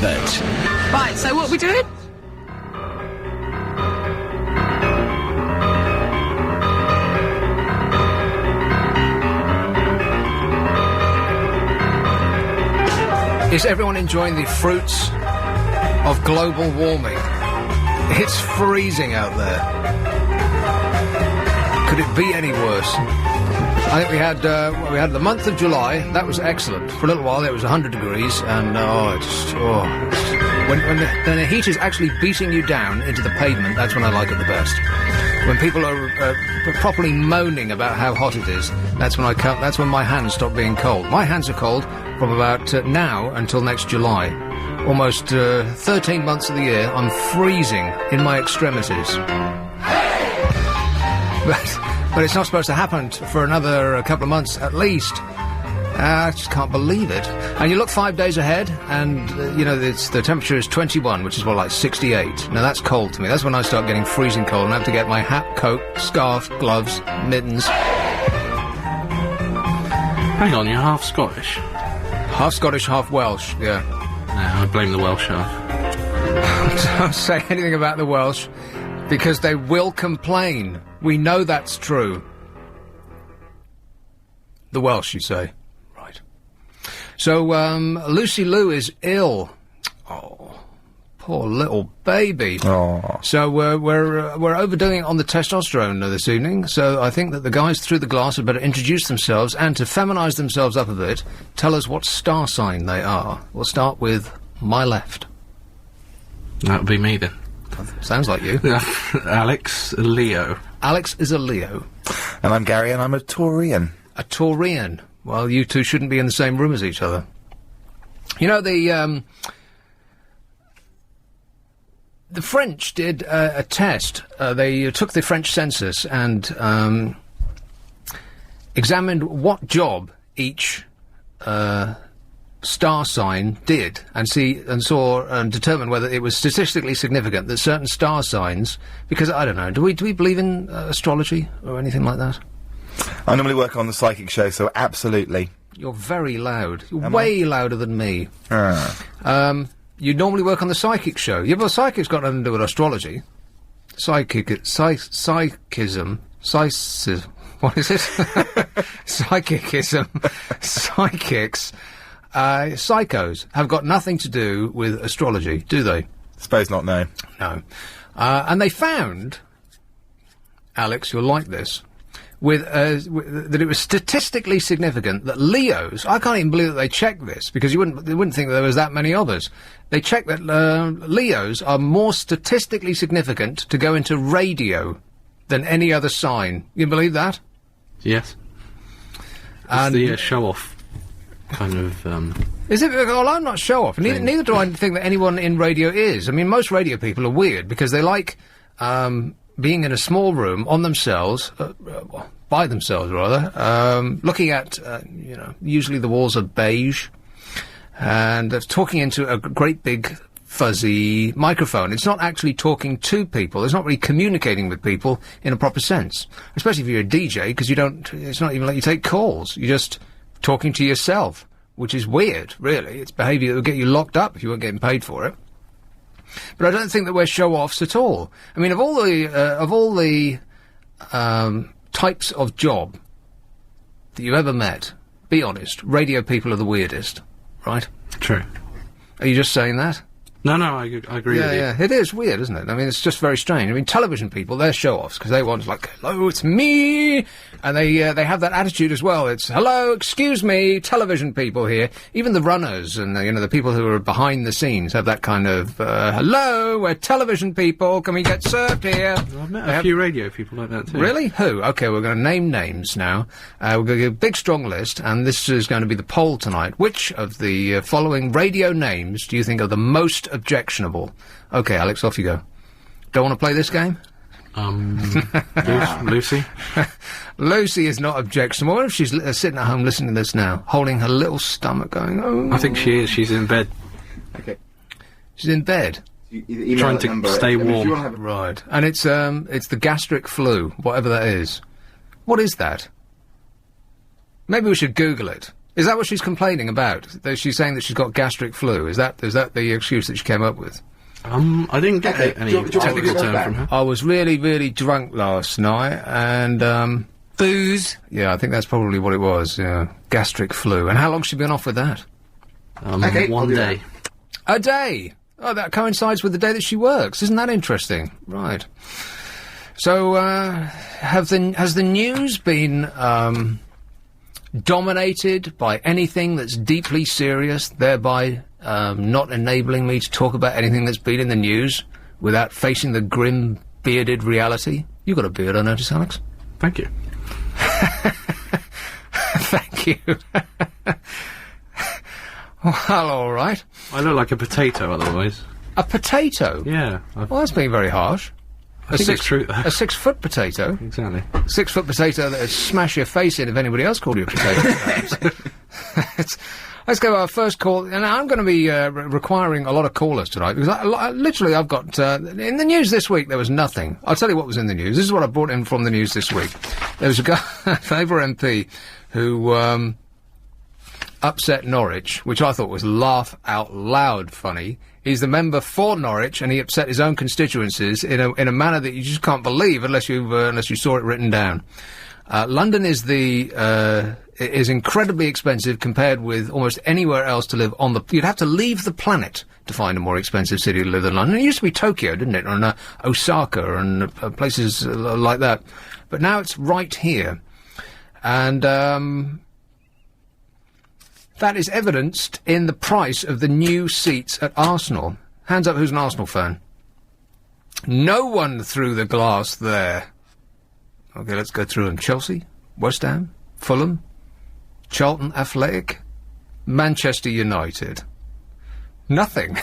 Abbot. Right, so what are we doing? Is everyone enjoying the fruits of global warming? It's freezing out there. Could it be any worse? I think we had the month of July. That was excellent. For a little while, it was 100 degrees, and when the heat is actually beating you down into the pavement, that's when I like it the best. When people are properly moaning about how hot it is, that's when that's when my hands stop being cold. My hands are cold from about now until next July. Almost 13 months of the year, I'm freezing in my extremities. But it's not supposed to happen for another couple of months at least. I just can't believe it. And you look 5 days ahead, and, the temperature is 21, which is, like 68. Now, that's cold to me. That's when I start getting freezing cold, and I have to get my hat, coat, scarf, gloves, mittens. Hang on, you're half Scottish? Half Scottish, half Welsh, yeah. No, I blame the Welsh half. Don't say anything about the Welsh, because they will complain. We know that's true. The Welsh, you say? Right. So, Lucy Lou is ill. Oh, poor little baby. Oh. So, we're overdoing it on the testosterone this evening, so I think that the guys through the glass had better introduce themselves, and to feminise themselves up a bit, tell us what star sign they are. We'll start with my left. That would be me, then. Sounds like you. Alex, Leo. Alex is a Leo. And I'm Gary, and I'm a Taurian. A Taurian. Well, you two shouldn't be in the same room as each other. You know, the French did a test. They took the French census and examined what job each star sign did, and saw and determined whether it was statistically significant that certain star signs, because I don't know, do we believe in astrology or anything like that? I normally work on the psychic show, so absolutely. You're very loud. You're way louder than me. You normally work on the psychic show. Yeah, well, psychic's got nothing to do with astrology. Psychism. What is it? Psychicism. Psychics. Psychos have got nothing to do with astrology, do they? Suppose not, no. No. And they found, Alex, you'll like this, that it was statistically significant that Leos, I can't even believe that they checked this, because they wouldn't think that there was that many of us. They checked that Leos are more statistically significant to go into radio than any other sign. You believe that? Yes. It's the show-off kind of, Is it? Well, I'm not show-off. Neither do I think that anyone in radio is. I mean, most radio people are weird, because they like being in a small room on themselves, by themselves rather, looking at, usually the walls are beige, and talking into a great big fuzzy microphone. It's not actually talking to people. It's not really communicating with people in a proper sense. Especially if you're a DJ, because it's not even like you take calls. You're just talking to yourself, which is weird, really. It's behaviour that would get you locked up if you weren't getting paid for it. But I don't think that we're show-offs at all. I mean, of all the types of job that you ever met, be honest, radio people are the weirdest, right? True. Are you just saying that? No, I agree with you. Yeah, it is weird, isn't it? I mean, it's just very strange. I mean, television people, they're show-offs, because they want, like, hello, it's me! And they have that attitude as well. It's, hello, excuse me, television people here. Even the runners and, the people who are behind the scenes have that kind of, hello, we're television people, can we get served here? I've met a few radio people like that, too. Really? Who? Okay, we're going to name names now. We're going to give a big, strong list, and this is going to be the poll tonight. Which of the following radio names do you think are the most objectionable? Okay, Alex, off you go. Don't want to play this game? Lucy? Lucy is not objectionable. What if she's sitting at home listening to this now, holding her little stomach going, oh... I think she is. She's in bed. Okay. She's in bed? Trying to stay warm. Right. And it's the gastric flu, whatever that is. What is that? Maybe we should Google it. Is that what she's complaining about? That she's saying that she's got gastric flu? Is that the excuse that she came up with? I didn't get any technical term from her. I was really, really drunk last night, and, Booze. yeah, I think that's probably what it was, yeah. Gastric flu. And how long's she been off with that? One day. A day! Oh, that coincides with the day that she works. Isn't that interesting? Right. So, has the news been, dominated by anything that's deeply serious, thereby not enabling me to talk about anything that's been in the news without facing the grim, bearded reality? You've got a beard, I notice, Alex. Thank you. Thank you. Well, all right. I look like a potato otherwise. A potato? Yeah. Well, that's being very harsh. I think it's true. A 6-foot potato? Exactly. 6-foot potato that would smash your face in if anybody else called you a potato. Let's go to our first call, and I'm going to be requiring a lot of callers tonight, because literally I've got... in the news this week, there was nothing. I'll tell you what was in the news. This is what I brought in from the news this week. There was a guy, a Labour MP, who upset Norwich, which I thought was laugh out loud funny. He's the member for Norwich, and he upset his own constituencies in a manner that you just can't believe unless you saw it written down. London is is incredibly expensive compared with almost anywhere else to live on the... You'd have to leave the planet to find a more expensive city to live than London. It used to be Tokyo, didn't it? And Osaka and places like that. But now it's right here. And that is evidenced in the price of the new seats at Arsenal. Hands up who's an Arsenal fan. No one threw the glass there. OK, let's go through them. Chelsea, West Ham, Fulham, Charlton Athletic, Manchester United. Nothing.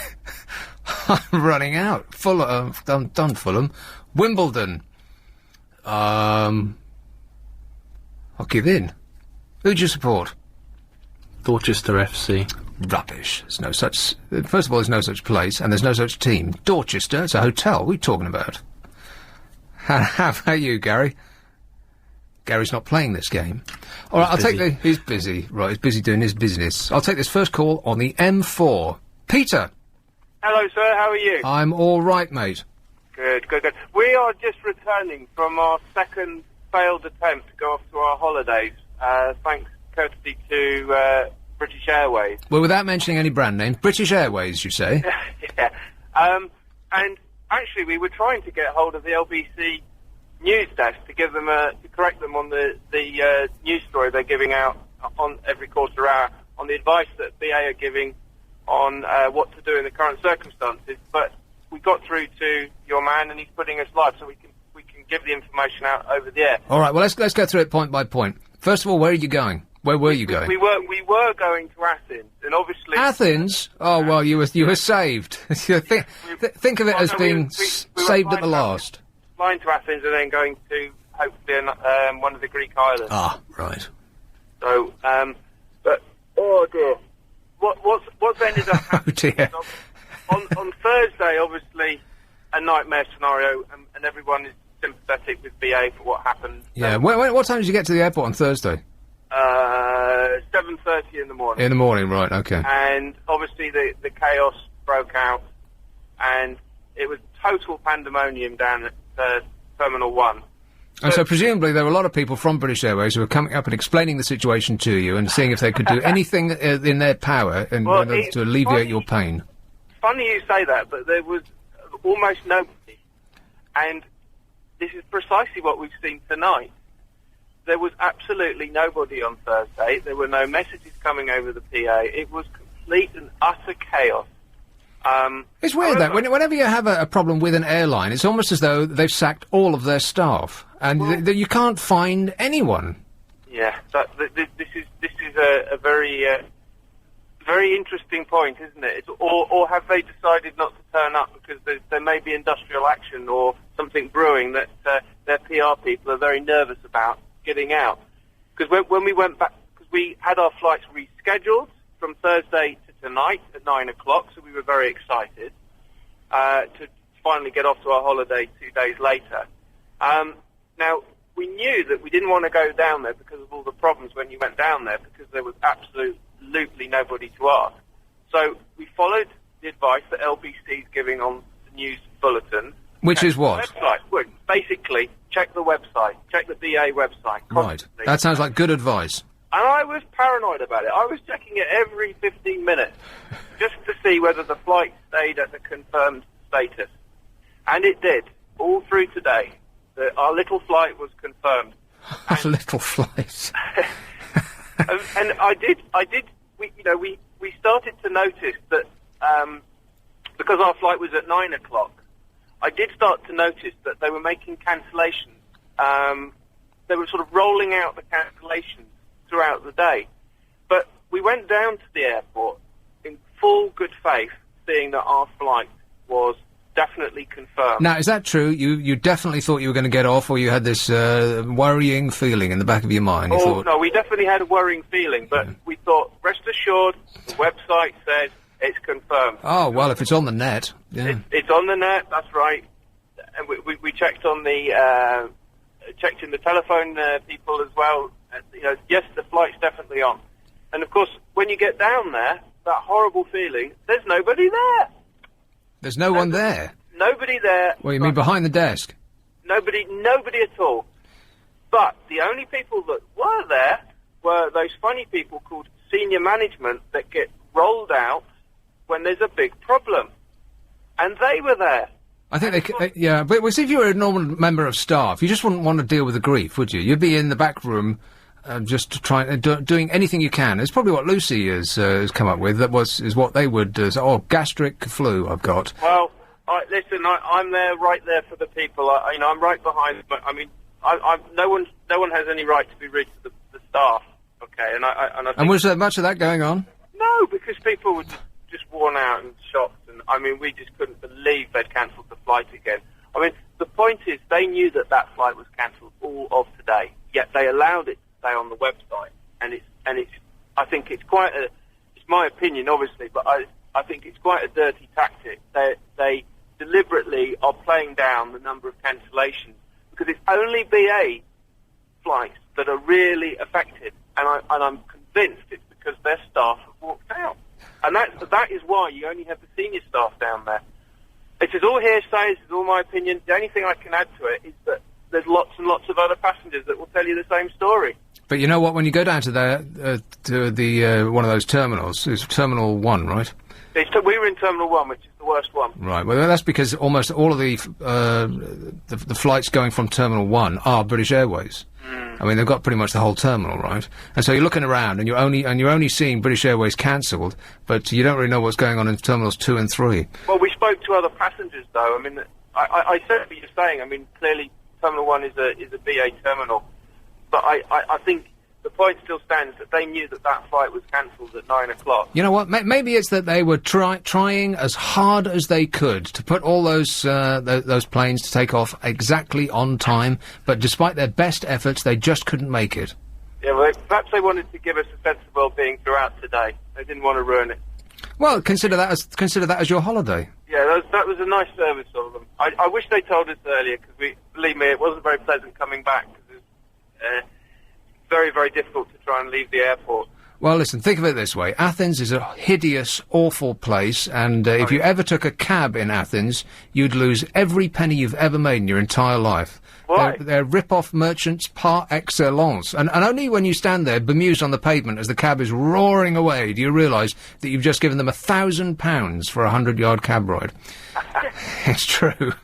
I'm running out. Fulham, done Fulham. Wimbledon. I'll give in. Who do you support? Dorchester FC. Rubbish. There's no such... First of all, there's no such place, and there's no such team. Dorchester, it's a hotel. What are you talking about? How about you, Gary? Gary's not playing this game. All right, I'll take the... He's busy. Right, he's busy doing his business. I'll take this first call on the M4. Peter! Hello, sir. How are you? I'm all right, mate. Good. We are just returning from our second failed attempt to go off to our holidays, thanks courtesy to British Airways. Well, without mentioning any brand names, British Airways, you say? Yeah. And actually, we were trying to get hold of the LBC news desk to give them to correct them on the news story they're giving out on every quarter hour on the advice that BA are giving on what to do in the current circumstances. But we got through to your man, and he's putting us live, so we can give the information out over the air. All right. Well, let's go through it point by point. First of all, where are you going? Where were you going? We were going to Athens, and obviously Athens. Oh well, you were saved. think of it as being saved at the last. Flying to Athens and then going to hopefully one of the Greek islands. Ah, right. So, but oh dear, what's ended up happening? Oh dear. On Thursday, obviously, a nightmare scenario, and everyone is sympathetic with BA for what happened. Yeah. What time did you get to the airport on Thursday? 7:30 in the morning. In the morning, right? Okay. And obviously the chaos broke out, and it was total pandemonium down at Terminal 1. And so presumably there were a lot of people from British Airways who were coming up and explaining the situation to you and seeing if they could do anything in their power in order to alleviate your pain. Funny you say that, but there was almost nobody. And this is precisely what we've seen tonight. There was absolutely nobody on Thursday. There were no messages coming over the PA. It was complete and utter chaos. It's weird, though. Whenever you have a problem with an airline, it's almost as though they've sacked all of their staff, and you can't find anyone. Yeah, this is a very very interesting point, isn't it? Or have they decided not to turn up because there may be industrial action or something brewing that their PR people are very nervous about getting out? Because when we went back, because we had our flights rescheduled from Thursday to tonight at 9 o'clock, so we were very excited to finally get off to our holiday 2 days later. Now, we knew that we didn't want to go down there because of all the problems when you went down there, because there was absolutely nobody to ask. So we followed the advice that LBC is giving on the news bulletin. Which is what? Website. Well, basically, check the website. Check the BA website. Right. That sounds like good advice. And I was paranoid about it. I was checking it every 15 minutes just to see whether the flight stayed at the confirmed status. And it did. All through today. Our little flight was confirmed. Our little flight. And I did, we started to notice that, because our flight was at 9 o'clock, I did start to notice that they were making cancellations. They were sort of rolling out the cancellations throughout the day. But we went down to the airport in full good faith, seeing that our flight was definitely confirmed. Now, is that true? You definitely thought you were going to get off, or you had this worrying feeling in the back of your mind? No, we definitely had a worrying feeling, but we thought, rest assured, the website says it's confirmed. Oh, well, if it's on the net. Yeah. It's on the net, that's right. And we checked on the, checked in the telephone people as well. Yes, the flight's definitely on. And of course, when you get down there, that horrible feeling, there's nobody there. There's no one there? Nobody there. Well, you mean behind the desk? Nobody at all. But the only people that were there were those funny people called senior management that get rolled out when there's a big problem. And they were there. I think yeah, but see, if you were a normal member of staff, you just wouldn't want to deal with the grief, would you? You'd be in the back room, just trying, doing anything you can. It's probably what Lucy has come up with. Is what they would say. Gastric flu I've got. Well, listen, I'm there, right there for the people. I'm right behind them. I mean, no one has any right to be rude to the staff. Okay, I think, and was there much of that going on? No, because people were just worn out and shocked. And I mean, we just couldn't believe they'd cancelled the flight again. I mean, the point is, they knew that flight was cancelled all of today, yet they allowed it to stay on the website. And it's I think it's quite it's my opinion, obviously, but I think it's quite a dirty tactic. They deliberately are playing down the number of cancellations, because it's only BA flights that are really affected, and I'm convinced it's because their staff have walked out. And that is why you only have the senior staff down there. It is all hearsay, it's all my opinion. The only thing I can add to it is that there's lots and lots of other passengers that will tell you the same story. But you know what, when you go down to the one of those terminals, it's Terminal 1, right? We were in Terminal 1, which is the worst one. Right, well, that's because almost all of the flights going from Terminal 1 are British Airways. I mean, they've got pretty much the whole terminal, right? And so you're looking around, and you're only seeing British Airways cancelled, but you don't really know what's going on in Terminals 2 and 3. Well, we spoke to other passengers, though. I mean, I said what you're saying. I mean, clearly Terminal 1 is a BA terminal, but I think the point still stands that they knew that flight was cancelled at 9 o'clock. You know what? Maybe it's that they were trying as hard as they could to put all those planes to take off exactly on time, but despite their best efforts, they just couldn't make it. Yeah, well, perhaps they wanted to give us a sense of well-being throughout today. They didn't want to ruin it. Well, consider that as your holiday. Yeah, that was a nice service of them. I wish they told us earlier, because believe me, it wasn't very pleasant coming back, because it was very, very difficult to try and leave the airport. Well, listen, think of it this way. Athens is a hideous, awful place, and if you ever took a cab in Athens, you'd lose every penny you've ever made in your entire life. Why? They're rip-off merchants par excellence. And only when you stand there, bemused on the pavement as the cab is roaring away, do you realise that you've just given them £1,000 for a 100-yard cab ride. It's true.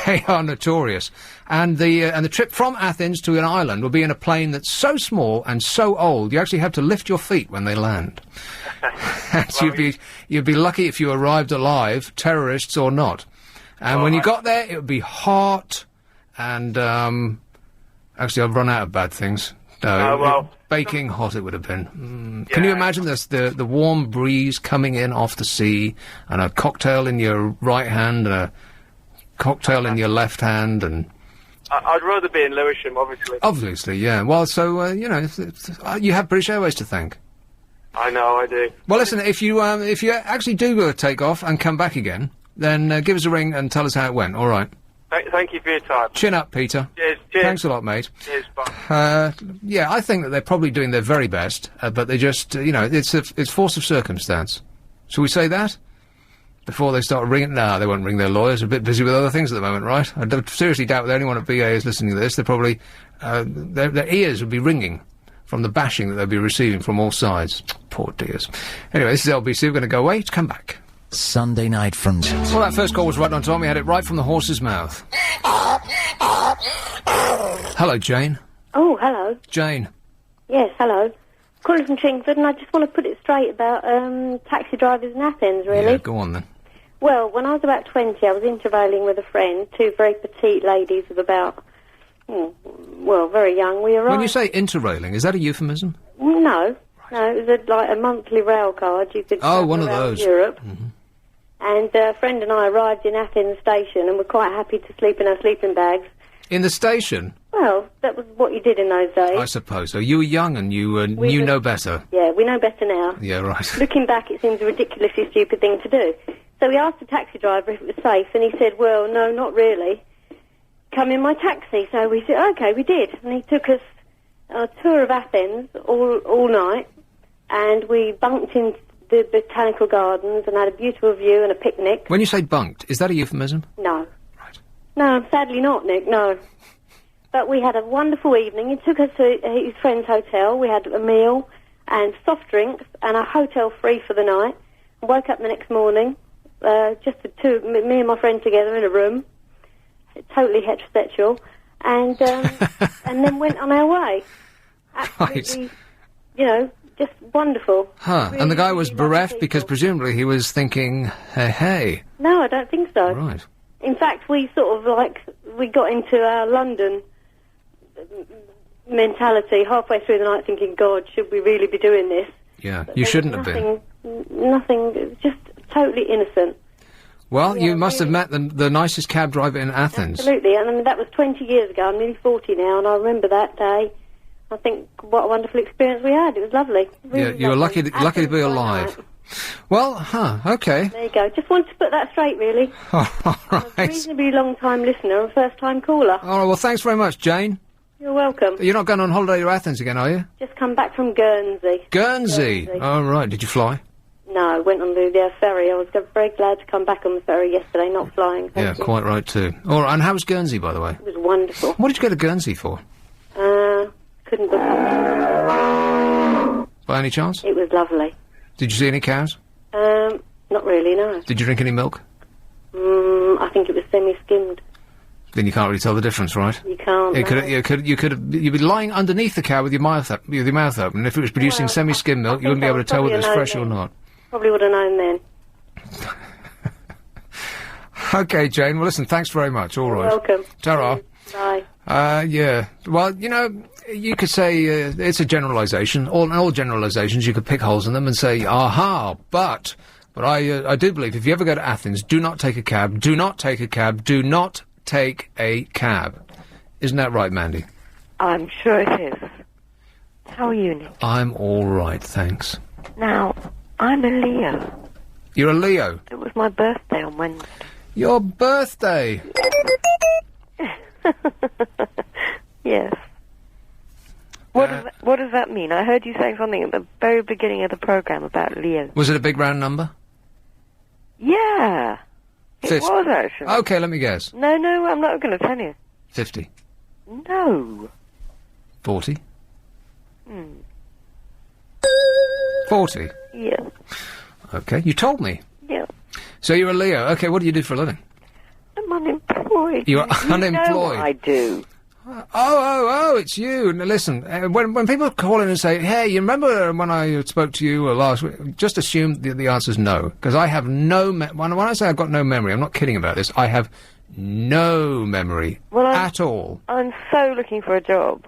They are notorious. And the trip from Athens to an island will be in a plane that's so small and so old, you actually have to lift your feet when they land. You'd be lucky if you arrived alive, terrorists or not. And when you got there, it would be hot, and actually I've run out of bad things. Baking hot it would have been. Can you imagine this, the warm breeze coming in off the sea, and a cocktail in your right hand, and a cocktail in your left hand, and... I'd rather be in Lewisham, obviously. Obviously, yeah. Well, so, you have British Airways to thank. I know, I do. Well, listen, if you actually do take off and come back again, then give us a ring and tell us how it went, all right? Thank you for your time. Chin up, Peter. Cheers. Cheers. Thanks a lot, mate. Cheers, bye. Yeah, I think that they're probably doing their very best, but they just, it's force of circumstance. Shall we say that? Before they start ringing? No, they won't ring their lawyers. They're a bit busy with other things at the moment, right? I seriously doubt that anyone at BA is listening to this. They're probably, their ears would be ringing from the bashing that they'll be receiving from all sides. Poor dears. Anyway, this is LBC. We're going to go away to come back. Sunday night from... Well, that first call was right on time. We had it right from the horse's mouth. Hello, Jane. Oh, hello. Jane. Yes, hello. Calling from Chingford, and I just want to put it straight about taxi drivers in Athens, really. Yeah, go on then. Well, when I was about 20, I was interrailing with a friend, two very petite ladies of about, very young. We arrived... When you say interrailing, is that a euphemism? No. No, it was like a monthly rail card. You could Oh, one of around those. Europe. Mm-hmm. And a friend and I arrived in Athens station and were quite happy to sleep in our sleeping bags. In the station? Well, that was what you did in those days. I suppose so. You were young and you knew no better. Yeah, we know better now. Yeah, right. Looking back, it seems a ridiculously stupid thing to do. So we asked the taxi driver if it was safe, and he said, well, no, not really. Come in my taxi. So we said, OK, we did. And he took us on a tour of Athens all night, and we bunked into the botanical gardens and had a beautiful view and a picnic. When you say bunked, is that a euphemism? No. Right. No, sadly not, Nick, no. But we had a wonderful evening. He took us to his friend's hotel. We had a meal and soft drinks and a hotel free for the night. I woke up the next morning, just the two, me and my friend together in a room, totally heterosexual, and and then went on our way. Absolutely, just wonderful. Huh. Really, And the guy was really lovely bereft because people. presumably he was thinking, hey. No, I don't think so. Right. In fact, we sort of we got into our London mentality halfway through the night thinking, God, should we really be doing this? Yeah, But you there shouldn't was have been. Nothing, just totally innocent. Well, Yeah, you must have really. met the nicest cab driver in Athens. Absolutely, and I mean, that was 20 years ago. I'm nearly 40 now, and I remember that day. I think what a wonderful experience we had. It was lovely. Really Yeah, you were lucky lovely. to be Athens by alive. night. Well, okay. There you go. Just wanted to put that straight, really. All I'm a right. reasonably long-time listener and first-time caller. All right, well, thanks very much, Jane. You're welcome. You're not going on holiday to Athens again, are you? Just come back from Guernsey. Guernsey. All right. Did you fly? No, I went on the ferry. I was very glad to come back on the ferry yesterday, not flying. Yeah, Thank you. quite right, too. All right, and how was Guernsey, by the way? It was wonderful. What did you go to Guernsey for? Couldn't book it. By any chance? It was lovely. Did you see any cows? Not really, no. Did you drink any milk? I think it was semi-skimmed. Then you can't really tell the difference, right? You can't. You'd be lying underneath the cow with your mouth open, and if it was producing Well, semi-skim milk, you I wouldn't be think able I to tell whether it was probably fresh or known not. Probably would have known then. Okay, Jane. Well, listen, thanks very much. All right. Welcome. Ta-ra. Bye. Yeah. Well, you could say it's a generalisation. All generalisations, you could pick holes in them and say, aha, but I do believe if you ever go to Athens, do not take a cab, do not take a cab, do not take a cab. Isn't that right, Mandy? I'm sure it is. How are you, Nick? I'm all right, thanks. Now, I'm a Leo. You're a Leo? It was my birthday on Wednesday. Your birthday? Yes. What does that mean? I heard you say something at the very beginning of the programme about Leo. Was it a big round number? Yeah. It 50. was, actually. Okay, let me guess. No, I'm not going to tell you. 50. No. 40. 40. Yeah. Okay, you told me. Yeah. So you're a Leo. Okay, what do you do for a living? I'm unemployed. You're You know unemployed. what I do. Oh, it's you. Now, listen, when people call in and say, hey, you remember when I spoke to you last week, just assume the answer's no. Because I have no when I say I've got no memory, I'm not kidding about this. I have no memory at all. I'm so looking for a job.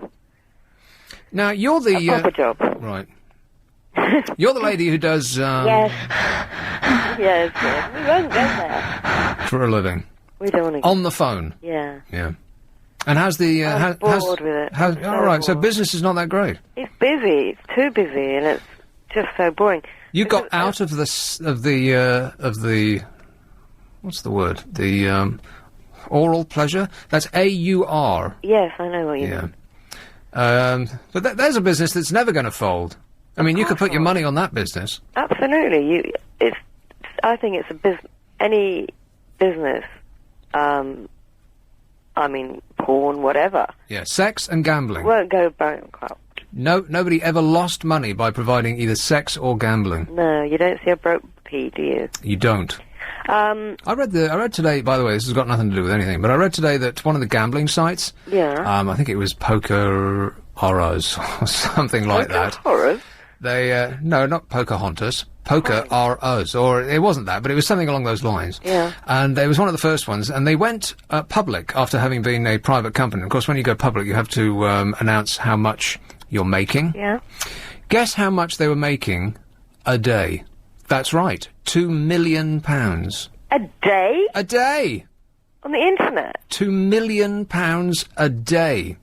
Now, you're the... A proper job. Right. You're the lady who does... Yes. yes. We won't go there. For a living. We don't want to. On the phone. Yeah. Yeah. And how's the... I'm bored with it. I'm so all right, so bored. business is not that great. It's busy. It's too busy, and it's just so boring. You got out of the... What's the word? The... Oral pleasure? That's A-U-R. Yes, I know what you Yeah. mean. But there's a business that's never going to fold. I mean, you could put your money on that business. Absolutely. I think it's any business, porn, whatever. Yeah, sex and gambling. Won't go bankrupt. No, nobody ever lost money by providing either sex or gambling. No, you don't see a broke pea, do you? You don't. I read today, by the way, this has got nothing to do with anything, but I read today that one of the gambling sites, I think it was Poker Horrors or something like that. Horrors? No, not Pocahontas. Poker R Us, or it wasn't that, but it was something along those lines. Yeah. And it was one of the first ones, and they went public after having been a private company. Of course, when you go public, you have to announce how much you're making. Yeah. Guess how much they were making a day? That's right, £2 million. A day? A day! On the internet? £2 million a day.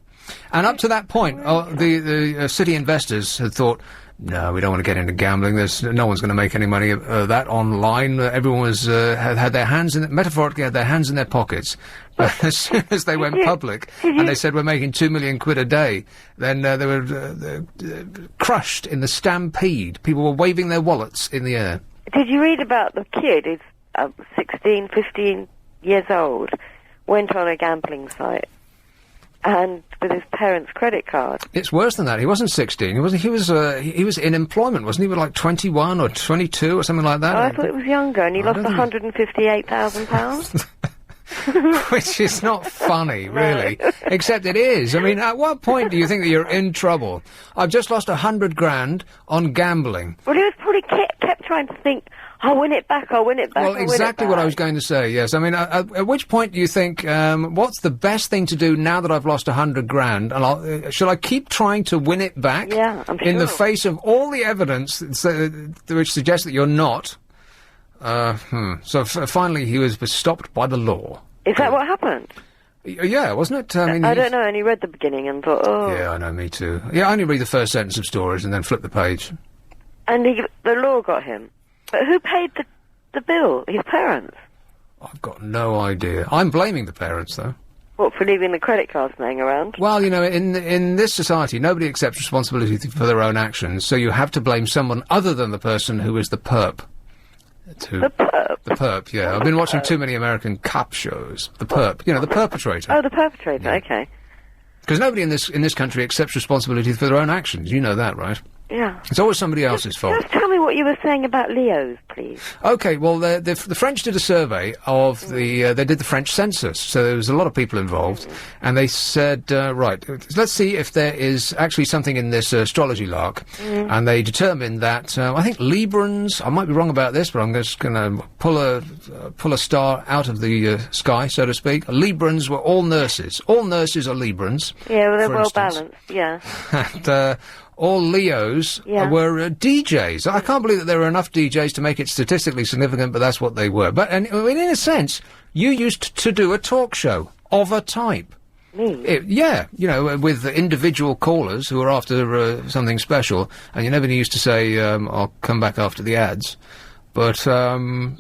And up to that point, the city investors had thought, no, we don't want to get into gambling. No one's going to make any money of that online. Everyone was had their hands metaphorically had their hands in their pockets. But as soon as they went public and they said we're making £2 million a day, then they were crushed in the stampede. People were waving their wallets in the air. Did you read about the kid who's 16, 15 years old, went on a gambling site? And with his parents' credit card. It's worse than that. He wasn't 16. He was in employment, wasn't he? With like 21 or 22 or something like that. Oh, I thought it was younger, and he lost £158,000. Which is not funny, really. Except it is. I mean, at what point do you think that you're in trouble? I've just lost 100 grand on gambling. Well, he was probably kept trying to think, I'll win it back, I'll win it back, Well, exactly what I was going to say, yes. I mean, at which point do you think, what's the best thing to do now that I've lost 100 grand? And should I keep trying to win it back? Yeah, I'm sure. In the face of all the evidence which suggests that you're not? So finally he was stopped by the law. Is that what happened? Yeah, wasn't it? I mean, I don't know, I only read the beginning and thought, oh... Yeah, I know, me too. Yeah, I only read the first sentence of stories and then flip the page. And the law got him. But who paid the bill? His parents? I've got no idea. I'm blaming the parents, though. What, for leaving the credit cards laying around? Well, you know, in this society, nobody accepts responsibility for their own actions, so you have to blame someone other than the person who is the perp. The perp? The perp, yeah. I've been watching too many American cop shows. The perp, you know, the perpetrator. Oh, the perpetrator, yeah. Okay. Because nobody in this country accepts responsibility for their own actions. You know that, right? Yeah. It's always somebody else's fault. Just tell me what you were saying about Leos, please. Okay, well, the French did a survey of they did the French census, so there was a lot of people involved, and they said, right, let's see if there is actually something in this astrology lark, and they determined that, I think Librans, I might be wrong about this, but I'm just going to pull a star out of the sky, so to speak. Librans were all nurses. All nurses are Librans. Yeah, well, they're for well instance. balanced, yeah. And, all Leos were DJs. I can't believe that there were enough DJs to make it statistically significant, but that's what they were. But and in a sense, you used to do a talk show of a type. Me? Yeah, you know, with individual callers who were after something special, and you never used to say, I'll come back after the ads. But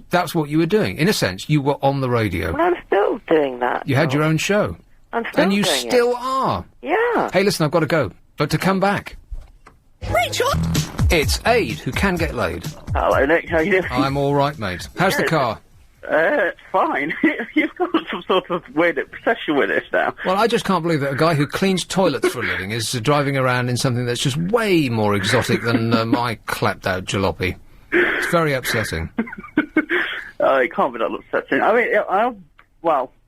that's what you were doing. In a sense, you were on the radio. Well, I'm still doing that. You had your own show. I'm still and you doing still are. Yeah. Hey, listen, I've got to go. But to come back... Rachel! It's Aid who can get laid. Hello, Nick. How you doing? I'm all right, mate. How's the car? It's fine. You've got some sort of weird obsession with this now. Well, I just can't believe that a guy who cleans toilets for a living is driving around in something that's just way more exotic than my clapped-out jalopy. It's very upsetting. It can't be that upsetting. I mean,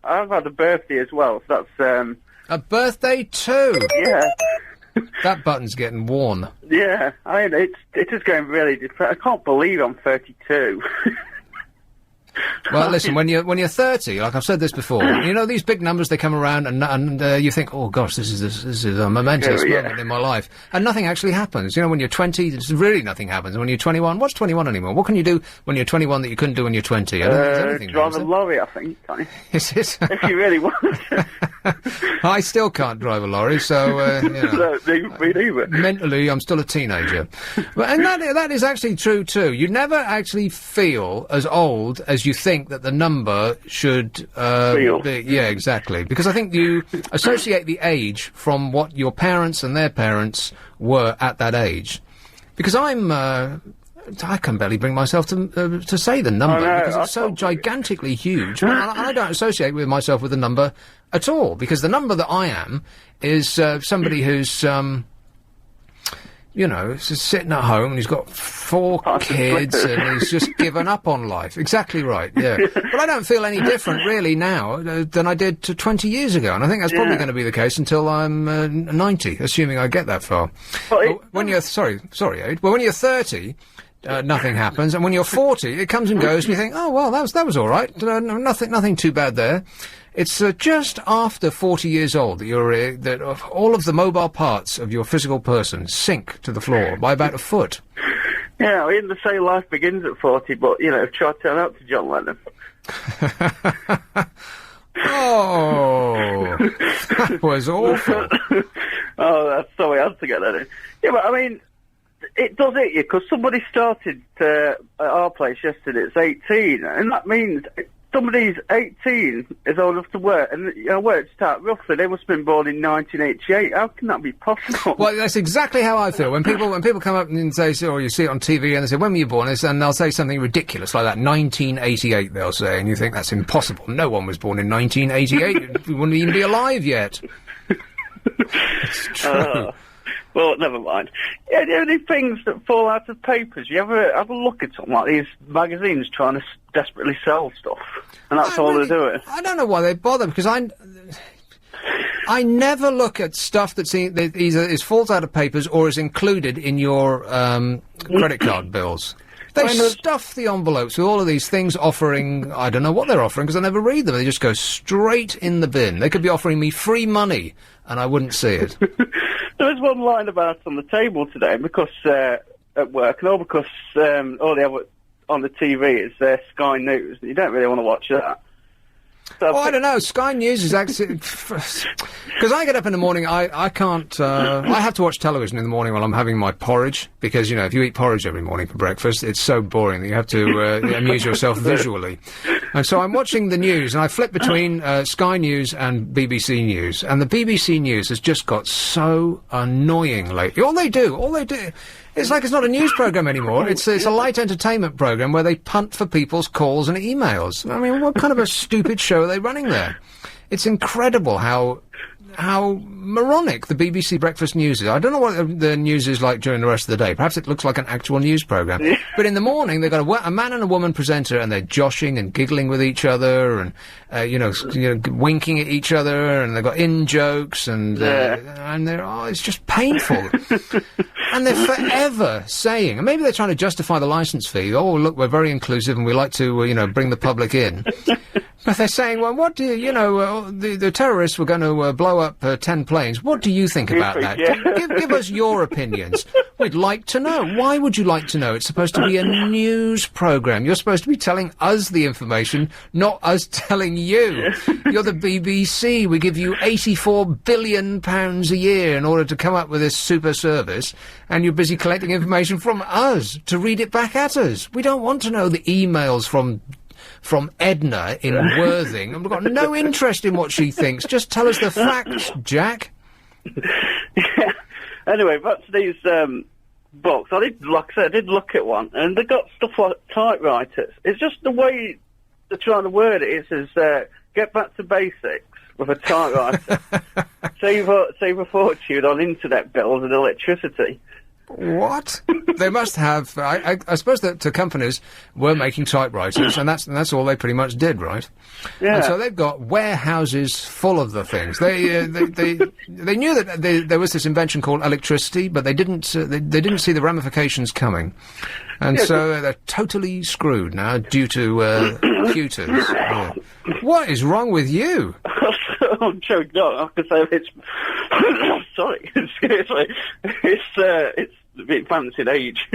I've had a birthday as well, so that's... A birthday too? Yeah. That button's getting worn. Yeah, I mean, it is going really... I can't believe I'm 32. Well, listen, when you're 30, like I've said this before, you know these big numbers, they come around and you think, oh gosh, this is a momentous moment in my life, and nothing actually happens. You know, when you're 20, really nothing happens. And when you're 21, what's 21 anymore? What can you do when you're 21 that you couldn't do when you're 20? I don't think there's anything. Drive a lorry, I think. Is it? If you really want. I still can't drive a lorry, so, you know. No, me neither. Mentally, I'm still a teenager. And that is actually true, too. You never actually feel as old as you think that the number should be. Yeah, exactly. Because I think you associate the age from what your parents and their parents were at that age. Because I can barely bring myself to say the number because it's so gigantically huge. I don't associate with myself with the number at all, because the number that I am is somebody who's, you know, just sitting at home and he's got 4 kids and he's just given up on life. Exactly right, yeah. But I don't feel any different really now than I did 20 years ago, and I think that's probably going to be the case until I'm 90, assuming I get that far. Well, when you're sorry, Aid. Well, when you're 30. Nothing happens, and when you're 40, it comes and goes, and you think, oh well, that was all right. Nothing too bad there. It's just after 40 years old that that all of the mobile parts of your physical person sink to the floor by about a foot. Yeah, we didn't say life begins at 40, but you know, try to turn out to John Lennon. Oh, that was awful. Oh, that's sorry, I had to get that in. Yeah, but I mean. It does hit you, because somebody started at our place yesterday, it's 18, and that means somebody's 18 is old enough to work, and you know, worked out roughly, they must have been born in 1988. How can that be possible? Well, that's exactly how I feel. When people come up and say, or you see it on TV, and they say, when were you born? And they'll say something ridiculous like that, 1988, they'll say, and you think that's impossible. No one was born in 1988. You wouldn't even be alive yet. It's true. Well, never mind. Yeah, the only things that fall out of papers, you ever have a look at something like these magazines trying to desperately sell stuff? And that's all they're doing. I don't know why they bother, because I never look at stuff that either falls out of papers or is included in your credit card bills. They stuff the envelopes with all of these things offering, I don't know what they're offering, because I never read them. They just go straight in the bin. They could be offering me free money, and I wouldn't see it. There was one line about on the table today, because at work, and all because all they have on the TV is Sky News. You don't really want to watch that. So I don't know. Sky News is actually... Because I get up in the morning, I can't... I have to watch television in the morning while I'm having my porridge, because, you know, if you eat porridge every morning for breakfast, it's so boring that you have to amuse yourself visually. And so I'm watching the news, and I flip between Sky News and BBC News, and the BBC News has just got so annoying lately. All they do... It's like it's not a news programme anymore. It's a light entertainment programme where they punt for people's calls and emails. I mean, what kind of a stupid show are they running there? It's incredible how moronic the BBC Breakfast News is. I don't know what the news is like during the rest of the day. Perhaps it looks like an actual news programme. But in the morning, they've got a man and a woman presenter, and they're joshing and giggling with each other, and you know, winking at each other, and they've got in-jokes, and it's just painful. And they're forever saying, and maybe they're trying to justify the licence fee. Oh, look, we're very inclusive, and we like to, bring the public in. But they're saying, well, what do the terrorists were going to blow up 10 planes. What do you think about that? Give us your opinions. We'd like to know. Why would you like to know? It's supposed to be a news programme. You're supposed to be telling us the information, not us telling you. You're the BBC. We give you £84 billion a year in order to come up with this super service, and you're busy collecting information from us to read it back at us. We don't want to know the emails from Edna in Worthing. We've got no interest in what she thinks. Just tell us the facts, Jack. Yeah. Anyway, back to these books. I did look at one, and they got stuff like typewriters. It's just the way they're trying to word it. It says, get back to basics with a typewriter. save a fortune on internet bills and electricity. What? They must have. I suppose that the companies were making typewriters, and that's all they pretty much did, right? Yeah. And so they've got warehouses full of the things. They knew that there was this invention called electricity, but they didn't see the ramifications coming, and so they're totally screwed now due to computers. Yeah. What is wrong with you? I'm choking up. I can say it's. Sorry, it's a bit advanced in age.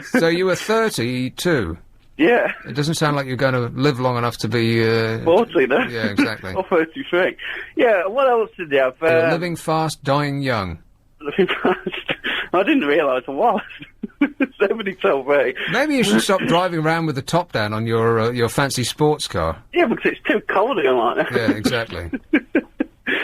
So you were 32. Yeah. It doesn't sound like you're going to live long enough to be... 40, no? Yeah, exactly. Or 33. Yeah, what else did you have? You're living fast, dying young. Living fast. I didn't realise I was. Somebody told me. Maybe you should stop driving around with the top down on your fancy sports car. Yeah, because it's too cold again like that. Yeah, exactly.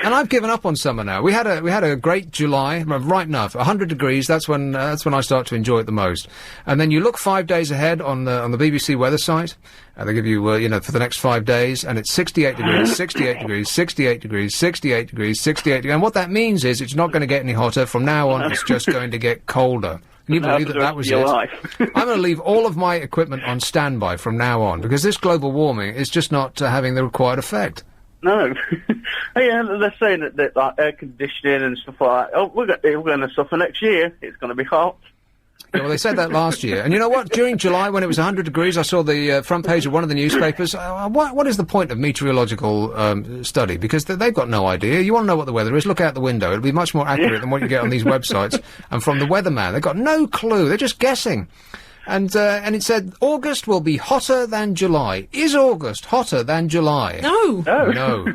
And I've given up on summer now. We had a great July, right enough, 100 degrees. That's when I start to enjoy it the most. And then you look 5 days ahead on the BBC weather site, and they give you for the next 5 days, and it's 68 degrees, 68 degrees, 68 degrees, 68 degrees, 68 degrees. And what that means is it's not going to get any hotter. From now on, it's just going to get colder. Can you believe that was it? I'm going to leave all of my equipment on standby from now on, because this global warming is just not having the required effect. No. Yeah, they're saying that like air conditioning and stuff like that. Oh, we're going to suffer next year. It's going to be hot. Yeah, well, they said that last year. And you know what? During July, when it was 100 degrees, I saw the front page of one of the newspapers. What is the point of meteorological study? Because they've got no idea. You want to know what the weather is? Look out the window. It'll be much more accurate than what you get on these websites. And from the weatherman, they've got no clue. They're just guessing. And it said August will be hotter than July. Is August hotter than July? No. No.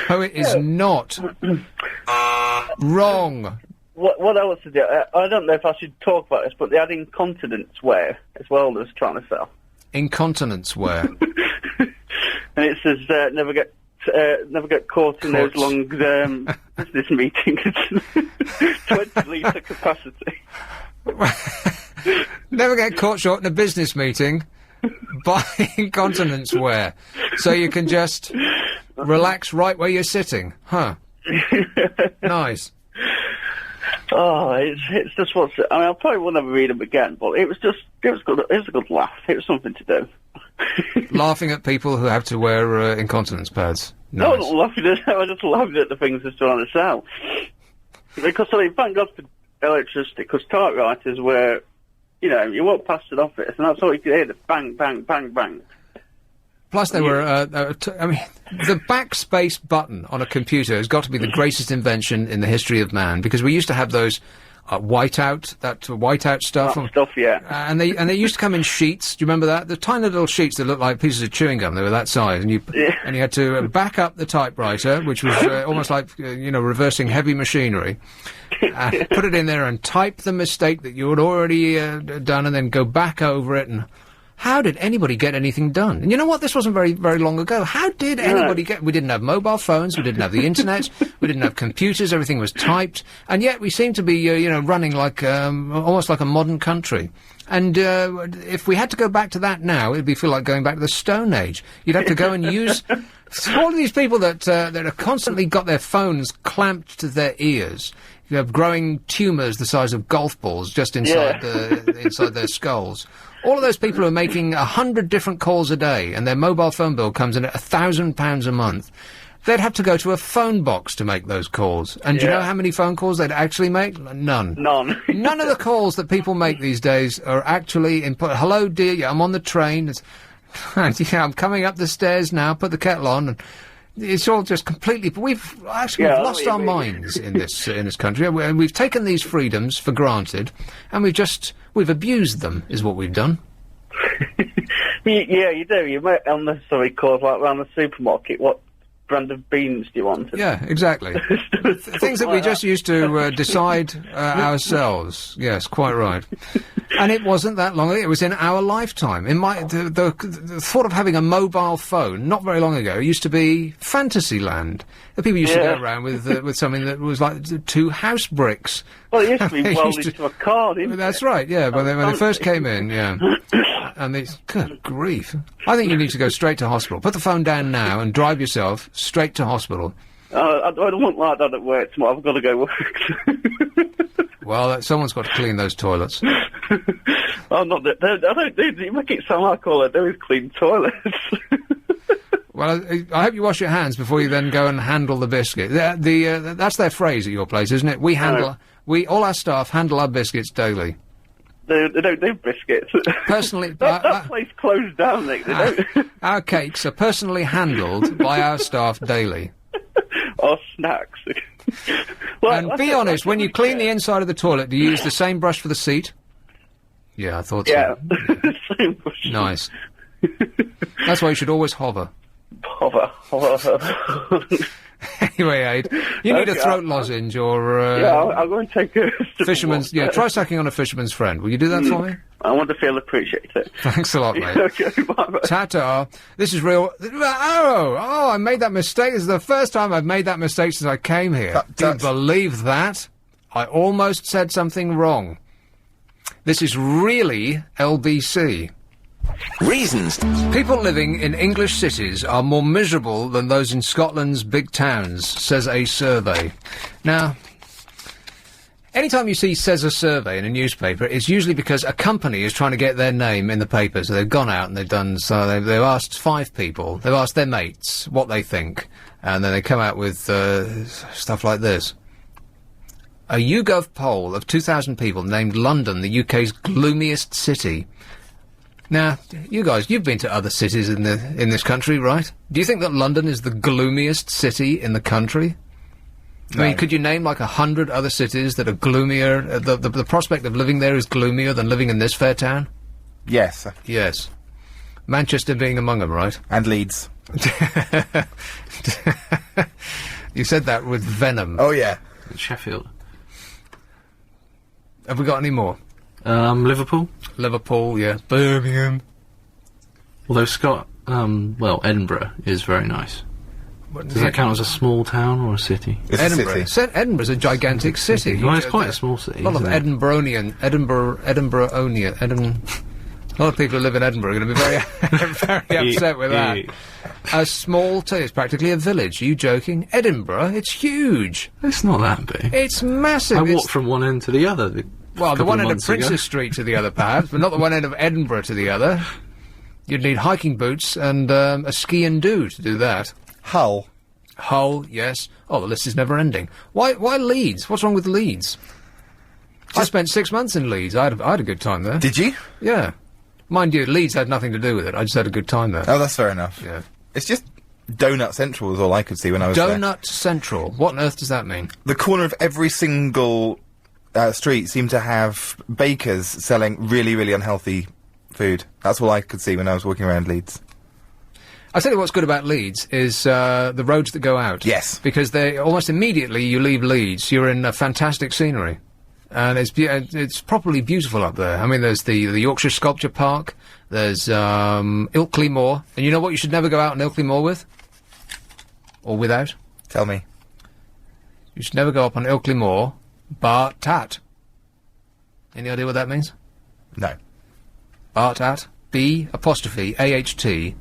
No, it is not. Wrong. What else did I don't know if I should talk about this, but they had incontinence wear as well that was trying to sell. Incontinence wear. And it says never get caught in those long business meetings. 20 litre capacity. Never get caught short in a business meeting by incontinence wear. So you can just relax right where you're sitting. Huh. Nice. Oh, it's just what's... I mean, I probably won't ever read them again, but it was good. It was a good laugh. It was something to do. Laughing at people who have to wear incontinence pads. Nice. No, I'm not laughing at I was just laughing at the things they're trying to sell. Because, I mean, thank God for electricity, because typewriters were, you walk past an office, and that's all you could hear, the bang, bang, bang, bang. Plus, they were, the backspace button on a computer has got to be the greatest invention in the history of man, because we used to have those whiteout stuff. Yeah. And they used to come in sheets. Do you remember that? The tiny little sheets that looked like pieces of chewing gum. They were that size, and you had to back up the typewriter, which was almost like reversing heavy machinery. Put it in there and type the mistake that you had already done, and then go back over it. And how did anybody get anything done? And you know what? This wasn't very, very long ago. How did anybody get... We didn't have mobile phones. We didn't have the internet. We didn't have computers. Everything was typed. And yet we seem to be, running like, almost like a modern country. And if we had to go back to that now, it'd feel like going back to the Stone Age. You'd have to go and use... all of these people that have constantly got their phones clamped to their ears... You have growing tumours the size of golf balls just inside inside their skulls. All of those people are making 100 different calls a day, and their mobile phone bill comes in at £1,000 a month. They'd have to go to a phone box to make those calls. And do you know how many phone calls they'd actually make? None. None. None of the calls that people make these days are actually hello, dear, yeah, I'm on the train. I'm coming up the stairs now, put the kettle on, and... It's all just completely... We've lost our minds in this country. We've taken these freedoms for granted, and we've abused them, is what we've done. Yeah, you do. You might unnecessarily calls like around the supermarket. What brand of beans do you want? Yeah, exactly. Things that we just used to decide ourselves. Yes, quite right. And it wasn't that long ago. It was in our lifetime. The thought of having a mobile phone, not very long ago, used to be fantasy land. The people used to go around with something that was like 2 house bricks. Well, it used to be welded to a car, didn't it? That's right, yeah. When they first came in, yeah. And good grief. I think you need to go straight to hospital. Put the phone down now and drive yourself straight to hospital. I don't want like that at work tomorrow. I've got to go work. Well, someone's got to clean those toilets. I'm not... You make it sound like all I do is clean toilets. Well, I hope you wash your hands before you then go and handle the biscuit. That's their phrase at your place, isn't it? All our staff handle our biscuits daily. They don't do biscuits. Personally... that place closed down, Nick. Our cakes are personally handled by our staff daily. Or snacks. And be honest, when you clean the inside of the toilet, do you use the same brush for the seat? Yeah, I thought Yeah. so. So much. Nice. That's why you should always hover. Hover. Anyway, Aid, you need a Okay, throat lozenge or... Yeah, I'll go and take a... fisherman's... Yeah, try sucking on a fisherman's friend. Will you do that for me? I want to feel appreciated. Thanks a lot, mate. Okay, bye-bye. Ta-ta. This is real... Oh, I made that mistake. This is the first time I've made that mistake since I came here. Do you believe that? I almost said something wrong. This is really LBC. Reasons. People living in English cities are more miserable than those in Scotland's big towns, says a survey. Now, anytime you see says a survey in a newspaper, it's usually because a company is trying to get their name in the paper. So they've gone out and they've asked 5 people, they've asked their mates what they think, and then they come out with stuff like this. A YouGov poll of 2,000 people named London the UK's gloomiest city. Now, you guys, you've been to other cities in this country, right? Do you think that London is the gloomiest city in the country? No. I mean, could you name like 100 other cities that are gloomier? The prospect of living there is gloomier than living in this fair town? Yes. Yes. Manchester being among them, right? And Leeds. You said that with venom. Oh, yeah. Sheffield. Have we got any more? Liverpool. Liverpool, yeah. Birmingham. Although Edinburgh is very nice. Does that count as a small town or a city? It's Edinburgh. a city. Edinburgh's a gigantic city. Well, it's quite a small city. A lot of isn't it? Edinburghonia. A lot of people who live in Edinburgh are going to be very, very upset with that. A small town. It's practically a village. Are you joking? Edinburgh? It's huge. It's not that big. It's massive. I It's- walked from one end to the other. Well, the one end of months ago. Princess Street to the other, perhaps, but not the one end of Edinburgh to the other. You'd need hiking boots and a ski and do to do that. Hull. Hull, yes. Oh, the list is never ending. Why Leeds? What's wrong with Leeds? I spent 6 months in Leeds. I had a good time there. Did you? Yeah. Mind you, Leeds had nothing to do with it. I just had a good time there. Oh, that's fair enough. Yeah. It's just Donut Central was all I could see when I was there. Donut Central. What on earth does that mean? The corner of every single street seemed to have bakers selling really, really unhealthy food. That's all I could see when I was walking around Leeds. I'll tell you what's good about Leeds is the roads that go out. Yes. Because they almost immediately you leave Leeds, you're in fantastic scenery. And it's properly beautiful up there. I mean, there's the Yorkshire Sculpture Park, there's Ilkley Moor. And you know what you should never go out on Ilkley Moor with? Or without? Tell me. You should never go up on Ilkley Moor, bar tat. Any idea what that means? No. Bar tat. B apostrophe A-H-T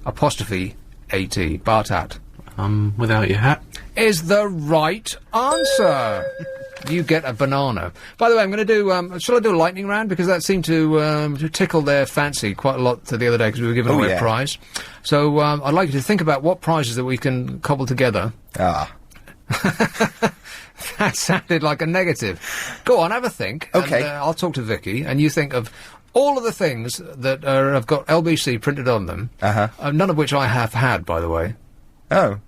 apostrophe A-T. Bar tat. Without your hat. Is the right answer. You get a banana. By the way, I'm going to do, shall I do a lightning round? Because that seemed to tickle their fancy quite a lot the other day because we were giving away a prize. So, I'd like you to think about what prizes that we can cobble together. Ah. That sounded like a negative. Go on, have a think. Okay. And, I'll talk to Vicky, and you think of all of the things that have got LBC printed on them. Uh-huh. None of which I have had, by the way. Oh.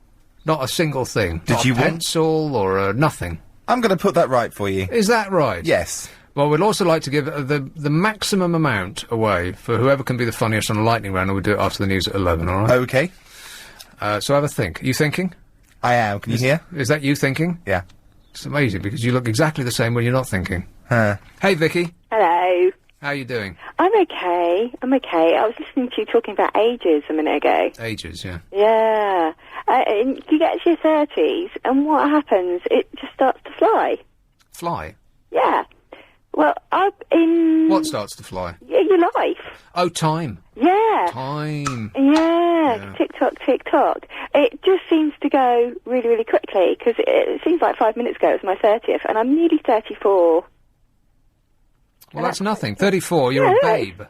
Not a single thing. Did Not you a want- pencil or nothing. I'm going to put that right for you. Is that right? Yes. Well, we'd also like to give the maximum amount away for whoever can be the funniest on a lightning round, and we'll do it after the news at 11, all right? Okay. So have a think. Are you thinking? I am. Can you hear? Is that you thinking? Yeah. It's amazing, because you look exactly the same when you're not thinking. Huh. Hey, Vicky. Hello. How are you doing? I'm okay. I was listening to you talking about ages a minute ago. Ages, yeah. Yeah. And you get to your 30s, and what happens? It just starts to fly. Fly? Yeah. Well, What starts to fly? your life. Oh, time. Yeah. Time. Yeah. Tick tock, tick tock. It just seems to go really, really quickly, because it seems like 5 minutes ago it was my 30th, and I'm nearly 34. Well, that's nothing. 34, you're a babe.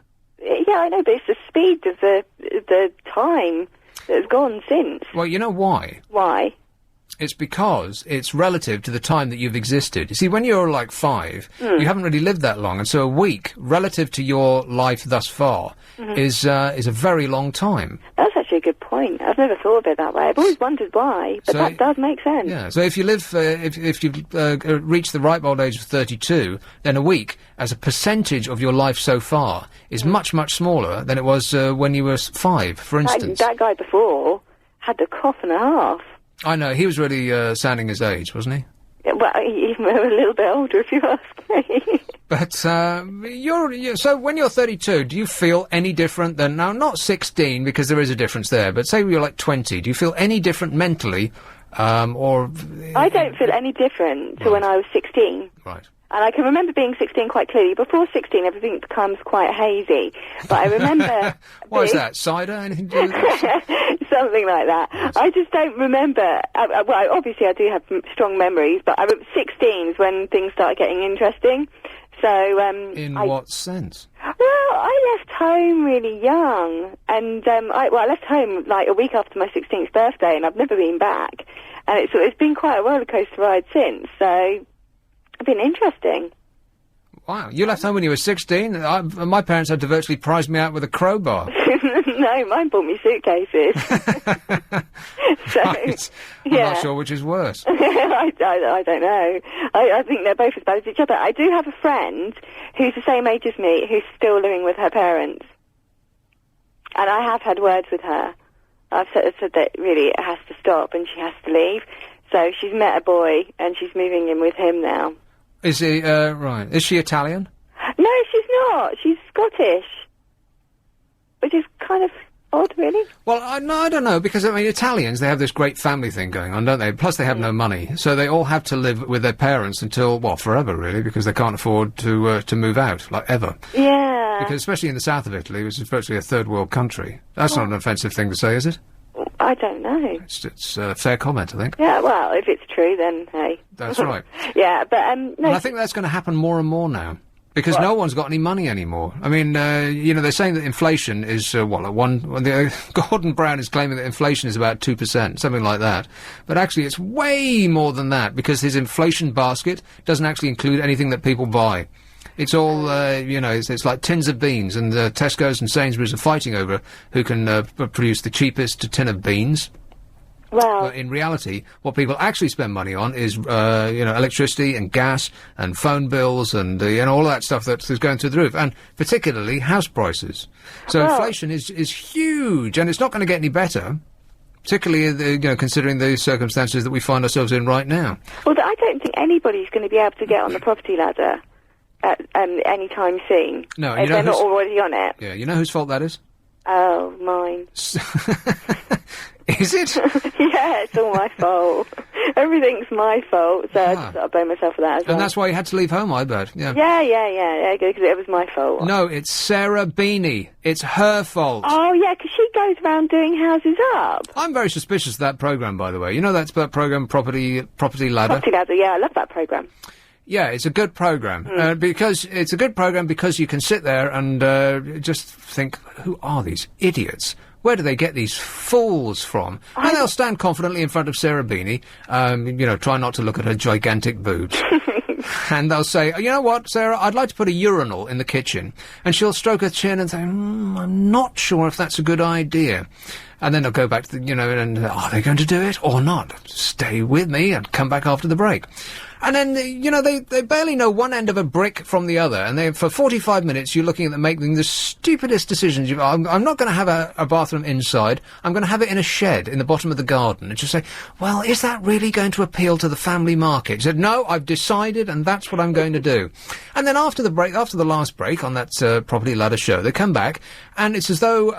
Yeah, I know, but it's the speed of the time that has gone since. Well, you know why? Why? It's because it's relative to the time that you've existed. You see, when you're like 5, you haven't really lived that long, and so a week, relative to your life thus far, is a very long time. That's actually a good point. point. I've never thought of it that way. I've always wondered why, but that does make sense. Yeah, so if you live, if you've reached the ripe old age of 32, then a week, as a percentage of your life so far, is much, much smaller than it was when you were 5, for instance. That guy before had the cough and a half. I know, he was really sounding his age, wasn't he? Yeah, well, even a little bit older, if you ask me. But, so when you're 32, do you feel any different than, now not 16, because there is a difference there, but say you're like 20, do you feel any different mentally, or... I don't feel any different to when I was 16. Right. And I can remember being 16 quite clearly. Before 16, everything becomes quite hazy. But I remember... What is that? Cider? Anything to do with that? Something like that. Yes. I just don't remember... well, obviously I do have strong memories, but I remember 16 is when things started getting interesting. So, in what sense? Well, I left home really young. And, I left home like a week after my 16th birthday, and I've never been back. And it's been quite a rollercoaster ride since, so... It's been interesting. Wow, you left home when you were 16? My parents had to virtually prize me out with a crowbar. No, mine bought me suitcases. So, right. I'm not sure which is worse. I don't know. I think they're both as bad as each other. I do have a friend who's the same age as me who's still living with her parents. And I have had words with her. I've said that really it has to stop and she has to leave. So she's met a boy and she's moving in with him now. Is he, right. Is she Italian? No, she's not. She's Scottish. Which is kind of odd, really. Well, I don't know, because, I mean, Italians, they have this great family thing going on, don't they? Plus they have no money, so they all have to live with their parents until, well, forever, really, because they can't afford to move out, like, ever. Yeah. Because especially in the south of Italy, which is virtually a third world country. That's not an offensive thing to say, is it? I don't know. It's a fair comment, I think. Yeah, well, if it's true, then hey. That's right. Yeah, but no. And I think that's going to happen more and more now, because no one's got any money anymore. I mean, they're saying that inflation is Gordon Brown is claiming that inflation is about 2%, something like that. But actually, it's way more than that, because his inflation basket doesn't actually include anything that people buy. It's all, it's like tins of beans, and Tesco's and Sainsbury's are fighting over who can produce the cheapest tin of beans. Well, but in reality, what people actually spend money on is, electricity and gas and phone bills and, all that stuff that is going through the roof, and particularly house prices. So inflation is huge, and it's not going to get any better. Particularly, considering the circumstances that we find ourselves in right now. Well, I don't think anybody's going to be able to get on the property ladder any time soon. No, if they're not already on it. Yeah, you know whose fault that is? Oh, mine. Is it? Yeah, it's all my fault. Everything's my fault, so I just blame myself for that as well. And that's why you had to leave home, I bet. Yeah, because it was my fault. No, it's Sarah Beanie. It's her fault. Oh, yeah, because she goes around doing houses up. I'm very suspicious of that programme, by the way. You know that programme, Property Ladder? Property Ladder, yeah, I love that programme. Yeah, it's a good programme. Because it's a good programme because you can sit there and just think, who are these idiots? Where do they get these fools from? And they'll stand confidently in front of Sarah Beanie, try not to look at her gigantic boobs. And they'll say, you know what, Sarah, I'd like to put a urinal in the kitchen. And she'll stroke her chin and say, I'm not sure if that's a good idea. And then they'll go back to and are they going to do it or not? Stay with me and come back after the break. And then, they barely know one end of a brick from the other, and for 45 minutes you're looking at them making the stupidest decisions. I'm not going to have a bathroom inside, I'm going to have it in a shed in the bottom of the garden. And just say, well, is that really going to appeal to the family market? She said, no, I've decided, and that's what I'm going to do. And then after the last break on that Property Ladder show, they come back, and it's as though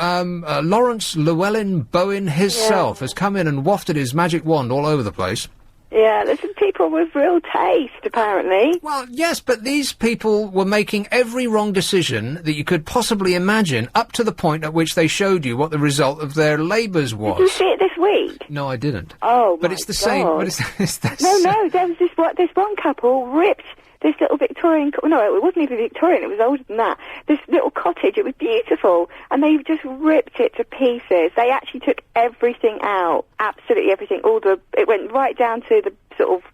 Lawrence Llewellyn Bowen himself has come in and wafted his magic wand all over the place. Yeah, there's some people with real taste, apparently. Well, yes, but these people were making every wrong decision that you could possibly imagine up to the point at which they showed you what the result of their labours was. Did you see it this week? No, I didn't. Oh, but it's the same. But it's No, there was this one couple ripped this little Victorian... No, it wasn't even Victorian, it was older than that. This little cottage, it was beautiful, and they just ripped it to pieces. They actually took everything out, absolutely everything. It went right down to the sort of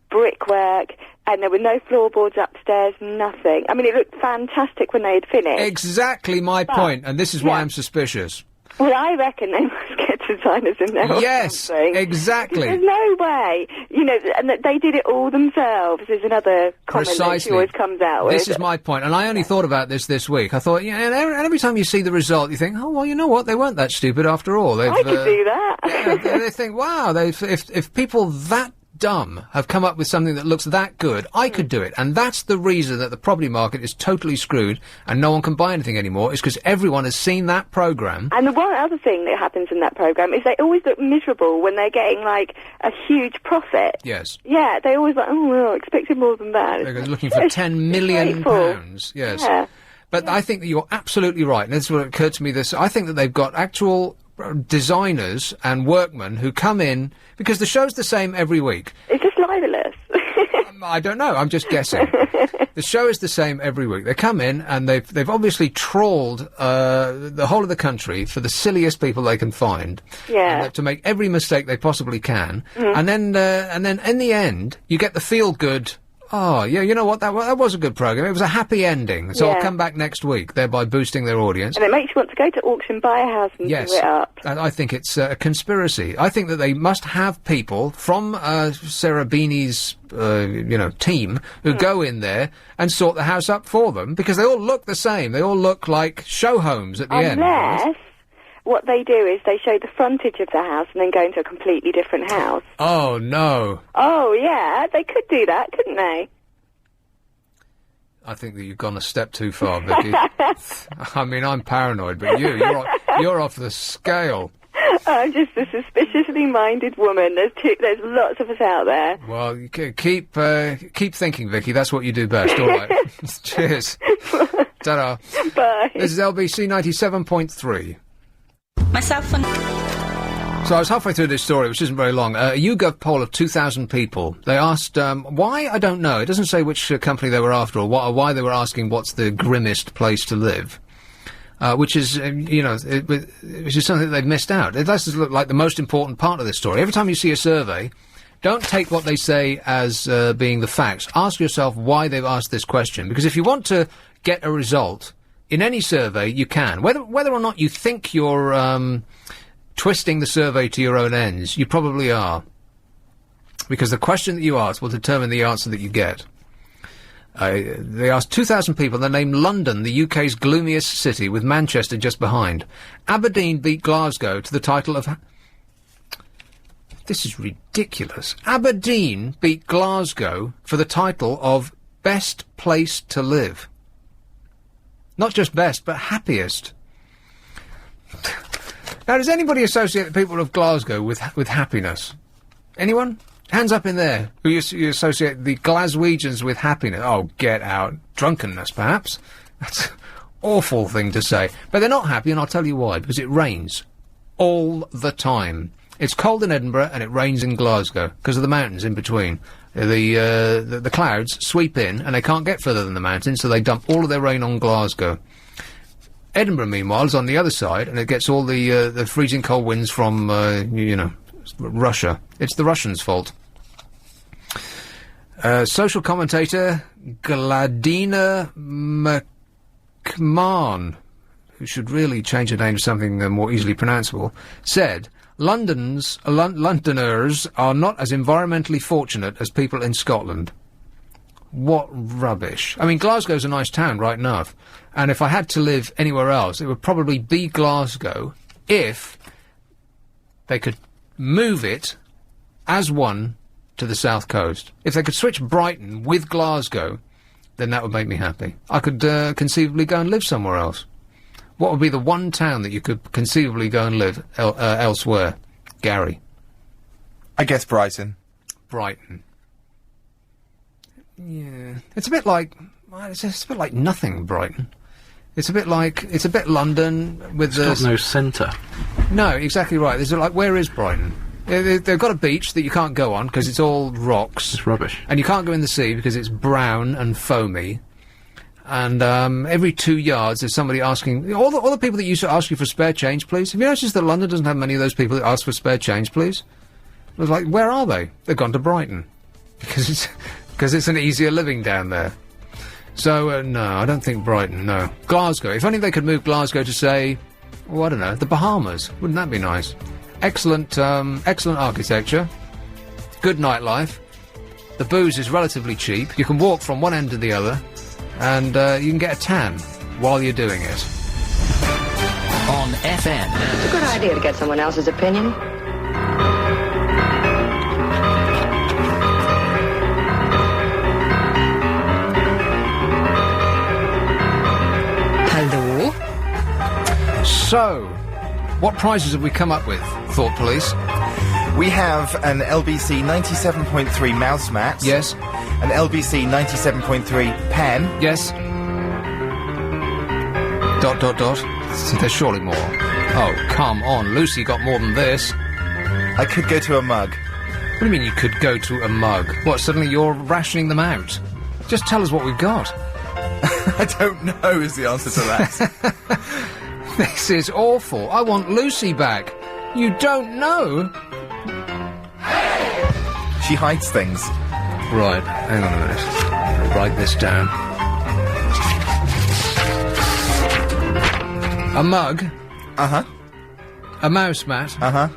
brickwork, and there were no floorboards upstairs, nothing. I mean, it looked fantastic when they had finished. Exactly my point, and this is why I'm suspicious. Well, I reckon they must get designers in there. Yes, or something. exactly. There's no way, and that they did it all themselves. Is another comment that she always comes out with. This is my point, and I only thought about this week. I thought, and every time you see the result, you think, oh well, you know what? They weren't that stupid after all. I could do that. They think, wow, if people that dumb have come up with something that looks that good, I could do it. And that's the reason that the property market is totally screwed and no one can buy anything anymore, is because everyone has seen that programme. And the one other thing that happens in that programme is they always look miserable when they're getting, like, a huge profit. Yes. Yeah, they always like, oh, well, expected more than that. They're looking for £10 million. Yes. Yeah. But I think that you're absolutely right, and this is what occurred to me. I think that they've got actual designers and workmen who come in, because the show's the same every week. It's just libelous. I don't know, I'm just guessing. The show is the same every week. They come in and they've obviously trawled the whole of the country for the silliest people they can find. Yeah. To make every mistake they possibly can. And then in the end, you get the feel-good, oh, yeah, you know what, that was a good programme. It was a happy ending, so I'll come back next week, thereby boosting their audience. And it makes you want to go to auction, buy a house and do it up. And I think it's a conspiracy. I think that they must have people from Sarah Beanie's, team who go in there and sort the house up for them, because they all look the same. They all look like show homes at the end. Unless what they do is they show the frontage of the house and then go into a completely different house. Oh, no. Oh, yeah, they could do that, couldn't they? I think that you've gone a step too far, Vicky. I mean, I'm paranoid, but you're off the scale. I'm just a suspiciously minded woman. There's lots of us out there. Well, you keep thinking, Vicky. That's what you do best. All right. Cheers. Ta-da. Bye. This is LBC 97.3. Myself and... So I was halfway through this story, which isn't very long. A YouGov poll of 2,000 people. They asked, why? I don't know. It doesn't say which company they were after or why they were asking what's the grimmest place to live. Which is, which is something that they've missed out. It does look like the most important part of this story. Every time you see a survey, don't take what they say as being the facts. Ask yourself why they've asked this question. Because if you want to get a result in any survey, you can. Whether or not you think you're twisting the survey to your own ends, you probably are. Because the question that you ask will determine the answer that you get. They asked 2,000 people. They named London the UK's gloomiest city, with Manchester just behind. Aberdeen beat Glasgow to the title of... This is ridiculous. Aberdeen beat Glasgow for the title of best place to live. Not just best, but happiest. Now, does anybody associate the people of Glasgow with happiness? Anyone? Hands up in there. Who you associate the Glaswegians with happiness? Oh, get out. Drunkenness, perhaps? That's an awful thing to say. But they're not happy, and I'll tell you why. Because it rains. All the time. It's cold in Edinburgh, and it rains in Glasgow. Because of the mountains in between. The clouds sweep in, and they can't get further than the mountains, so they dump all of their rain on Glasgow. Edinburgh, meanwhile, is on the other side, and it gets all the freezing cold winds from, Russia. It's the Russians' fault. Social commentator Gladina McMahon, who should really change her name to something more easily pronounceable, said, Londoners are not as environmentally fortunate as people in Scotland. What rubbish. I mean, Glasgow's a nice town, right enough. And if I had to live anywhere else, it would probably be Glasgow if they could move it as one to the south coast. If they could switch Brighton with Glasgow, then that would make me happy. I could conceivably go and live somewhere else. What would be the one town that you could conceivably go and live elsewhere? Gary? I guess Brighton. Brighton. Yeah. It's a bit like... It's a bit like nothing, Brighton. It's a bit London with the... It's got no centre. No, exactly right. There's where is Brighton? They've got a beach that you can't go on because it's all rocks. It's rubbish. And you can't go in the sea because it's brown and foamy. And every 2 yards there's somebody asking... All the people that used to ask you for spare change, please. Have you noticed that London doesn't have many of those people that ask for spare change, please? I was like, where are they? They've gone to Brighton. Because it's an easier living down there. So, no, I don't think Brighton, no. Glasgow. If only they could move Glasgow to, say, I don't know, the Bahamas. Wouldn't that be nice? Excellent architecture. Good nightlife. The booze is relatively cheap. You can walk from one end to the other, and you can get a tan while you're doing it. On FM. It's a good idea to get someone else's opinion. Hello? So, what prizes have we come up with, Thought Police? We have an LBC 97.3 mouse mat. Yes. An LBC 97.3 pen. Yes. ... There's surely more. Oh, come on. Lucy got more than this. I could go to a mug. What do you mean you could go to a mug? What, suddenly you're rationing them out? Just tell us what we've got. I don't know is the answer to that. This is awful. I want Lucy back. You don't know? She hides things. Right, hang on a minute. I'll write this down. A mug. Uh-huh. A mouse mat. Uh-huh.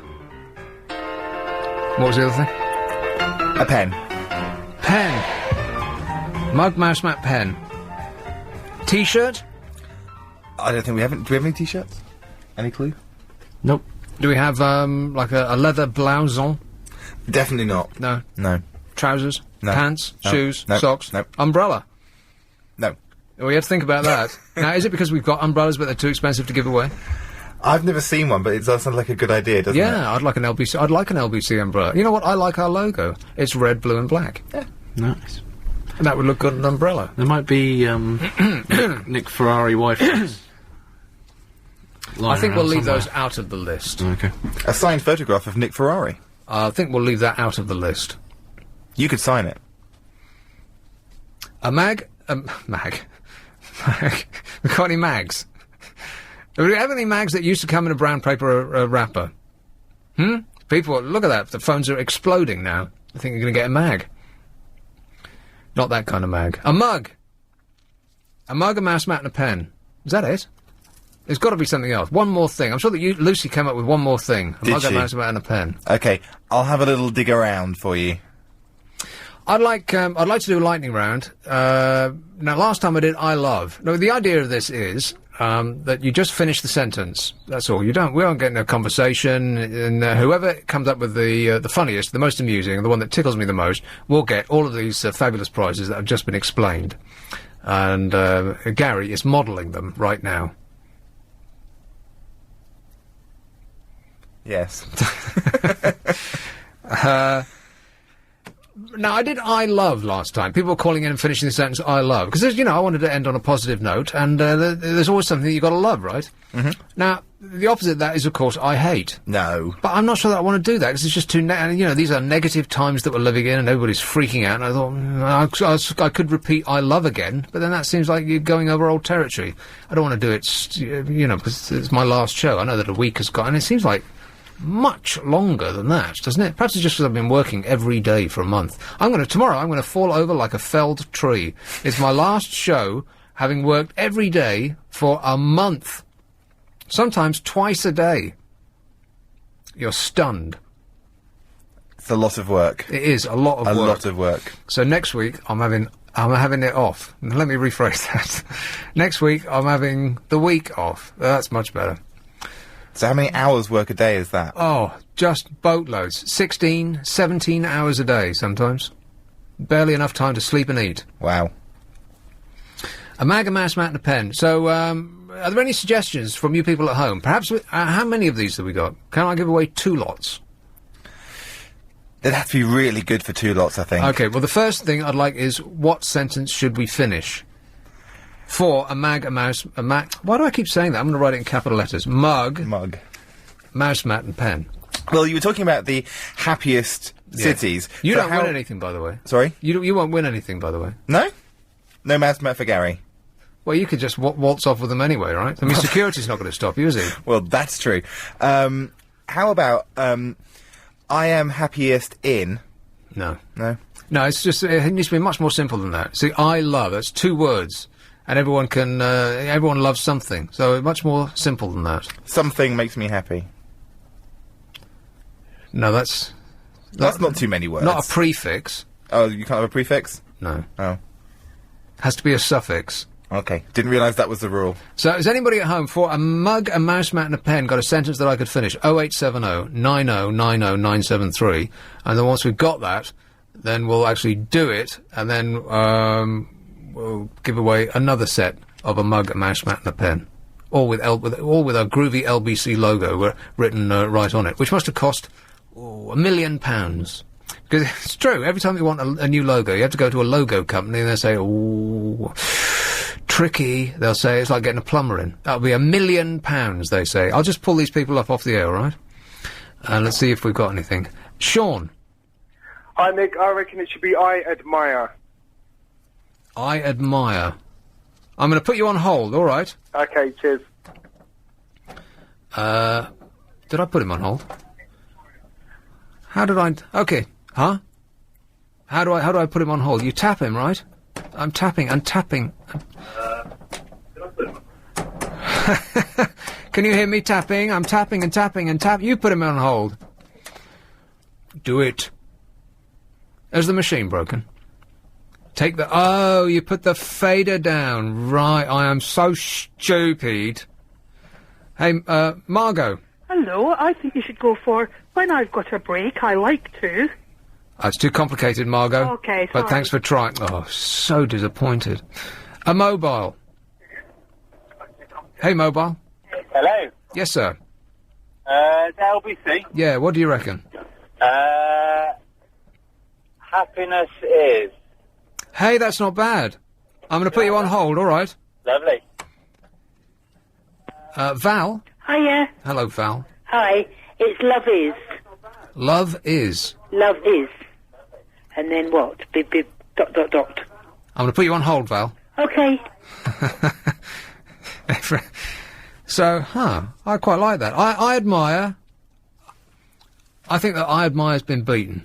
What was the other thing? A pen. Pen. Mug, mouse mat, pen. T-shirt? I don't think we haven't... Do we have any T-shirts? Any clue? Nope. Do we have, like a leather blouson? Definitely not. No. No. Trousers? No. Pants? No. Shoes? No. Socks? No. Umbrella? No. We have to think about that. Now, is it because we've got umbrellas but they're too expensive to give away? I've never seen one, but it does sound like a good idea, doesn't it? Yeah, I'd like an LBC umbrella. You know what? I like our logo. It's red, blue and black. Yeah. Nice. And that would look good on an umbrella. There might be Nick Ferrari waifus. I think we'll leave those out of the list. Okay. A signed photograph of Nick Ferrari. I think we'll leave that out of the list. You could sign it. A mag? Mag. We've got any mags? Do we have any mags that used to come in a brown paper wrapper? People, look at that. The phones are exploding now. I think you're going to get a mag. Not that kind of mag. A mug. A mug, a mouse mat and a pen. Is that it? There's got to be something else. One more thing. I'm sure that Lucy came up with one more thing. A Did mug, she? a mouse mat and a pen. Okay, I'll have a little dig around for you. I'd like to do a lightning round. Now, last time I did I love. No, the idea of this is that you just finish the sentence. That's all. We won't get in a conversation, and whoever comes up with the funniest, the most amusing, the one that tickles me the most, will get all of these fabulous prizes that have just been explained. And Gary is modelling them right now. Yes. Now, I did I love last time. People were calling in and finishing the sentence I love. Because, I wanted to end on a positive note, and there's always something that you've got to love, right? Mm-hmm. Now, the opposite of that is, of course, I hate. No. But I'm not sure that I want to do that, because it's just too... these are negative times that we're living in, and everybody's freaking out, and I thought, I could repeat I love again, but then that seems like you're going over old territory. I don't want to do it, because it's my last show. I know that a week has gone, and it seems like much longer than that, doesn't it? Perhaps it's just because I've been working every day for a month. Tomorrow I'm going to fall over like a felled tree. It's my last show, having worked every day for a month. Sometimes twice a day. You're stunned. It's a lot of work. It is a lot of work. A lot of work. So next week I'm having it off. Let me rephrase that. Next week I'm having the week off. That's much better. So how many hours work a day is that? Oh, just boatloads. 16, 17 hours a day sometimes. Barely enough time to sleep and eat. Wow. A mag, a mouse mat and a pen. So, are there any suggestions from you people at home? Perhaps, how many of these have we got? Can I give away 2 lots? It'd have to be really good for 2 lots, I think. Okay, well the first thing I'd like is, what sentence should we finish? For a mag, a mouse, a mat... Why do I keep saying that? I'm going to write it in capital letters. Mug. Mouse mat and pen. Well, you were talking about the happiest cities. You don't win anything, by the way. Sorry? You won't win anything, by the way. No? No mouse mat for Gary? Well, you could just waltz off with them anyway, right? I mean, security's not going to stop you, is he? Well, that's true. How about, I am happiest in... No. No? No, it's just, it needs to be much more simple than that. See, I love, that's 2 words. And everyone loves something. So much more simple than that. Something makes me happy. No, that's not too many words. Not a prefix. Oh, you can't have a prefix? No. Oh. Has to be a suffix. Okay. Didn't realise that was the rule. So, is anybody at home for a mug, a mouse mat and a pen got a sentence that I could finish? 0870 9090 973. And then once we've got that, then we'll actually do it, and then we'll give away another set of a mug, a mouse mat and a pen. All with our groovy LBC logo written right on it, which must have cost £1 million. Because it's true, every time you want a new logo, you have to go to a logo company and they say, ooh, tricky. They'll say it's like getting a plumber in. That'll be £1 million, they say. I'll just pull these people up off the air, all right? Let's see if we've got anything. Sean. Hi, Nick. I reckon it should be I admire. I admire. I'm going to put you on hold, all right? Okay, cheers. Did I put him on hold? How did I... Okay. Huh? How do I put him on hold? You tap him, right? I'm tapping. Can you hear me tapping? I'm tapping and tapping and tap. You put him on hold. Do it. Is the machine broken? Take the... Oh, you put the fader down. Right, I am so stupid. Hey, Margot. Hello, I think you should go for When I've Got a Break, I Like To. It's too complicated, Margot. Okay, but sorry. thanks for trying. Oh, so disappointed. A mobile. Hey, mobile. Hello. Yes, sir. It's LBC. Yeah, what do you reckon? Happiness is. Hey, that's not bad. I'm going to put you on hold, all right? Lovely. Val? Hiya. Hello, Val. Hi. It's Love Is. Love is. Love Is. And then what? Bib, bib, ... I'm going to put you on hold, Val. Okay. So, I quite like that. I admire... I think that I admire's been beaten.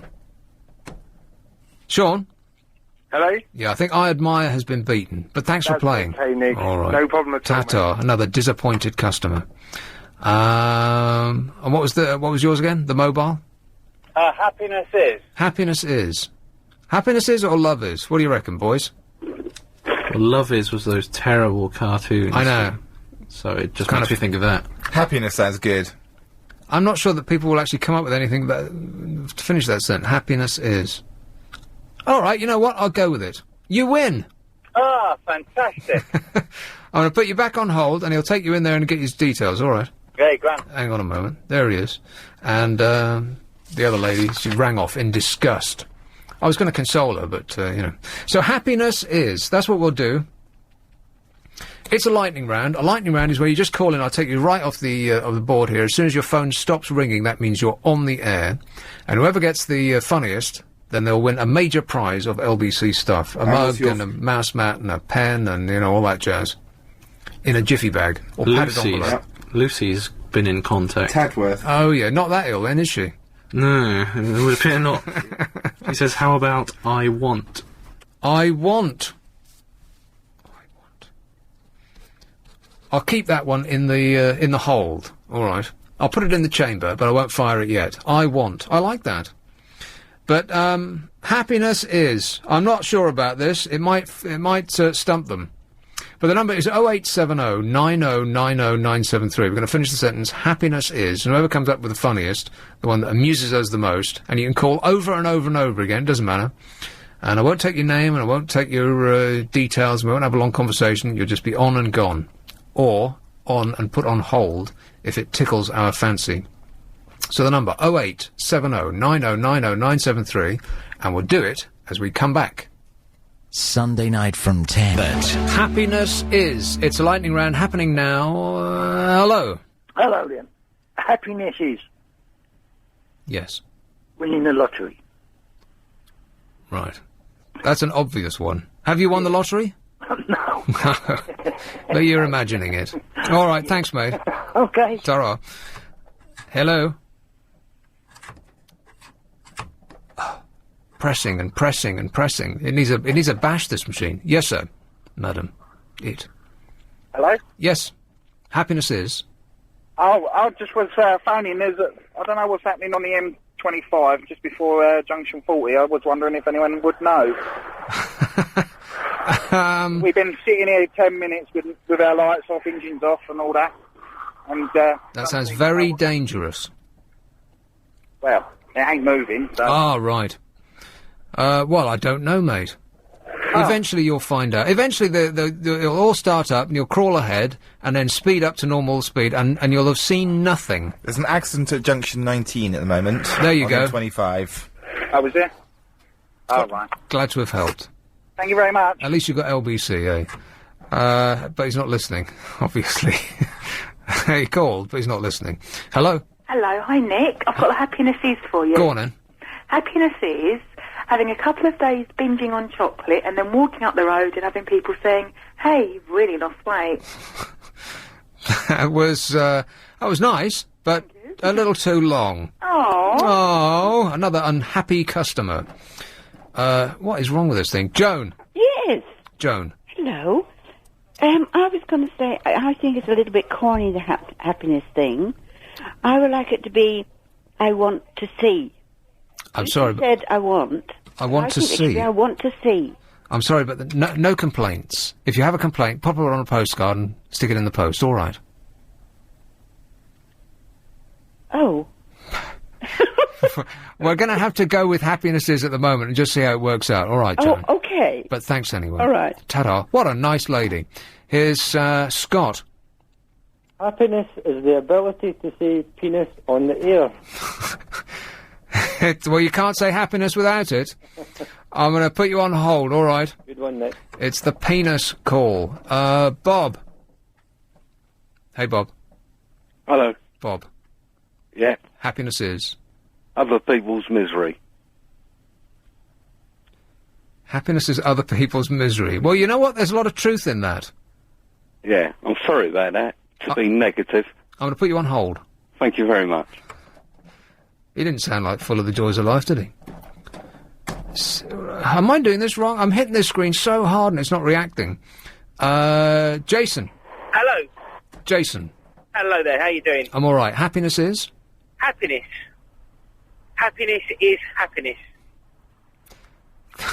Sean? Hello? Yeah, I think I admire has been beaten. But thanks for playing. Okay, Nick. All right. No problem at all. Ta-ta. Another disappointed customer. And what was yours again? The mobile? Happiness is. Happiness is. Happiness is or love is? What do you reckon, boys? Well, Love Is was those terrible cartoons. I know. So it just makes me think of that. Happiness sounds good. I'm not sure that people will actually come up with anything to finish that sentence. Happiness is. All right, you know what? I'll go with it. You win. Ah, fantastic. I'm going to put you back on hold, and he'll take you in there and get his details, all right? Great, grand. Hang on a moment. There he is. And the other lady, she rang off in disgust. I was going to console her, but, you know. So happiness is. That's what we'll do. It's a lightning round. A lightning round is where you just call in. I'll take you right off the board here. As soon as your phone stops ringing, that means you're on the air. And whoever gets the funniest, then they'll win a major prize of LBC stuff. A mug and a mouse mat and a pen and, you know, all that jazz. In a jiffy bag. Or padded envelope. Lucy's been in contact. Tadworth. Oh, yeah. Not that ill, then, is she? No, it would appear not. She says, how about I want? I want. I'll keep that one in the hold. All right. I'll put it in the chamber, but I won't fire it yet. I want. I like that. But happiness is. I'm not sure about this. It might stump them. But the number is 0870 9090 973. We're going to finish the sentence. Happiness is. And whoever comes up with the funniest, the one that amuses us the most, and you can call over and over and over again. Doesn't matter. And I won't take your name and I won't take your details. We won't have a long conversation. You'll just be on and gone. Or on and put on hold if it tickles our fancy. So the number 0870 9090 973, and we'll do it as we come back. Sunday night from 10. Happiness is. It's a lightning round happening now. Hello. Hello, then. Happiness is Yes. winning the lottery. Right. That's an obvious one. Have you won the lottery? No. But you're imagining it. All right, thanks, mate. Okay. Ta-ra. Hello. Pressing and pressing and pressing. It needs a bash, this machine. Yes, sir. Madam. It. Hello? Yes. Happiness is. Oh, I just was phoning. I don't know what's happening on the 25, just before Junction 40. I was wondering if anyone would know. We've been sitting here 10 minutes with our lights off, engines off, and all that. And that sounds very dangerous. Well, it ain't moving. So. Ah, right. Well, I don't know, mate. Eventually you'll find out. Eventually it'll all start up and you'll crawl ahead and then speed up to normal speed and you'll have seen nothing. There's an accident at junction 19 at the moment. There you go. 25. Oh, was there? Oh, right. Glad to have helped. Thank you very much. At least you got LBC, but he's not listening, obviously. He called, but he's not listening. Hello? Hello, hi Nick. I've got the happiness is for you. Go on then. Happiness is having a couple of days binging on chocolate and then walking up the road and having people saying, hey, you've really lost weight. That was nice, but a little too long. Oh, another unhappy customer. What is wrong with this thing? Joan. Yes. Joan. Hello. I was going to say, I think it's a little bit corny, the happiness thing. I would like it to be, I want to see. I'm sorry, but... said I want. I want to see. I want to see. I'm sorry, but no complaints. If you have a complaint, pop it on a postcard and stick it in the post, all right? Oh. We're going to have to go with happinesses at the moment and just see how it works out. All right, Joan. Oh, okay. But thanks anyway. All right. Ta-da. What a nice lady. Here's Scott. Happiness is the ability to say penis on the air. Well, you can't say happiness without it. I'm going to put you on hold, all right? Good one, Nick. It's the penis call. Bob. Hey, Bob. Hello. Bob. Yeah. Happiness is? Other people's misery. Happiness is other people's misery. Well, you know what? There's a lot of truth in that. Yeah, I'm sorry about that, to be negative. I'm going to put you on hold. Thank you very much. He didn't sound like full of the joys of life, did he? Am I doing this wrong? I'm hitting this screen so hard and it's not reacting. Jason. Hello. Jason. Hello there, how you doing? I'm all right. Happiness is? Happiness. Happiness is happiness.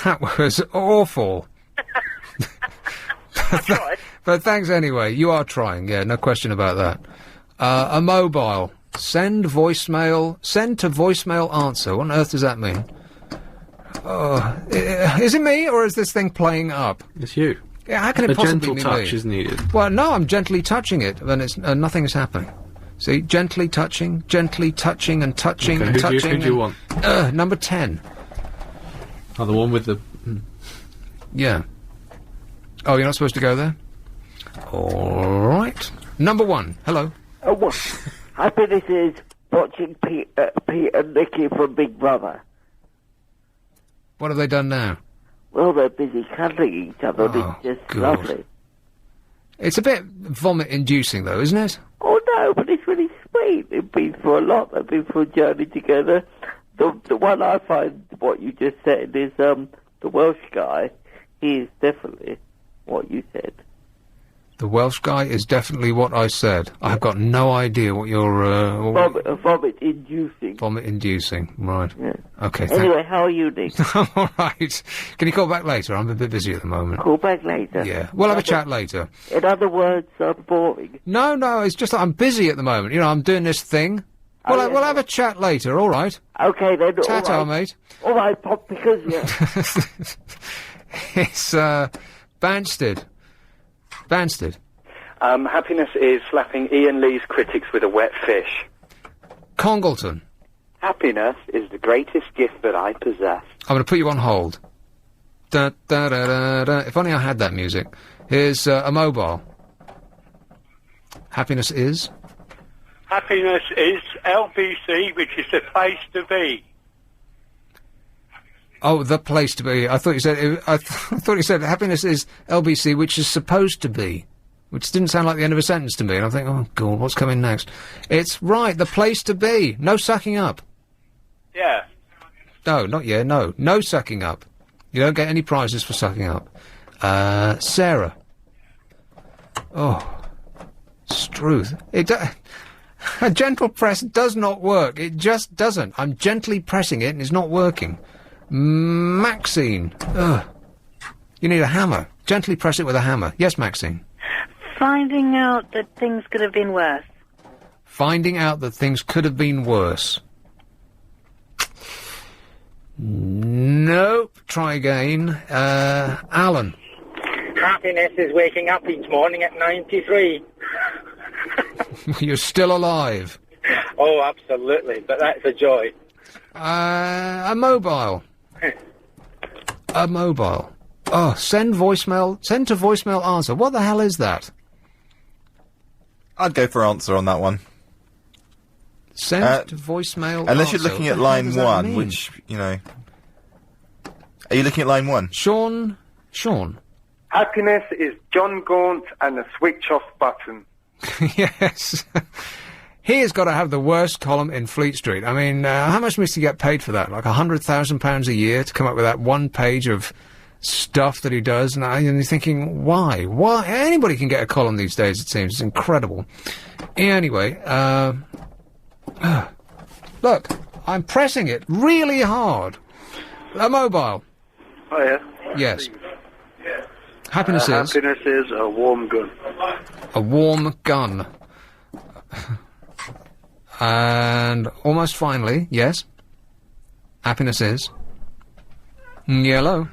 That was awful. But thanks anyway. You are trying, yeah, no question about that. A mobile. Send to voicemail answer. What on earth does that mean? Is it me, or is this thing playing up? It's you. Yeah, how can it possibly be me? A gentle touch is needed. Well, no, I'm gently touching it, and nothing is happening. See, gently touching and touching and touching. Who do you want? Number 10. Oh, the one with the... Yeah. Oh, you're not supposed to go there? All right. Number 1. Hello. Happiness is watching Pete and Nicky from Big Brother. What have they done now? Well, they're busy cuddling each other. Oh, it's just God. lovely. It's a bit vomit-inducing, though, isn't it? Oh, no, but it's really sweet. They've been through a lot. They've been through a journey together. The one I find, what you just said, is the Welsh guy. He is definitely what you said. The Welsh guy is definitely what I said. I've got no idea what you're... Vomit-inducing. Vomit-inducing, right. Yeah. Okay, Anyway, how are you, Nick? I'm all right. Can you call back later? I'm a bit busy at the moment. Call back later. Yeah, we'll have a chat later. In other words, I'm boring. No, it's just that I'm busy at the moment. You know, I'm doing this thing. We'll have a chat later, all right? Okay, then. Ta-ta, all right. mate. All right, Pop, because, yeah. It's, Banstead. Happiness is slapping Ian Lee's critics with a wet fish. Congleton. Happiness is the greatest gift that I possess. I'm going to put you on hold. Da, da, da, da, da. If only I had that music. Here's a mobile. Happiness is? Happiness is LBC, which is the place to be. Oh, the place to be. I thought you said... I thought you said happiness is LBC, which is supposed to be. Which didn't sound like the end of a sentence to me. And I'm thinking, oh, God, what's coming next? It's right, the place to be. No sucking up. Yeah. No, not yet, no. No sucking up. You don't get any prizes for sucking up. Sarah. Oh. Struth. A gentle press does not work. It just doesn't. I'm gently pressing it and it's not working. Maxine. Ugh. You need a hammer. Gently press it with a hammer. Yes, Maxine. Finding out that things could have been worse. Finding out that things could have been worse. Nope. Try again. Alan. Happiness is waking up each morning at 93. You're still alive. Oh, absolutely. But that's a joy. A mobile. A mobile. Oh, send voicemail. Send to voicemail answer. What the hell is that? I'd go for answer on that one. Send to voicemail Unless answer. you're looking What at the hell line does that 1, mean? which, you know... Are you looking at line 1? Sean. Happiness is John Gaunt and the switch-off button. Yes. He has got to have the worst column in Fleet Street. I mean, how much must he get paid for that? Like £100,000 a year to come up with that one page of stuff that he does? And you're thinking, why? Why? Anybody can get a column these days, it seems. It's incredible. Anyway, look, I'm pressing it really hard. A mobile. Oh, yeah? Yes. Happiness is... Happiness is a warm gun. A warm gun. And almost finally, yes. Happiness is... Yellow.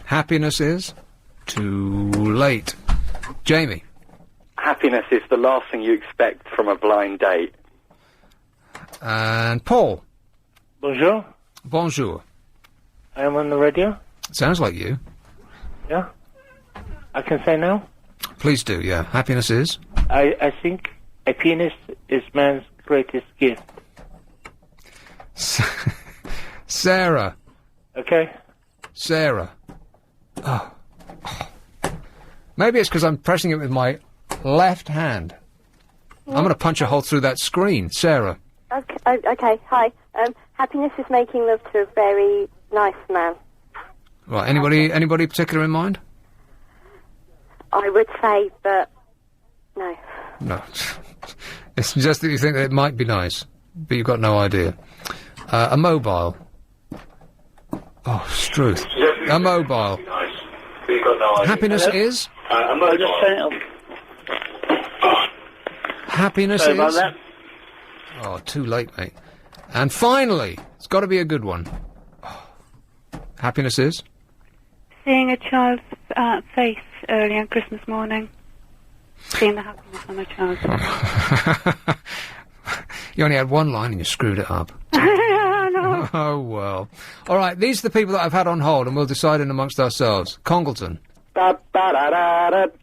Happiness is... Too late. Jamie. Happiness is the last thing you expect from a blind date. And Paul. Bonjour. Bonjour. I am on the radio. Sounds like you. Yeah. I can say now. Please do, yeah. Happiness is... I think a penis is man's greatest gift. Sarah. Okay. Sarah. Oh. Maybe it's because I'm pressing it with my left hand. I'm going to punch a hole through that screen. Sarah. Okay, hi. Happiness is making love to a very nice man. Right, anybody particular in mind? I would say, but no. No. It's just that you think that it might be nice, but you've got no idea. A mobile. Oh, Struth. A mobile. Happiness is? A mobile. Happiness Sorry is? about that. Oh, too late, mate. And finally, it's got to be a good one. Happiness is? Seeing a child's face early on Christmas morning. Seeing the happiness on a child's face. You only had one line and you screwed it up. No. Oh, well. All right, these are the people that I've had on hold, and we'll decide in amongst ourselves. Congleton.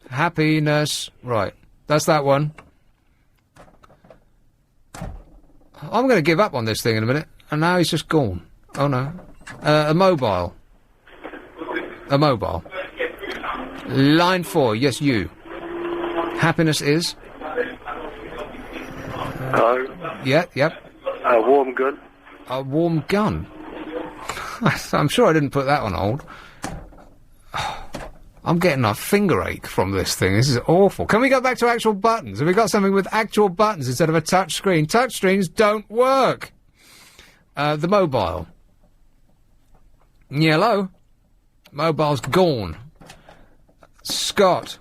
Happiness. Right, that's that one. I'm going to give up on this thing in a minute, and now he's just gone. Oh, no. A mobile. A mobile. Line 4, yes, you. Happiness is? Hello. Yeah, yep. A warm gun. A warm gun. I'm sure I didn't put that on hold. I'm getting a finger ache from this thing. This is awful. Can we go back to actual buttons? Have we got something with actual buttons instead of a touch screen? Touch screens don't work. The mobile. Yellow. Mobile's gone. Scott.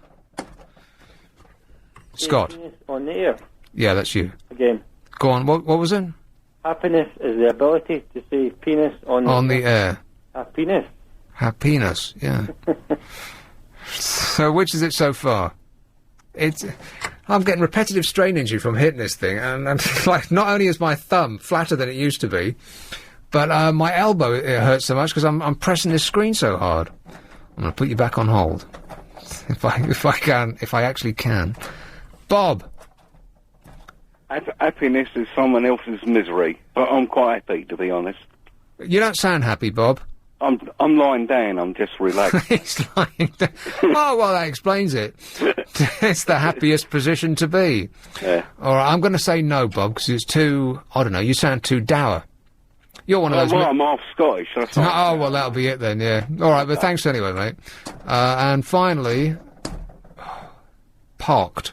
Scott. Happiness on the air. Yeah, that's you. Again. Go on. What was it? Happiness is the ability to say penis on the air. Happiness. Happiness, yeah. So which is it so far? I'm getting repetitive strain injury from hitting this thing, and like, not only is my thumb flatter than it used to be, but my elbow it hurts so much because I'm pressing this screen so hard. I'm going to put you back on hold, if I actually can. Bob. Happiness is someone else's misery, but I'm quite happy, to be honest. You don't sound happy, Bob. I'm lying down. I'm just relaxed. He's lying down. Oh, well, that explains it. It's the happiest position to be. Yeah. All right, I'm going to say no, Bob, because it's too... I don't know. You sound too dour. You're one of those... Well, I'm half Scottish. That's oh, well, that'll be it then. Yeah. All right, but thanks anyway, mate. And finally, parked.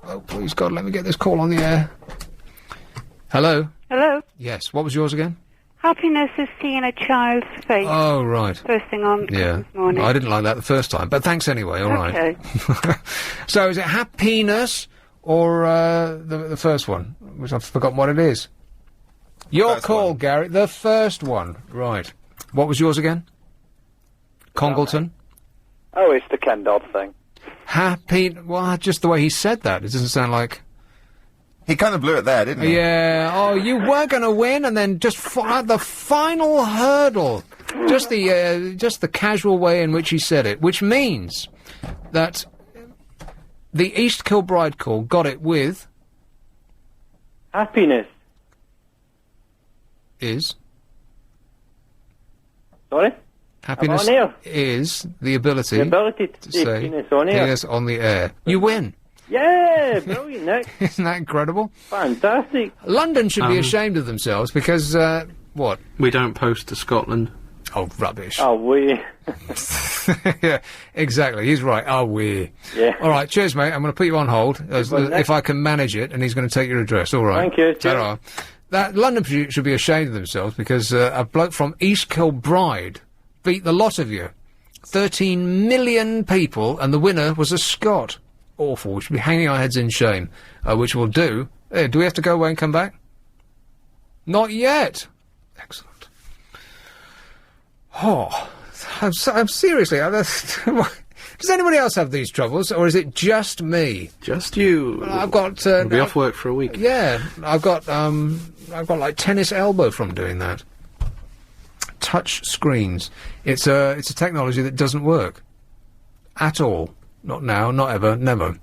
Oh, please, God, let me get this call on the air. Hello? Hello? Yes, what was yours again? Happiness is seeing a child's face. Oh, right. First thing on Yeah. this morning. I didn't like that the first time, but thanks anyway, all right. Okay. So, is it happiness or the first one? Which I've forgotten what it is. Your call, Gary. The first one. Right. What was yours again? Congleton? Oh, it's the Ken Dodd thing. Well, just the way he said that. It doesn't sound like... He kind of blew it there, didn't he? Yeah. Oh, you were going to win, and then just at the final hurdle, just the casual way in which he said it, which means that the East Kilbride call got it with Happiness. is Sorry? happiness I'm on air. is the ability to say penis on air. penis on the air. You win. Yeah, brilliant, Nick. Isn't that incredible? Fantastic. London should be ashamed of themselves because, what? We don't post to Scotland. Oh, rubbish. Oh, we. Yeah, exactly. He's right. Oh, we. Yeah. All right, cheers, mate. I'm going to put you on hold if I can manage it, and he's going to take your address. All right. Thank you. Ta-ra. That London should be ashamed of themselves because a bloke from East Kilbride beat the lot of you. 13 million people, and the winner was a Scot. Awful. We should be hanging our heads in shame, which we'll do. Do we have to go away and come back? Not yet. Excellent. Oh, I'm seriously. Does anybody else have these troubles, or is it just me? Just you. Well, I've got. You'll be off work for a week. Yeah, I've got like tennis elbow from doing that. Touch screens. It's a technology that doesn't work at all. Not now, not ever, never.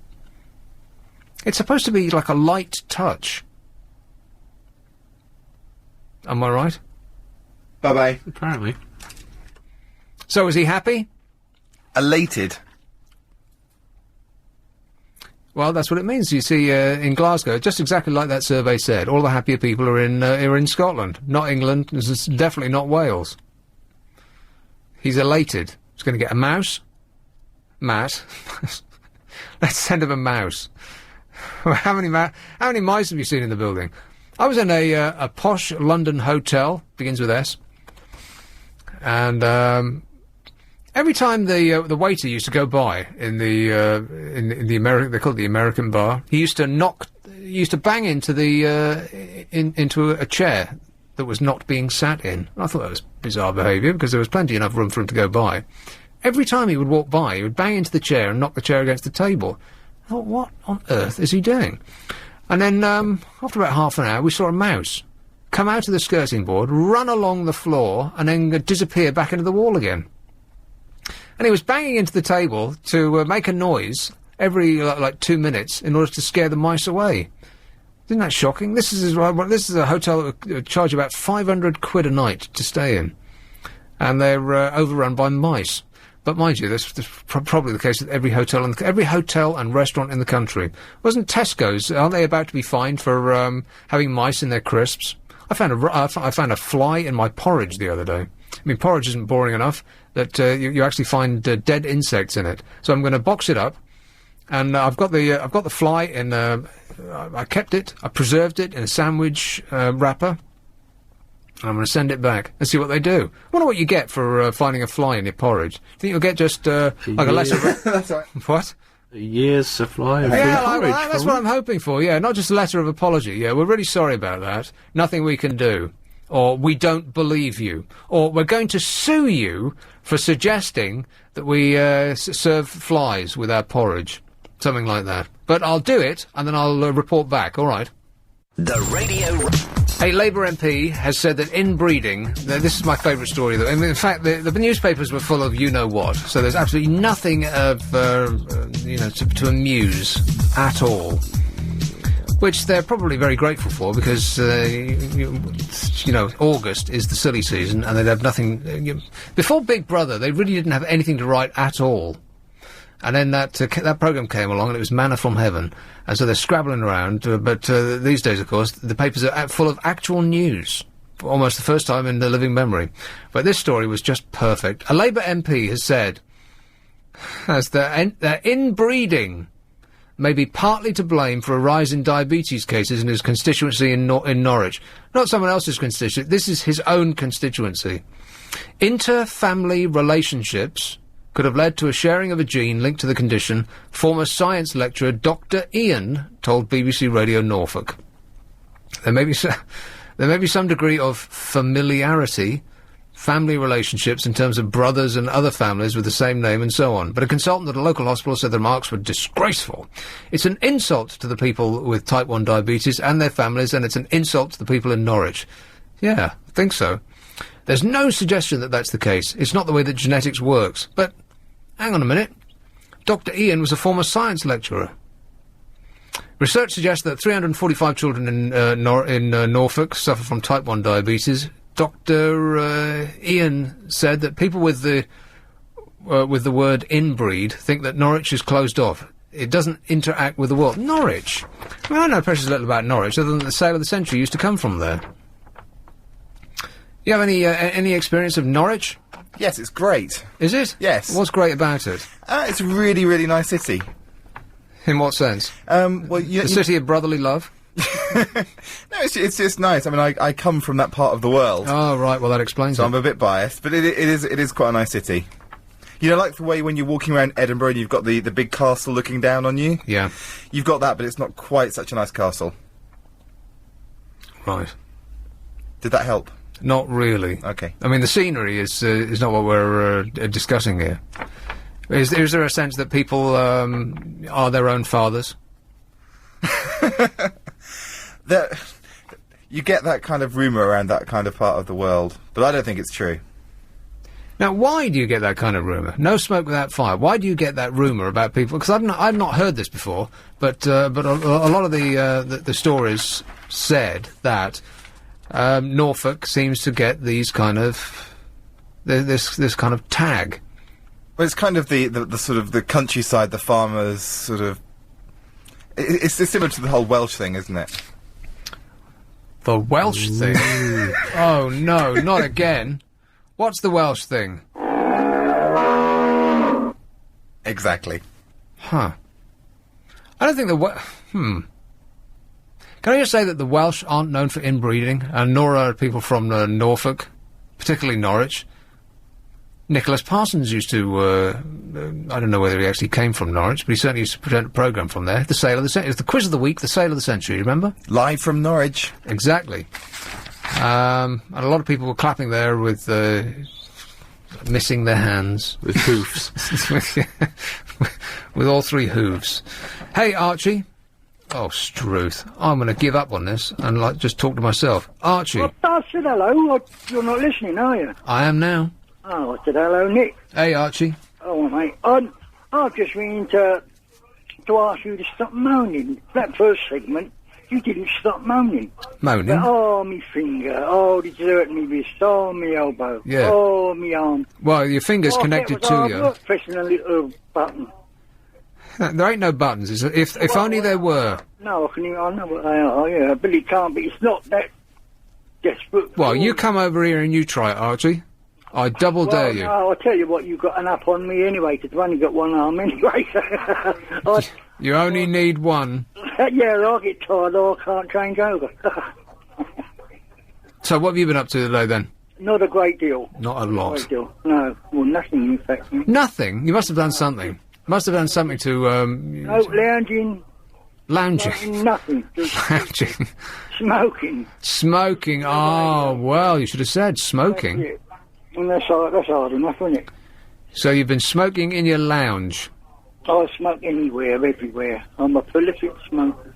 It's supposed to be like a light touch. Am I right? Bye-bye. Apparently. So, is he happy? Elated. Well, that's what it means. You see, in Glasgow, just exactly like that survey said, all the happier people are in Scotland, not England. This is definitely not Wales. He's elated. He's going to get a mouse. Matt, let's send him a mouse. How many mice have you seen in the building? I was in a posh London hotel, begins with S, and every time the waiter used to go by in the American, they call it the American bar, he used to bang into into a chair that was not being sat in. I thought that was bizarre behaviour because there was plenty enough room for him to go by. Every time he would walk by, he would bang into the chair and knock the chair against the table. I thought, what on earth is he doing? And then, after about half an hour, we saw a mouse come out of the skirting board, run along the floor, and then disappear back into the wall again. And he was banging into the table to make a noise every, like 2 minutes in order to scare the mice away. Isn't that shocking? This is a hotel that would charge about 500 quid a night to stay in. And they're overrun by mice. But mind you, that's probably the case with every hotel and restaurant in the country. Wasn't Tesco's? Aren't they about to be fined for having mice in their crisps? I found a fly in my porridge the other day. I mean, porridge isn't boring enough that you actually find dead insects in it. So I'm going to box it up, and I've got the fly in. I kept it. I preserved it in a sandwich wrapper. And I'm going to send it back and see what they do. I wonder what you get for finding a fly in your porridge. Think you'll get just like a letter of... That's right. What? A year's supply of free porridge. That's what I'm hoping for, yeah. Not just a letter of apology. Yeah, we're really sorry about that. Nothing we can do. Or we don't believe you. Or we're going to sue you for suggesting that we serve flies with our porridge. Something like that. But I'll do it, and then I'll report back, all right? The Radio... A Labour MP has said that inbreeding... this is my favourite story, though. In fact, the newspapers were full of you-know-what, so there's absolutely nothing of, to amuse at all. Which they're probably very grateful for, because, August is the silly season, and they'd have nothing... before Big Brother, they really didn't have anything to write at all. And then that programme came along, and it was manna from heaven. And so they're scrabbling around, but these days, of course, the papers are full of actual news. For almost the first time in the living memory. But this story was just perfect. A Labour MP has said, as they're inbreeding may be partly to blame for a rise in diabetes cases in his constituency in Norwich. Not someone else's constituency. This is his own constituency. Inter-family relationships could have led to a sharing of a gene linked to the condition, former science lecturer Dr. Ian told BBC Radio Norfolk. There may be some degree of familiarity, family relationships in terms of brothers and other families with the same name and so on. But a consultant at a local hospital said the remarks were disgraceful. It's an insult to the people with type 1 diabetes and their families, and it's an insult to the people in Norwich. Yeah, I think so. There's no suggestion that that's the case. It's not the way that genetics works. But hang on a minute. Dr. Ian was a former science lecturer. Research suggests that 345 children in Norfolk suffer from type 1 diabetes. Dr. Ian said that people with the word inbreed think that Norwich is closed off. It doesn't interact with the world. Norwich? I mean, I know precious little about Norwich, other than the sale of the century used to come from there. You have any experience of Norwich? Yes, it's great. Is it? Yes. What's great about it? It's a really, really nice city. In what sense? The city of brotherly love? No, it's just nice. I mean, I come from that part of the world. Oh, right, well that explains it. So I'm a bit biased, but it is quite a nice city. You know, like the way when you're walking around Edinburgh and you've got the big castle looking down on you? Yeah. You've got that, but it's not quite such a nice castle. Right. Did that help? Not really. Okay. I mean, the scenery is not what we're discussing here. Is there a sense that people are their own fathers? You get that kind of rumour around that kind of part of the world, but I don't think it's true. Now, why do you get that kind of rumour? No smoke without fire. Why do you get that rumour about people? Because I've not heard this before, but a lot of the stories said that Norfolk seems to get these kind of this kind of tag. Well, it's kind of the sort of the countryside, the farmers sort of. It's similar to the whole Welsh thing, isn't it? The Welsh thing? Oh no, not again. What's the Welsh thing? Exactly. Huh. I don't think Can I just say that the Welsh aren't known for inbreeding, and nor are people from Norfolk, particularly Norwich. Nicholas Parsons used to, I don't know whether he actually came from Norwich, but he certainly used to present a programme from there. The Sale of the Century. It was the quiz of the week, the Sale of the Century, remember? Live from Norwich. Exactly. And a lot of people were clapping there with, missing their hands. With hoofs. with all three hooves. Hey, Archie. Oh, Struth. I'm going to give up on this and, just talk to myself. Archie. Well, I said hello. You're not listening, are you? I am now. Oh, I said hello, Nick. Hey, Archie. Oh, mate. I'm just ringing to ask you to stop moaning. That first segment, you didn't stop moaning. Moaning? But, oh, me finger. Oh, did you hurt me wrist? Oh, me elbow. Yeah. Oh, me arm. Well, your finger's connected to you. I'm pressing a little button. There ain't no buttons. If only there were. No, I know what they are, yeah. But it can't be. It's not that desperate. Well, you come over here and you try it, Archie. I double dare you. No, I'll tell you what, you've got an up on me anyway, because I've only got one arm anyway. You only need one. Yeah, I'll get tired or I can't change over. So what have you been up to today, then? Not a great deal. Not a lot. Not a great deal. No, well, nothing, in fact. Nothing? You must have done something. Must have done something to, No, lounging. Lounging? Nothing. Lounging. Smoking. Smoking. Oh, well, you should have said smoking. That's it. And that's hard enough, isn't it? So you've been smoking in your lounge? I smoke anywhere, everywhere. I'm a prolific smoker.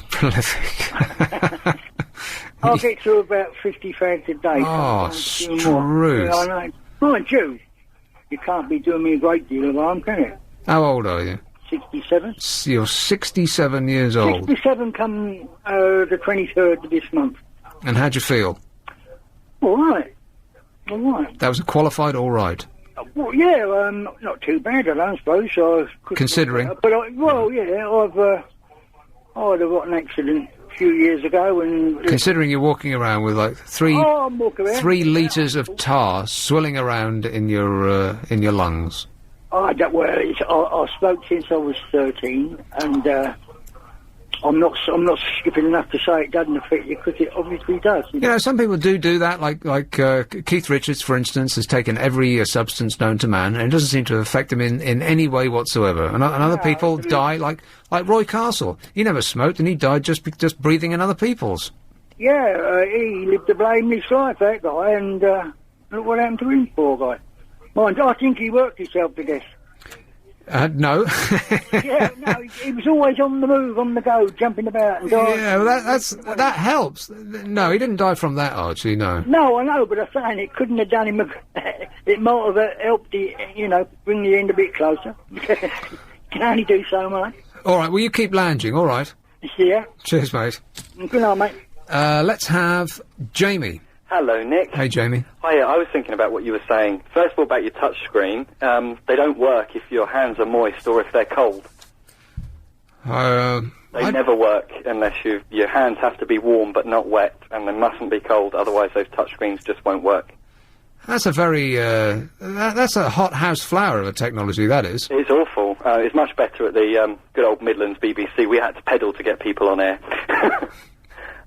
Prolific. I'll get through about 50 fags a day. Oh, Struth. I know. Mind you, you can't be doing me a great deal of harm, can you? How old are you? 67. You're 67 years old. 67 come the 23rd of this month. And how'd you feel? All right. All right. That was a qualified all right. Well, yeah, not too bad, I don't suppose. Considering? But, I had got an accident a few years ago and... Considering you're walking around with, like, 3 litres of tar swilling around in your lungs. I don't. Well, I smoked since I was 13, and I'm not stupid enough to say it doesn't affect you, because it obviously does. You know, some people do that, like Keith Richards, for instance, has taken every substance known to man, and it doesn't seem to affect him in any way whatsoever. And other people die, like Roy Castle. He never smoked, and he died just breathing in other people's. Yeah, he lived a blameless life, that guy, and look what happened to him, poor guy. Mind, I think he worked himself to death. No. Yeah, no, he was always on the move, on the go, jumping about and dying. Yeah, well, that helps. No, he didn't die from that, Archie, no. No, I know, but I'm saying it couldn't have done him it might have helped the, bring the end a bit closer. Can only do so much. All right, well, you keep lounging, all right. Yeah. Cheers, mate. Good night, mate. Let's have Jamie. Hello, Nick. Hey, Jamie. Hiya, I was thinking about what you were saying. First of all, about your touch screen. They don't work if your hands are moist or if they're cold. They never work unless your hands have to be warm but not wet, and they mustn't be cold, otherwise those touch screens just won't work. That's a very, that's a hot house flower of a technology, that is. It's awful. It's much better at the good old Midlands BBC. We had to pedal to get people on air.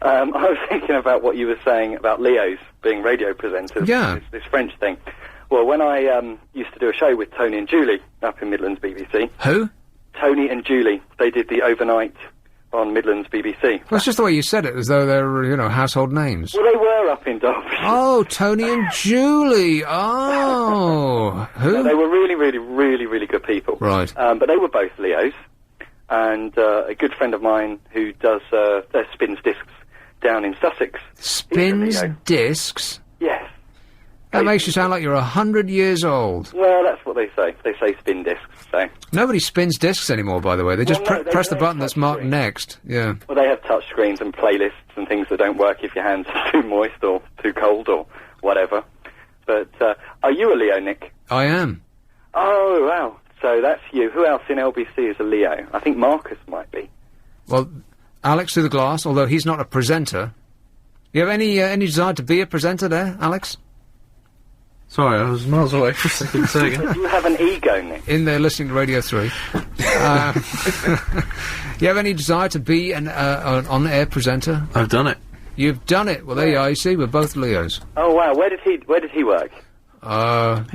I was thinking about what you were saying about Leos being radio presenters. Yeah. This French thing. Well, when I used to do a show with Tony and Julie up in Midlands BBC. Who? Tony and Julie. They did the overnight on Midlands BBC. Well, it's just the way you said it, as though they're, household names. Well, they were up in Derbyshire. Oh, Tony and Julie. Oh. Who? No, they were really, really, really, really good people. Right. But they were both Leos. And a good friend of mine who does spins discs down in Sussex. Spins discs? Yes. That makes you sound like you're 100 years old. Well, that's what they say. They say spin discs, so... Nobody spins discs anymore, by the way. They just press the button that's marked next. Yeah. Well, they have touch screens and playlists and things that don't work if your hands are too moist or too cold or whatever. But, are you a Leo, Nick? I am. Oh, wow. So that's you. Who else in LBC is a Leo? I think Marcus might be. Well, Alex through the glass, although he's not a presenter. You have any desire to be a presenter there, Alex? Sorry, I was miles away for a second. Say again. You have an ego, Nick. In there listening to Radio 3. You have any desire to be an on-air presenter? I've done it. You've done it. Well, there you are. You see, we're both Leos. Oh, wow. Where did he work? Here.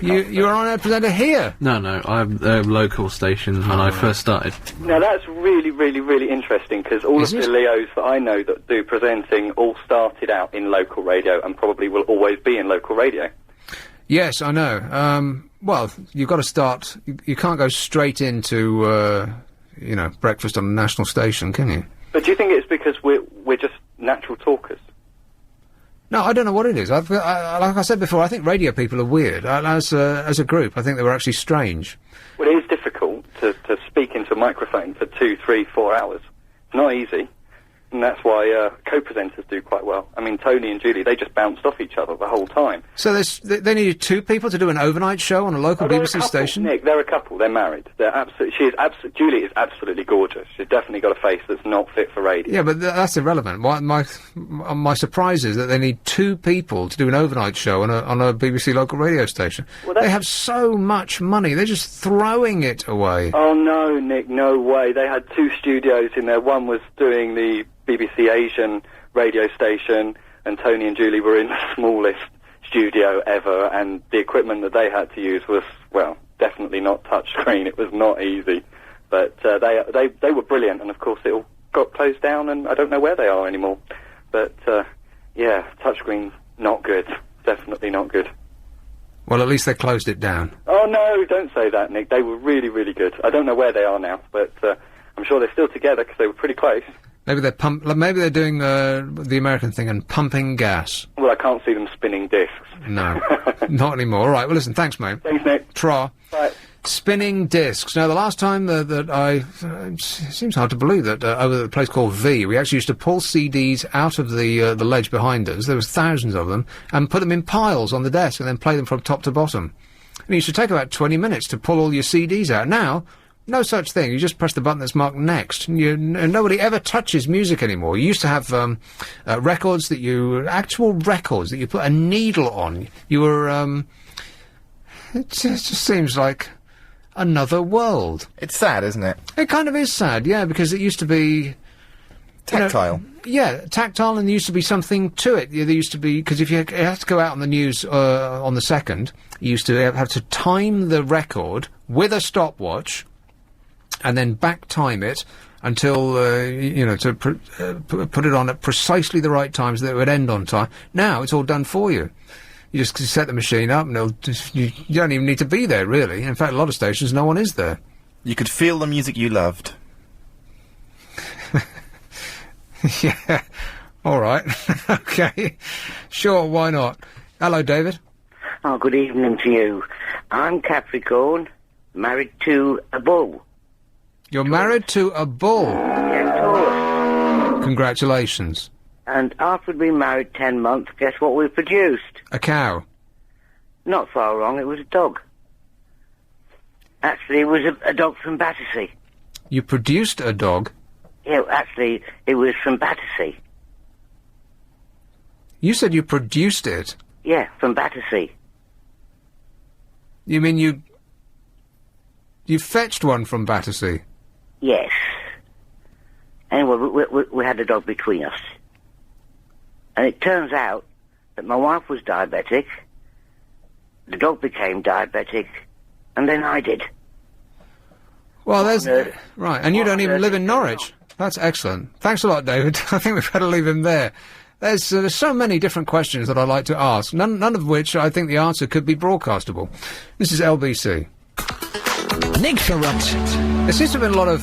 You were on-air presenter here? No, I'm a local station when I first started. Now, that's really, really, really interesting, because all of the Leos that I know that do presenting all started out in local radio and probably will always be in local radio. Yes, I know. Well, you've got to start... You can't go straight into, breakfast on a national station, can you? But do you think it's because we're just natural talkers? No, I don't know what it is. Like I said before, I think radio people are weird. As a group, I think they were actually strange. Well, it is difficult to speak into a microphone for 2, 3, 4 hours. It's not easy. And that's why co-presenters do quite well. I mean, Tony and Julie, they just bounced off each other the whole time. So they needed two people to do an overnight show on a local BBC station? Nick, they're a couple. They're married. Julie is absolutely gorgeous. She's definitely got a face that's not fit for radio. Yeah, but that's irrelevant. My surprise is that they need two people to do an overnight show on a BBC local radio station. Well, they have so much money. They're just throwing it away. Oh, no, Nick, no way. They had 2 studios in there. One was doing the BBC Asian radio station, and Tony and Julie were in the smallest studio ever, and the equipment that they had to use was, well, definitely not touchscreen. It was not easy, but they were brilliant, and of course it all got closed down, and I don't know where they are anymore. But yeah, touchscreen not good, definitely not good. Well, at least they closed it down. Oh no, don't say that, Nick. They were really, really good. I don't know where they are now, but I'm sure they're still together because they were pretty close. Maybe they're doing the American thing and pumping gas. Well, I can't see them spinning discs. No, not anymore. All right, well, listen, thanks, mate. Thanks, Nick. Tra. Bye. Spinning discs. Now, the last time that I... it seems hard to believe that over at a place called V, we actually used to pull CDs out of the ledge behind us, there was thousands of them, and put them in piles on the desk and then play them from top to bottom. And it used to take about 20 minutes to pull all your CDs out. Now... no such thing. You just press the button that's marked next. Nobody ever touches music anymore. You used to have records that actual records that you put a needle on. You were It just seems like another world. It's sad, isn't it? It kind of is sad, yeah, because it used to be... Tactile. Tactile, and there used to be something to it. There used to be, because if you had to go out on the news on the 2nd, you used to have to time the record with a stopwatch, and then back-time it until, to put it on at precisely the right times that it would end on time. Now, it's all done for you. You just set the machine up, and you don't even need to be there, really. In fact, a lot of stations, no one is there. You could feel the music you loved. Yeah, all right. Okay. Sure, why not? Hello, David. Oh, good evening to you. I'm Capricorn, married to a bull. You're married to a bull? Yes, Taurus. Congratulations. And after we'd been married 10 months, guess what we produced? A cow. Not far wrong, it was a dog. Actually, it was a dog from Battersea. You produced a dog? Yeah, actually, it was from Battersea. You said you produced it? Yeah, from Battersea. You mean you fetched one from Battersea? Yes. Anyway, we had a dog between us. And it turns out that my wife was diabetic, the dog became diabetic, and then I did. Well, there's... Right, and you don't even live in Norwich. That's excellent. Thanks a lot, David. I think we've got to leave him there. There's so many different questions that I'd like to ask, none of which I think the answer could be broadcastable. This is LBC. Nick Corrupted. There seems to have been a lot of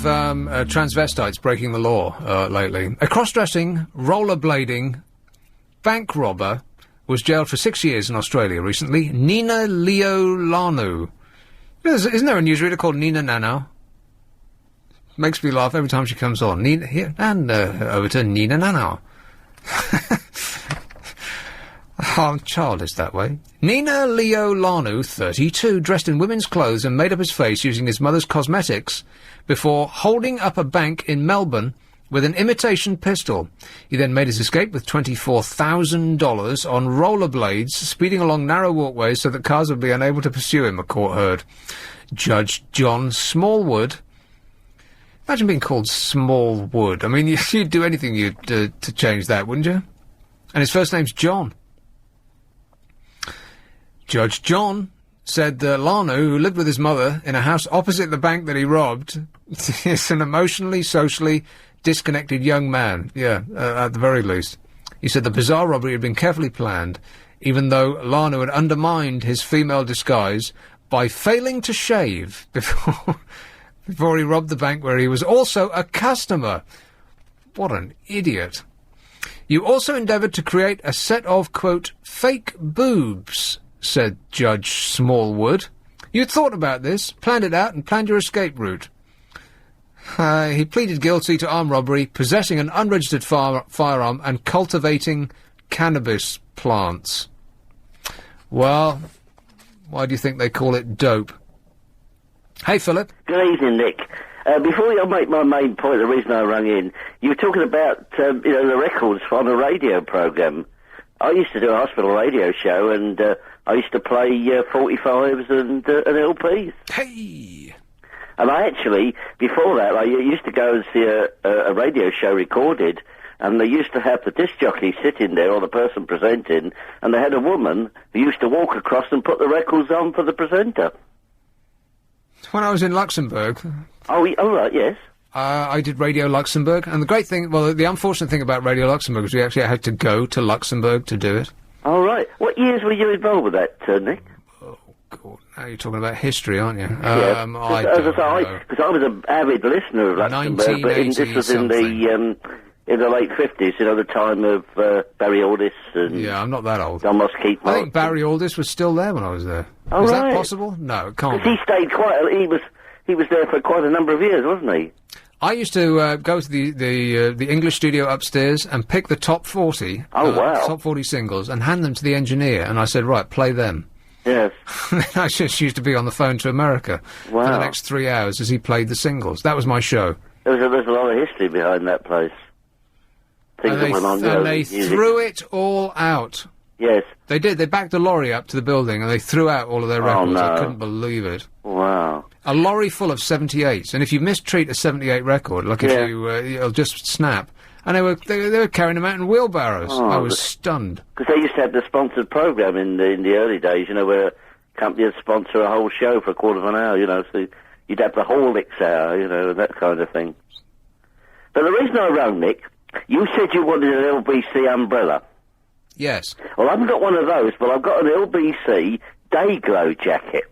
transvestites breaking the law lately. A cross-dressing, rollerblading bank robber was jailed for 6 years in Australia recently. Nina Leolanu. Isn't there a newsreader called Nina Nano? Makes me laugh every time she comes on. Nina, here, and over to Nina Nano. I'm childish that way. Nina Leolanu, 32, dressed in women's clothes and made up his face using his mother's cosmetics before holding up a bank in Melbourne with an imitation pistol. He then made his escape with $24,000 on rollerblades, speeding along narrow walkways so that cars would be unable to pursue him, a court heard. Judge John Smallwood. Imagine being called Smallwood. I mean, you'd do anything to change that, wouldn't you? And his first name's John. Judge John said Lanu, who lived with his mother in a house opposite the bank that he robbed, is an emotionally, socially disconnected young man. Yeah, at the very least. He said the bizarre robbery had been carefully planned, even though Lanu had undermined his female disguise by failing to shave before he robbed the bank where he was also a customer. What an idiot. You also endeavoured to create a set of, quote, fake boobs, said Judge Smallwood. You'd thought about this, planned it out, and planned your escape route. He pleaded guilty to armed robbery, possessing an unregistered firearm, and cultivating cannabis plants. Well, why do you think they call it dope? Hey, Philip. Good evening, Nick. Before I make my main point, the reason I rang in, you were talking about, the records on a radio programme. I used to do a hospital radio show, and I used to play 45s and LPs. Hey! And I actually, before that, I used to go and see a radio show recorded, and they used to have the disc jockey sitting there, or the person presenting, and they had a woman who used to walk across and put the records on for the presenter. When I was in Luxembourg... Oh, right, yes. I did Radio Luxembourg, and the great thing, well, the unfortunate thing about Radio Luxembourg is we actually had to go to Luxembourg to do it. All right. What years were you involved with that, Nick? Oh, God, now you're talking about history, aren't you? Yeah. Because I was an avid listener of Luxembourg, but this was in the late 50s, the time of Barry Aldis and... Yeah, I'm not that old. John Mosquito. I think Barry Aldis was still there when I was there. Oh, is right. that possible? No, it can't be. He stayed he was there for quite a number of years, wasn't he? I used to go to the English studio upstairs and pick the top 40. Oh, wow. Top 40 singles and hand them to the engineer, and I said, right, play them. Yes. I just used to be on the phone to America for the next 3 hours as he played the singles. That was my show. There's a lot of history behind that place. Things that went on, they threw it all out. Yes. They did. They backed a lorry up to the building and they threw out all of their records. no. I couldn't believe it. Wow. A lorry full of 78s, and if you mistreat a 78 record, like if you, it'll just snap. And they were carrying them out in wheelbarrows. I was stunned. Because they used to have the sponsored program in the early days, you know, where a company would sponsor a whole show for a quarter of an hour, you know, so you'd have the Horlicks hour, you know, that kind of thing. But the reason I rang, Nick, you said you wanted an LBC umbrella. Yes. Well, I haven't got one of those, but I've got an LBC day glow jacket.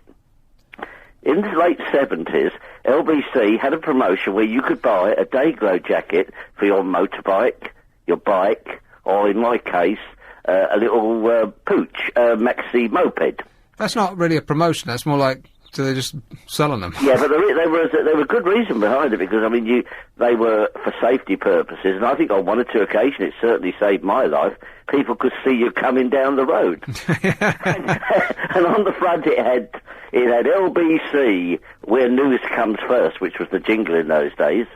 In the late 70s, LBC had a promotion where you could buy a day glow jacket for your motorbike, your bike, or in my case, a little pooch, maxi moped. That's not really a promotion, that's more like, so they're just selling them. Yeah, but there was good reason behind it, because, I mean, they were for safety purposes, and I think on one or two occasions it certainly saved my life. People could see you coming down the road. And on the front it had LBC, where news comes first, which was the jingle in those days,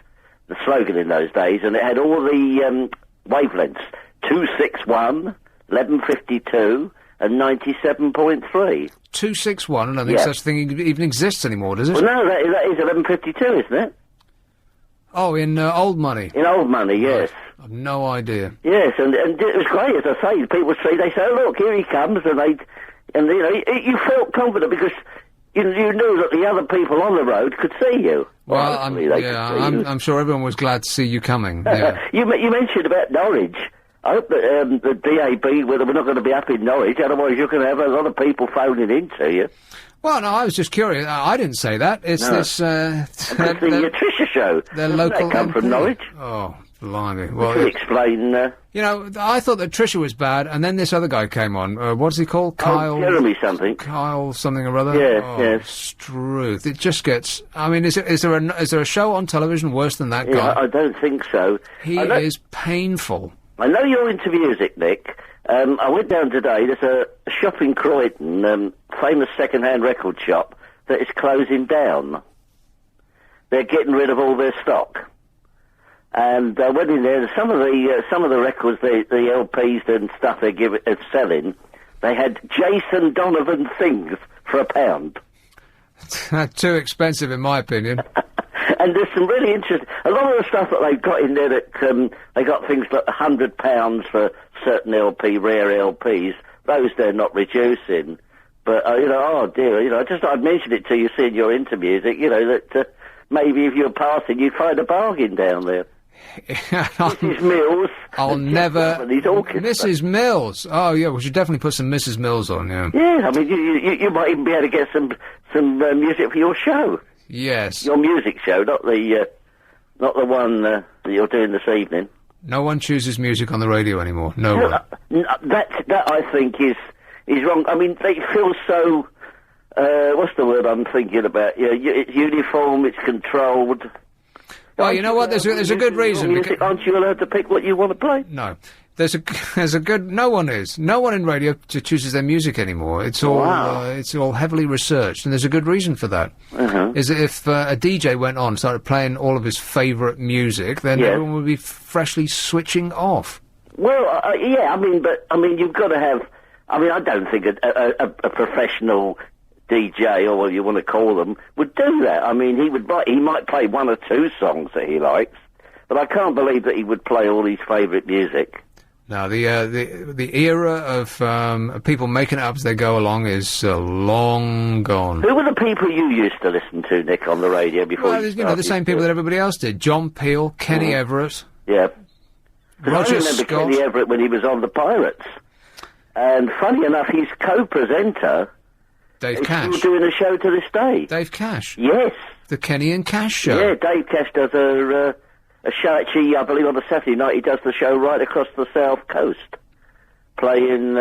the slogan in those days, and it had all the wavelengths, 261, 1152, and 97.3. 261, I don't think such a thing even exists anymore, does it? Well, no, that is 1152, isn't it? Oh, in old money? In old money, yes. I've no idea. Yes, and it was great, as I say. People say, they say, oh, look, here he comes, and you know, you felt confident because you knew that the other people on the road could see you. Well, I'm sure everyone was glad to see you coming. Yeah. You mentioned about Norwich. I hope that the DAB, whether we're not going to be up in Norwich, otherwise you're going to have a lot of people phoning in to you. Well, no, I was just curious. I didn't say that. It's this... It's the Tricia show. Their local that come from Norwich. Oh, blimey. Well, to explain... you know, I thought that Tricia was bad, and then this other guy came on. What's he called? Kyle... Jeremy something. Kyle something or other? Yes. Struth. It just gets... I mean, is there a show on television worse than that guy? I don't think so. He is painful. I know you're into music, Nick. I went down today. There's a shop in Croydon, famous second-hand record shop, that is closing down. They're getting rid of all their stock. And I went in there. Some of the records, the LPs and stuff they're selling, they had Jason Donovan things for £1. Too expensive, in my opinion. And there's some really interesting... A lot of the stuff that they've got in there, that they got things like £100 for certain rare LPs. Those they're not reducing. But, you know, oh dear, you know, I'd mention it to you, seeing you're into music, you know, that maybe if you're passing, you'd find a bargain down there. Mrs. Mills. I'll never... Mrs. Mills. Oh, yeah, we should definitely put some Mrs. Mills on, yeah. Yeah, I mean, you might even be able to get some music for your show. Yes. Your music show, not the one that you're doing this evening. No one chooses music on the radio anymore. No one. That I think is wrong. I mean, they feel so... what's the word I'm thinking about? Yeah, it's uniform, it's controlled... Well, you know what? There's a good reason. Aren't you allowed to pick what you want to play? No. There's a good... No one is. No one in radio chooses their music anymore. It's all it's all heavily researched, and there's a good reason for that. Is that if a DJ went on and started playing all of his favourite music, then everyone would be freshly switching off. Well, yeah, I mean, you've got to have... I mean, I don't think a professional... DJ, or what you want to call them, would do that. I mean, he might play one or two songs that he likes, but I can't believe that he would play all his favourite music. No, the era of people making it up as they go along is long gone. Who were the people you used to listen to, Nick, on the radio before? Well, you know, the same people that everybody else did. John Peel, Kenny Everett. Yeah. Roger I remember Scott. Kenny Everett when he was on the Pirates, and funny enough, his co-presenter. Dave Cash. Still doing a show to this day. Dave Cash? Yes. The Kenny and Cash show? Yeah, Dave Cash does a show, actually, I believe on a Saturday night, he does the show right across the south coast, playing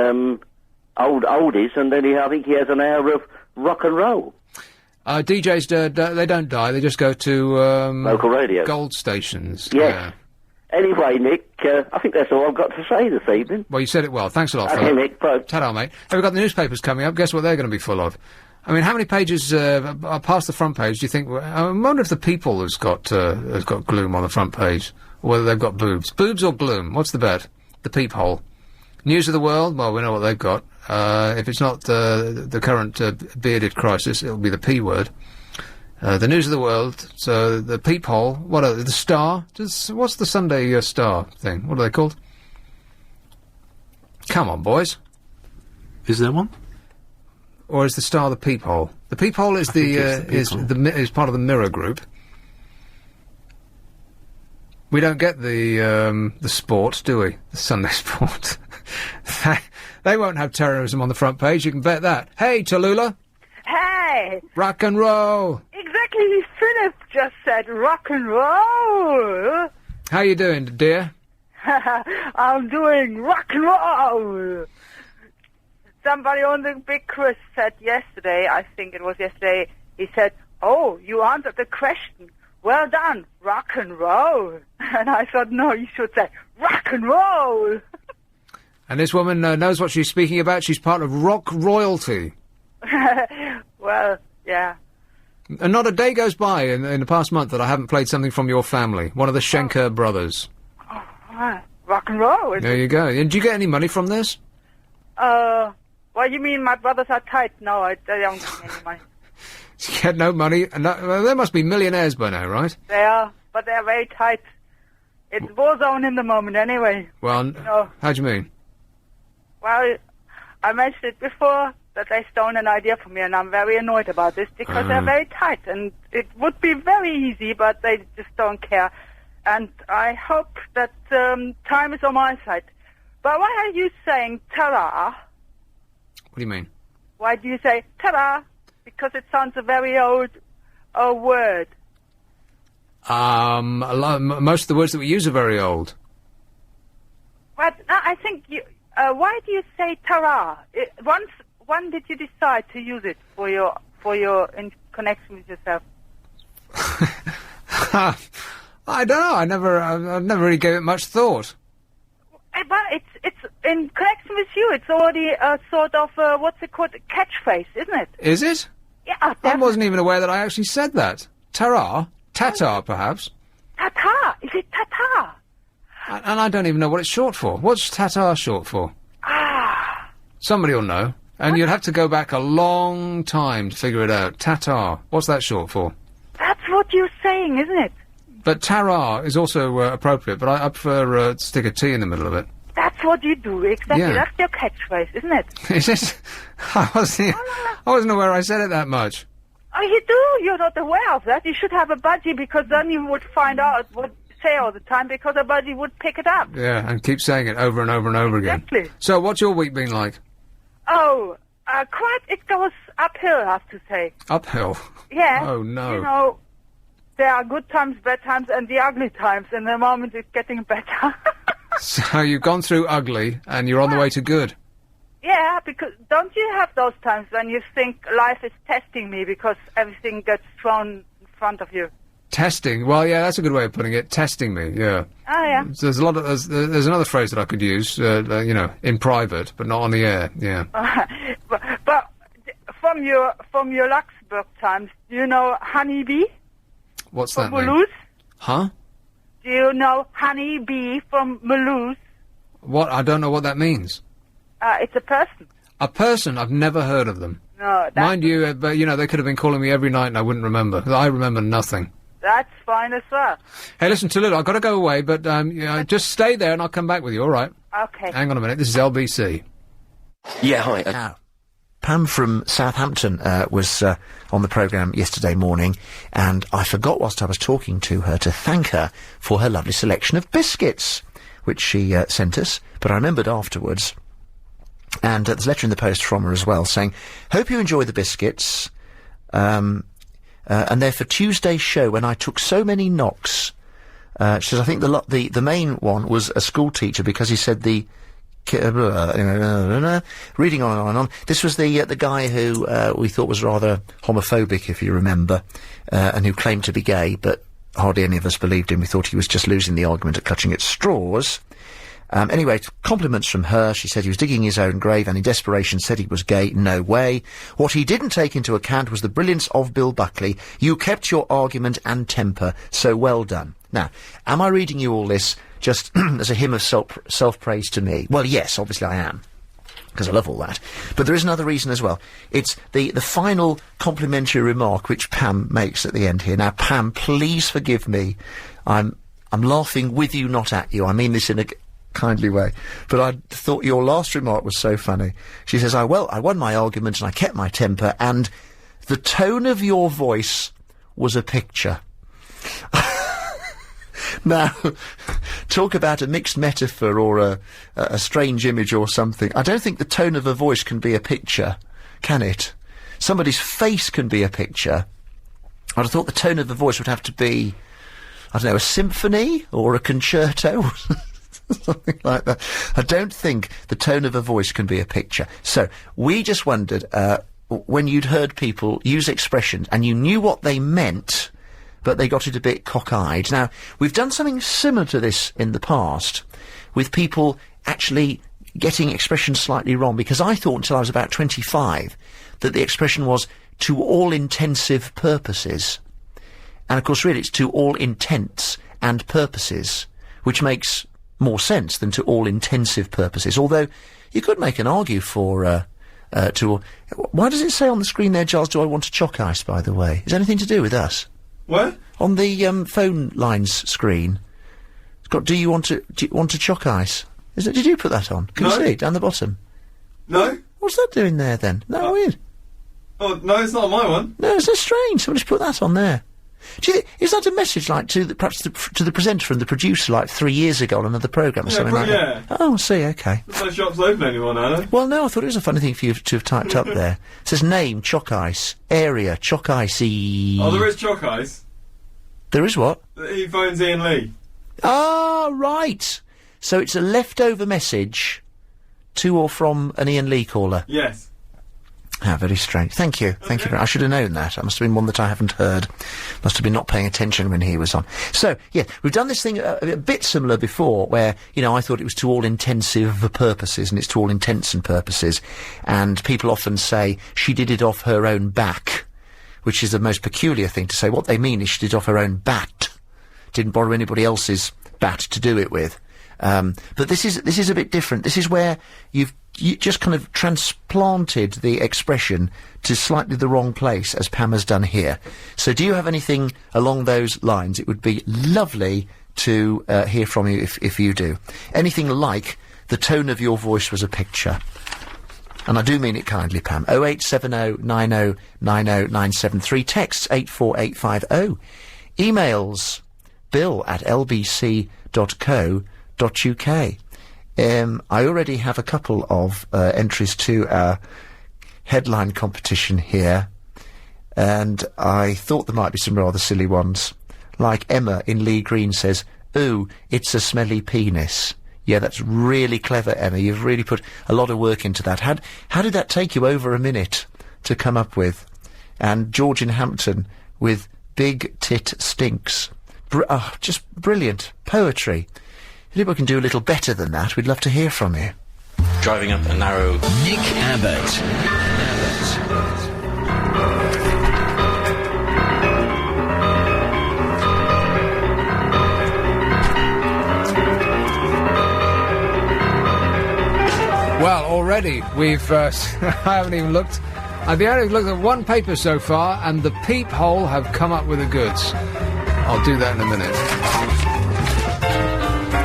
oldies, and then I think he has an hour of rock and roll. DJs, they don't die, they just go to... local radio. Gold stations. Yes. Yeah. Anyway, Nick, I think that's all I've got to say this evening. Well, you said it well. Thanks a lot, Okay, fella. Nick, bye. Ta-da, mate. Have we got the newspapers coming up? Guess what they're going to be full of? I mean, how many pages are past the front page do you think... I wonder if the People has got gloom on the front page, or whether they've got boobs. Boobs or gloom? What's the bet? The Peephole. News of the World? Well, we know what they've got. If it's not the current bearded crisis, it'll be the P word. The news of the world. So the peephole. What are the Star? What's the Sunday Star thing? What are they called? Come on, boys. Is there one? Or is the Star the peephole? The peephole is is part of the Mirror group. We don't get the sport, do we? The Sunday sport. They won't have terrorism on the front page, you can bet that. Hey, Tallulah. Hey! Rock and roll! Exactly, Philip just said rock and roll! How you doing, dear? I'm doing rock and roll! Somebody on the Big Quiz said yesterday, I think it was yesterday, he said, oh, you answered the question. Well done, rock and roll. And I thought, no, you should say rock and roll. And this woman knows what she's speaking about. She's part of rock royalty. Well, yeah. And not a day goes by in the past month that I haven't played something from your family. One of the Schenker brothers. Rock and roll. There you go. And do you get any money from this? Well, you mean my brothers are tight? No, I don't get any money. You get no money? Well, they must be millionaires by now, right? They are, but they're very tight. It's war zone in the moment anyway. Well, how do you mean? Well, I mentioned it before that they stole an idea from me, and I'm very annoyed about this because they're very tight, and it would be very easy, but they just don't care. And I hope that time is on my side. But why are you saying ta-da? What do you mean? Why do you say ta-da? Because it sounds a very old word. Most of the words that we use are very old. But I think you... why do you say ta-ra? When did you decide to use it for your in connection with yourself? I don't know. I've never really gave it much thought. But it's in connection with you. It's already a sort of what's it called, catchphrase, isn't it? Is it? Yeah. I wasn't even aware that I actually said that. Ta-ra? Tatar, perhaps. Ta-ta. Is it ta-ta? And I don't even know what it's short for. What's Tatar short for? Somebody will know. And you'd have to go back a long time to figure it out. Tatar. What's that short for? That's what you're saying, isn't it? But Tarar is also appropriate, but I prefer to stick a T in the middle of it. That's what you do, exactly. Yeah. That's your catchphrase, isn't it? Is it? I wasn't aware I said it that much. Oh, you do? You're not aware of that. You should have a budgie, because then you would find out what to say all the time, because a budgie would pick it up. Yeah, and keep saying it over and over and over again. Exactly. So, what's your week been like? Oh, it goes uphill, I have to say. Uphill? Yeah. Oh, no. You know, there are good times, bad times, and the ugly times, and the moment it's getting better. So, you've gone through ugly, and you're on the way to good. Yeah, because don't you have those times when you think life is testing me because everything gets thrown in front of you? Testing? Well, yeah, that's a good way of putting it. Testing me, yeah. Oh, yeah. So there's a lot of... There's another phrase that I could use, you know, in private, but not on the air, yeah. But from your Luxembourg times, do you know honeybee? What's that from mean? Mulhouse? Huh? Do you know honeybee from Mulhouse? What? I don't know what that means. It's a person. A person? I've never heard of them. No, that's... Mind you, but, you know, they could have been calling me every night and I wouldn't remember. I remember nothing. That's fine as well. Hey, listen, Tallulah, I've got to go away, but you know, just stay there and I'll come back with you, all right? Okay. Hang on a minute, this is LBC. Yeah, hi. Pam from Southampton was on the programme yesterday morning, and I forgot whilst I was talking to her to thank her for her lovely selection of biscuits, which she sent us, but I remembered afterwards. And there's a letter in the post from her as well, saying, hope you enjoy the biscuits, and they're for Tuesday's show when I took so many knocks. She says, I think the main one was a school teacher because he said the... reading on and on. This was the guy who we thought was rather homophobic, if you remember, and who claimed to be gay, but hardly any of us believed him. We thought he was just losing the argument at clutching at straws. Anyway, compliments from her. She said he was digging his own grave and in desperation said he was gay. No way. What he didn't take into account was the brilliance of Bill Buckley. You kept your argument and temper, so well done. Now, am I reading you all this just as a hymn of self-praise to me? Well, yes, obviously I am. because I love all that. But there is another reason as well. It's the final complimentary remark which Pam makes at the end here. Now, Pam, please forgive me. I'm laughing with you, not at you. I mean this in a kindly way. But I thought your last remark was so funny. She says, I won my argument and I kept my temper, and the tone of your voice was a picture. Now, talk about a mixed metaphor or a strange image or something. I don't think the tone of a voice can be a picture, can it? Somebody's face can be a picture. I'd have thought the tone of the voice would have to be, I don't know, a symphony or a concerto, something like that. I don't think the tone of a voice can be a picture. So, we just wondered, when you'd heard people use expressions and you knew what they meant, but they got it a bit cockeyed. Now, we've done something similar to this in the past, with people actually getting expressions slightly wrong, because I thought until I was about 25 that the expression was to all intensive purposes. And of course, really, it's to all intents and purposes, which makes more sense than to all intensive purposes. Although, you could make an argue for, why does it say on the screen there, Giles, do I want a choc ice, by the way? Is it anything to do with us? What? On the phone lines screen, it's got, do you want a choc ice? Did you put that on? Can you see it down the bottom? No. What's that doing there then? No, weird. Oh, no, it's not my one. No, it's so strange. Somebody's put that on there. Do you think, is that a message like perhaps to the presenter and the producer like 3 years ago on another programme or something like that? Oh, I see, okay. There's no shops open anymore now, though. Well, no, I thought it was a funny thing for you to have typed up there. It says name, choc ice, area, choc icy. Oh, there is choc ice. There is what? He phones Ian Lee. Ah, right. So it's a leftover message to or from an Ian Lee caller? Yes. How very strange. Thank you. Thank you. I should have known that. That must have been one that I haven't heard. Must have been not paying attention when he was on. So, yeah, we've done this thing a bit similar before, where, you know, I thought it was to all intensive purposes, and it's to all intents and purposes. And people often say, she did it off her own back, which is the most peculiar thing to say. What they mean is she did it off her own bat. Didn't borrow anybody else's bat to do it with. But this is a bit different. This is where you just kind of transplanted the expression to slightly the wrong place, as Pam has done here. So do you have anything along those lines? It would be lovely to hear from you if you do. Anything like the tone of your voice was a picture. And I do mean it kindly, Pam. 0870 90 90 973. Texts 84850. Emails bill@lbc.co.uk. I already have a couple of entries to our headline competition here, and I thought there might be some rather silly ones. Like Emma in Lee Green says, "Ooh, it's a smelly penis." Yeah, that's really clever, Emma. You've really put a lot of work into that. How did that take you over a minute to come up with? And George in Hampton with "Big tit stinks." Just brilliant poetry. If anybody can do a little better than that, we'd love to hear from you. Driving up a narrow... Nick Abbott. Well, already we've... I haven't even looked... I've only looked at one paper so far, and the peephole have come up with the goods. I'll do that in a minute.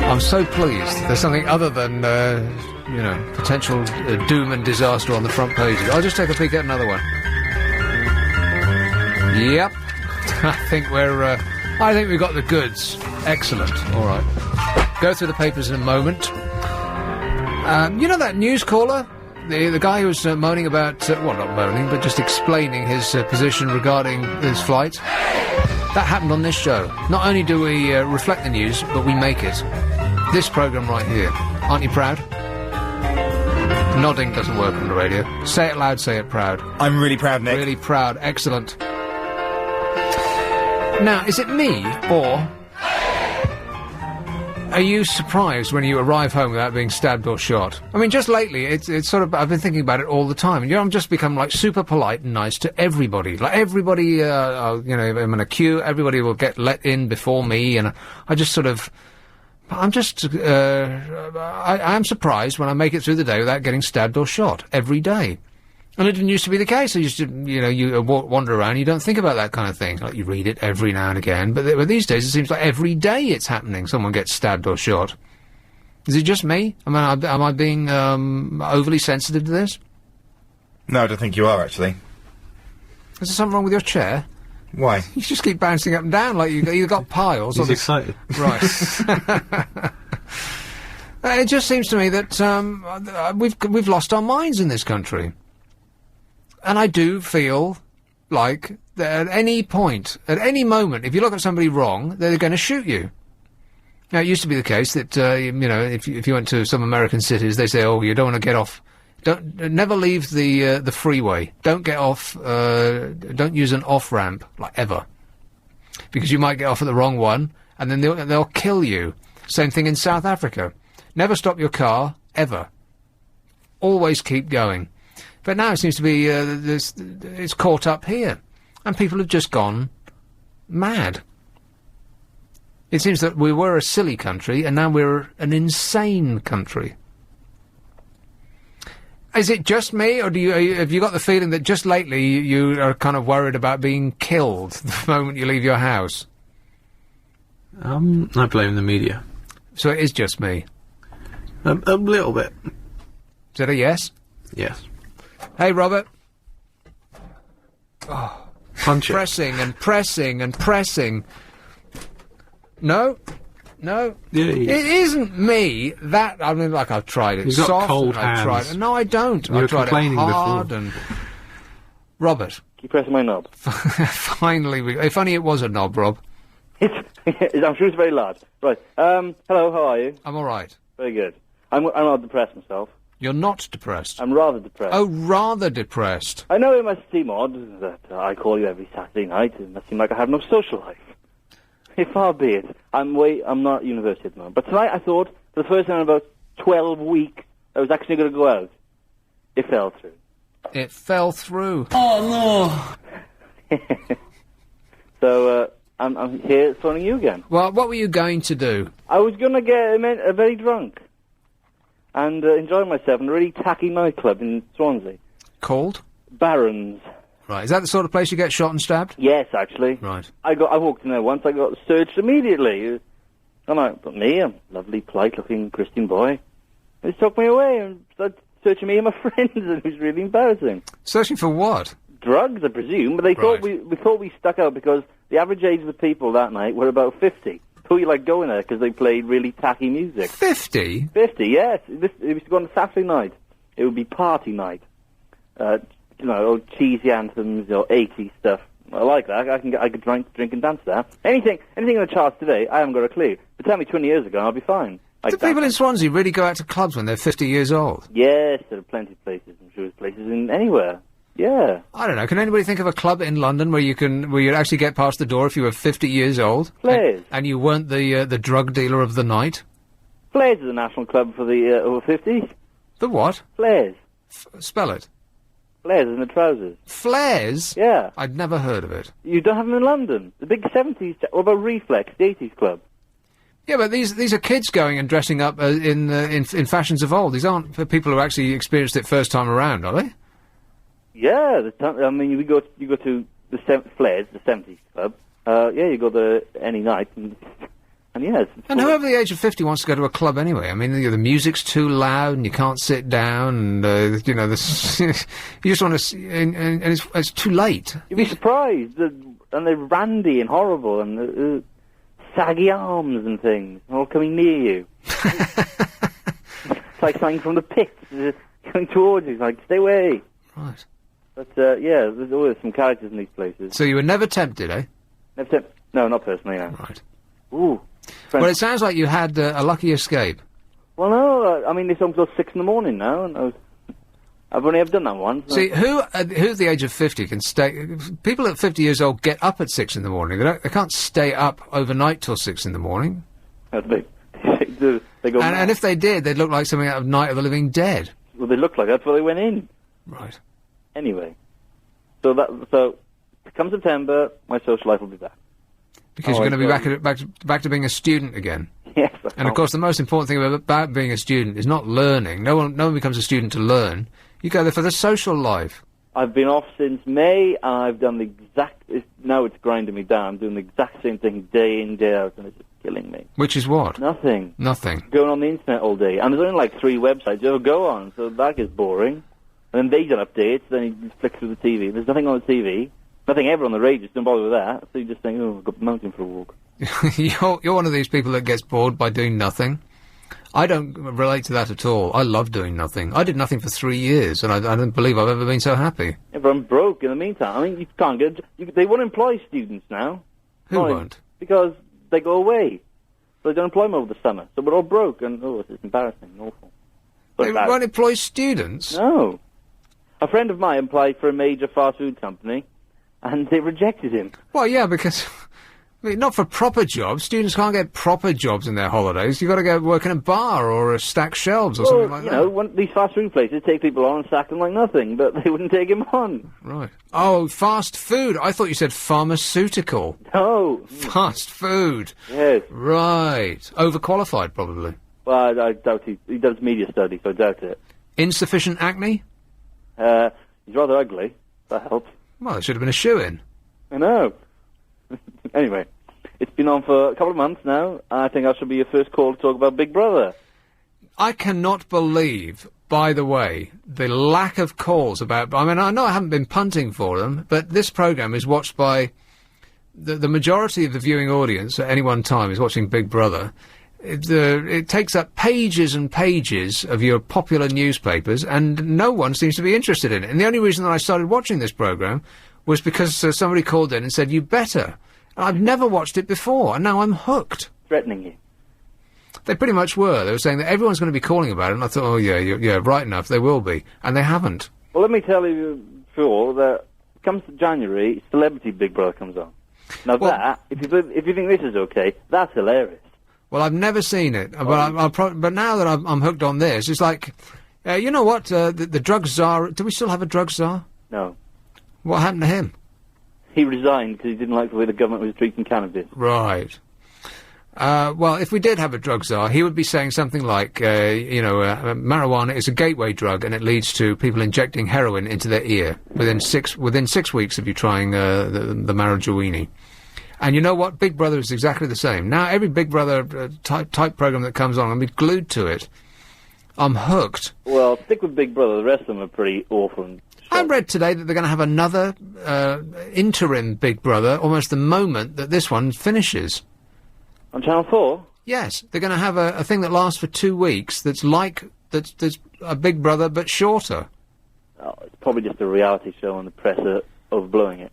I'm so pleased. There's something other than, potential doom and disaster on the front pages. I'll just take a peek at another one. Yep. I think we've got the goods. Excellent. All right. Go through the papers in a moment. You know that news caller? The guy who was moaning about... not moaning, but just explaining his position regarding his flight. That happened on this show. Not only do we reflect the news, but we make it. This programme right here. Aren't you proud? Nodding doesn't work on the radio. Say it loud, say it proud. I'm really proud, Nick. Really proud. Excellent. Now, is it me, or... are you surprised when you arrive home without being stabbed or shot? I mean, just lately, it's sort of... I've been thinking about it all the time. And, I'm just become, like, super polite and nice to everybody. Like, everybody, if I'm in a queue, everybody will get let in before me, and I just sort of... I'm just, I am surprised when I make it through the day without getting stabbed or shot every day. And it didn't used to be the case. I used to, you wander around, you don't think about that kind of thing. Like, you read it every now and again. But these days, it seems like every day it's happening. Someone gets stabbed or shot. Is it just me? I mean, am I being, overly sensitive to this? No, I don't think you are, actually. Is there something wrong with your chair? Why? You just keep bouncing up and down like you've either got piles or... He's excited. Right. It just seems to me that we've lost our minds in this country. And I do feel like that at any point, at any moment, if you look at somebody wrong, they're going to shoot you. Now, it used to be the case that, if you went to some American cities, they say, oh, you don't want to get off... never leave the freeway. Don't get off, don't use an off-ramp, like, ever. Because you might get off at the wrong one, and then they'll kill you. Same thing in South Africa. Never stop your car, ever. Always keep going. But now it seems to be, it's caught up here. And people have just gone mad. It seems that we were a silly country, and now we're an insane country. Is it just me, or have you got the feeling that just lately you are kind of worried about being killed the moment you leave your house? I blame the media. So it is just me? A little bit. Is that a yes? Yes. Hey, Robert. Oh, punch pressing and pressing and pressing. No? No, it isn't me. That I mean, like I've tried it. You've got soft. cold I've hands. tried it. No, I don't. You I've tried complaining it hard before. and. Robert, keep pressing my knob. Finally, if only it was a knob, Rob. I'm sure it's very large. Right. Hello. How are you? I'm all right. Very good. I'm not depressed myself. You're not depressed. I'm rather depressed. Oh, rather depressed. I know it must seem odd that I call you every Saturday night. It must seem like I have no social life. Far be it. I'm not at university at the moment. But tonight I thought, for the first time in about 12 weeks, I was actually going to go out. It fell through. It fell through. Oh, no! So, I'm here phoning you again. Well, what were you going to do? I was going to get very drunk. And enjoy myself in a really tacky nightclub in Swansea. Called? Barron's. Right, is that the sort of place you get shot and stabbed? Yes, actually. Right. I walked in there once, I got searched immediately. But me, a lovely, polite-looking Christian boy, they took me away and started searching me and my friends, and it was really embarrassing. Searching for what? Drugs, I presume, but they thought we thought we stuck out because the average age of the people that night were about 50. Who you like going there because they played really tacky music. 50? 50, yes. It was on a Saturday night. It would be party night. Old cheesy anthems or 80s stuff. I like that. I could drink and dance there. Anything in the charts today, I haven't got a clue. But tell me 20 years ago, I'll be fine. Do people in Swansea really go out to clubs when they're 50 years old? Yes, there are plenty of places. I'm sure there's places in anywhere. Yeah. I don't know. Can anybody think of a club in London where you'd actually get past the door if you were 50 years old? Flares. And you weren't the drug dealer of the night? Flares is a national club for the over 50s. The what? Flares. Spell it. Flares in the trousers. Flares? Yeah. I'd never heard of it. You don't have them in London. The big 70s. What about Reflex, the 80s club? Yeah, but these are kids going and dressing up in fashions of old. These aren't for people who actually experienced it first time around, are they? Yeah, you go to the Flares, the 70s club. You go there any night, and yes. And whoever the age of 50 wants to go to a club anyway. I mean, the music's too loud, and you can't sit down, and you just want to, and it's too late. You'd be surprised, and they're randy and horrible, and saggy arms and things, all coming near you. It's like something from the pit coming towards you. It's like, stay away. Right. But, there's always some characters in these places. So you were never tempted, eh? Never tempted? No, not personally, no. Right. Ooh. Well, it sounds like you had a lucky escape. Well, no, it's almost 6 in the morning now, and I've only ever done that once. See, who at the age of 50 can stay... People at 50 years old get up at 6 in the morning. They can't stay up overnight till 6 in the morning. They go mad. And if they did, they'd look like something out of Night of the Living Dead. Well, they look like that's where they went in. Right. Anyway, so come September, my social life will be back. Because you're going to be back to being a student again. Yes. And of course, the most important thing about being a student is not learning. No one becomes a student to learn. You go there for the social life. I've been off since May, and I've done the exact... Now it's grinding me down. I'm doing the exact same thing day in, day out, and it's just killing me. Which is what? Nothing. Nothing. Going on the internet all day. And there's only like 3 websites you ever go on, so that gets boring. And then they don't update, then you just flick through the TV. There's nothing on the TV. Nothing ever on the radio, just don't bother with that. So you just think, oh, I've got the mountain for a walk. You're one of these people that gets bored by doing nothing. I don't relate to that at all. I love doing nothing. I did nothing for 3 years, and I don't believe I've ever been so happy. Yeah, but I'm broke in the meantime. I mean, you can't get... they won't employ students now. Who won't? Because they go away. So they don't employ them over the summer. So we're all broke, and, it's embarrassing and awful. They won't employ students? No. A friend of mine applied for a major fast food company, and they rejected him. Well, yeah, because... I mean, not for proper jobs. Students can't get proper jobs in their holidays. You've got to go work in a bar or stack shelves or something like that. You know, these fast food places take people on and sack them like nothing, but they wouldn't take him on. Right. Oh, fast food. I thought you said pharmaceutical. No. Fast food. Yes. Right. Overqualified, probably. Well, I doubt he does media studies, so I doubt it. Insufficient acne? He's rather ugly. That helps. Well, it should have been a shoo-in. I know. Anyway, it's been on for a couple of months now. I think I should be your first call to talk about Big Brother. I cannot believe, by the way, the lack of calls about... I mean, I know I haven't been punting for them, but this programme is watched by... The majority of the viewing audience at any one time is watching Big Brother. It takes up pages and pages of your popular newspapers, and no one seems to be interested in it. And the only reason that I started watching this programme was because somebody called in and said, you better. And I've never watched it before, and now I'm hooked. Threatening you. They pretty much were. They were saying that everyone's going to be calling about it, and I thought, oh, yeah, right enough, they will be. And they haven't. Well, let me tell you, Phil, that comes to January, Celebrity Big Brother comes on. Now if you think this is okay, that's hilarious. Well, I've never seen it, but now that I'm hooked on this, it's like, you know what, the drug czar, do we still have a drug czar? No. What happened to him? He resigned because he didn't like the way the government was treating cannabis. Right. Well, if we did have a drug czar, he would be saying something like, marijuana is a gateway drug and it leads to people injecting heroin into their ear within 6 weeks of you trying the marijuana. And you know what? Big Brother is exactly the same. Now, every Big Brother type program that comes on, I'm glued to it. I'm hooked. Well, stick with Big Brother. The rest of them are pretty awful. I read today that they're going to have another interim Big Brother almost the moment that this one finishes. On Channel 4? Yes, they're going to have a thing that lasts for 2 weeks that's a Big Brother but shorter. Oh, it's probably just a reality show and the press are overblowing it.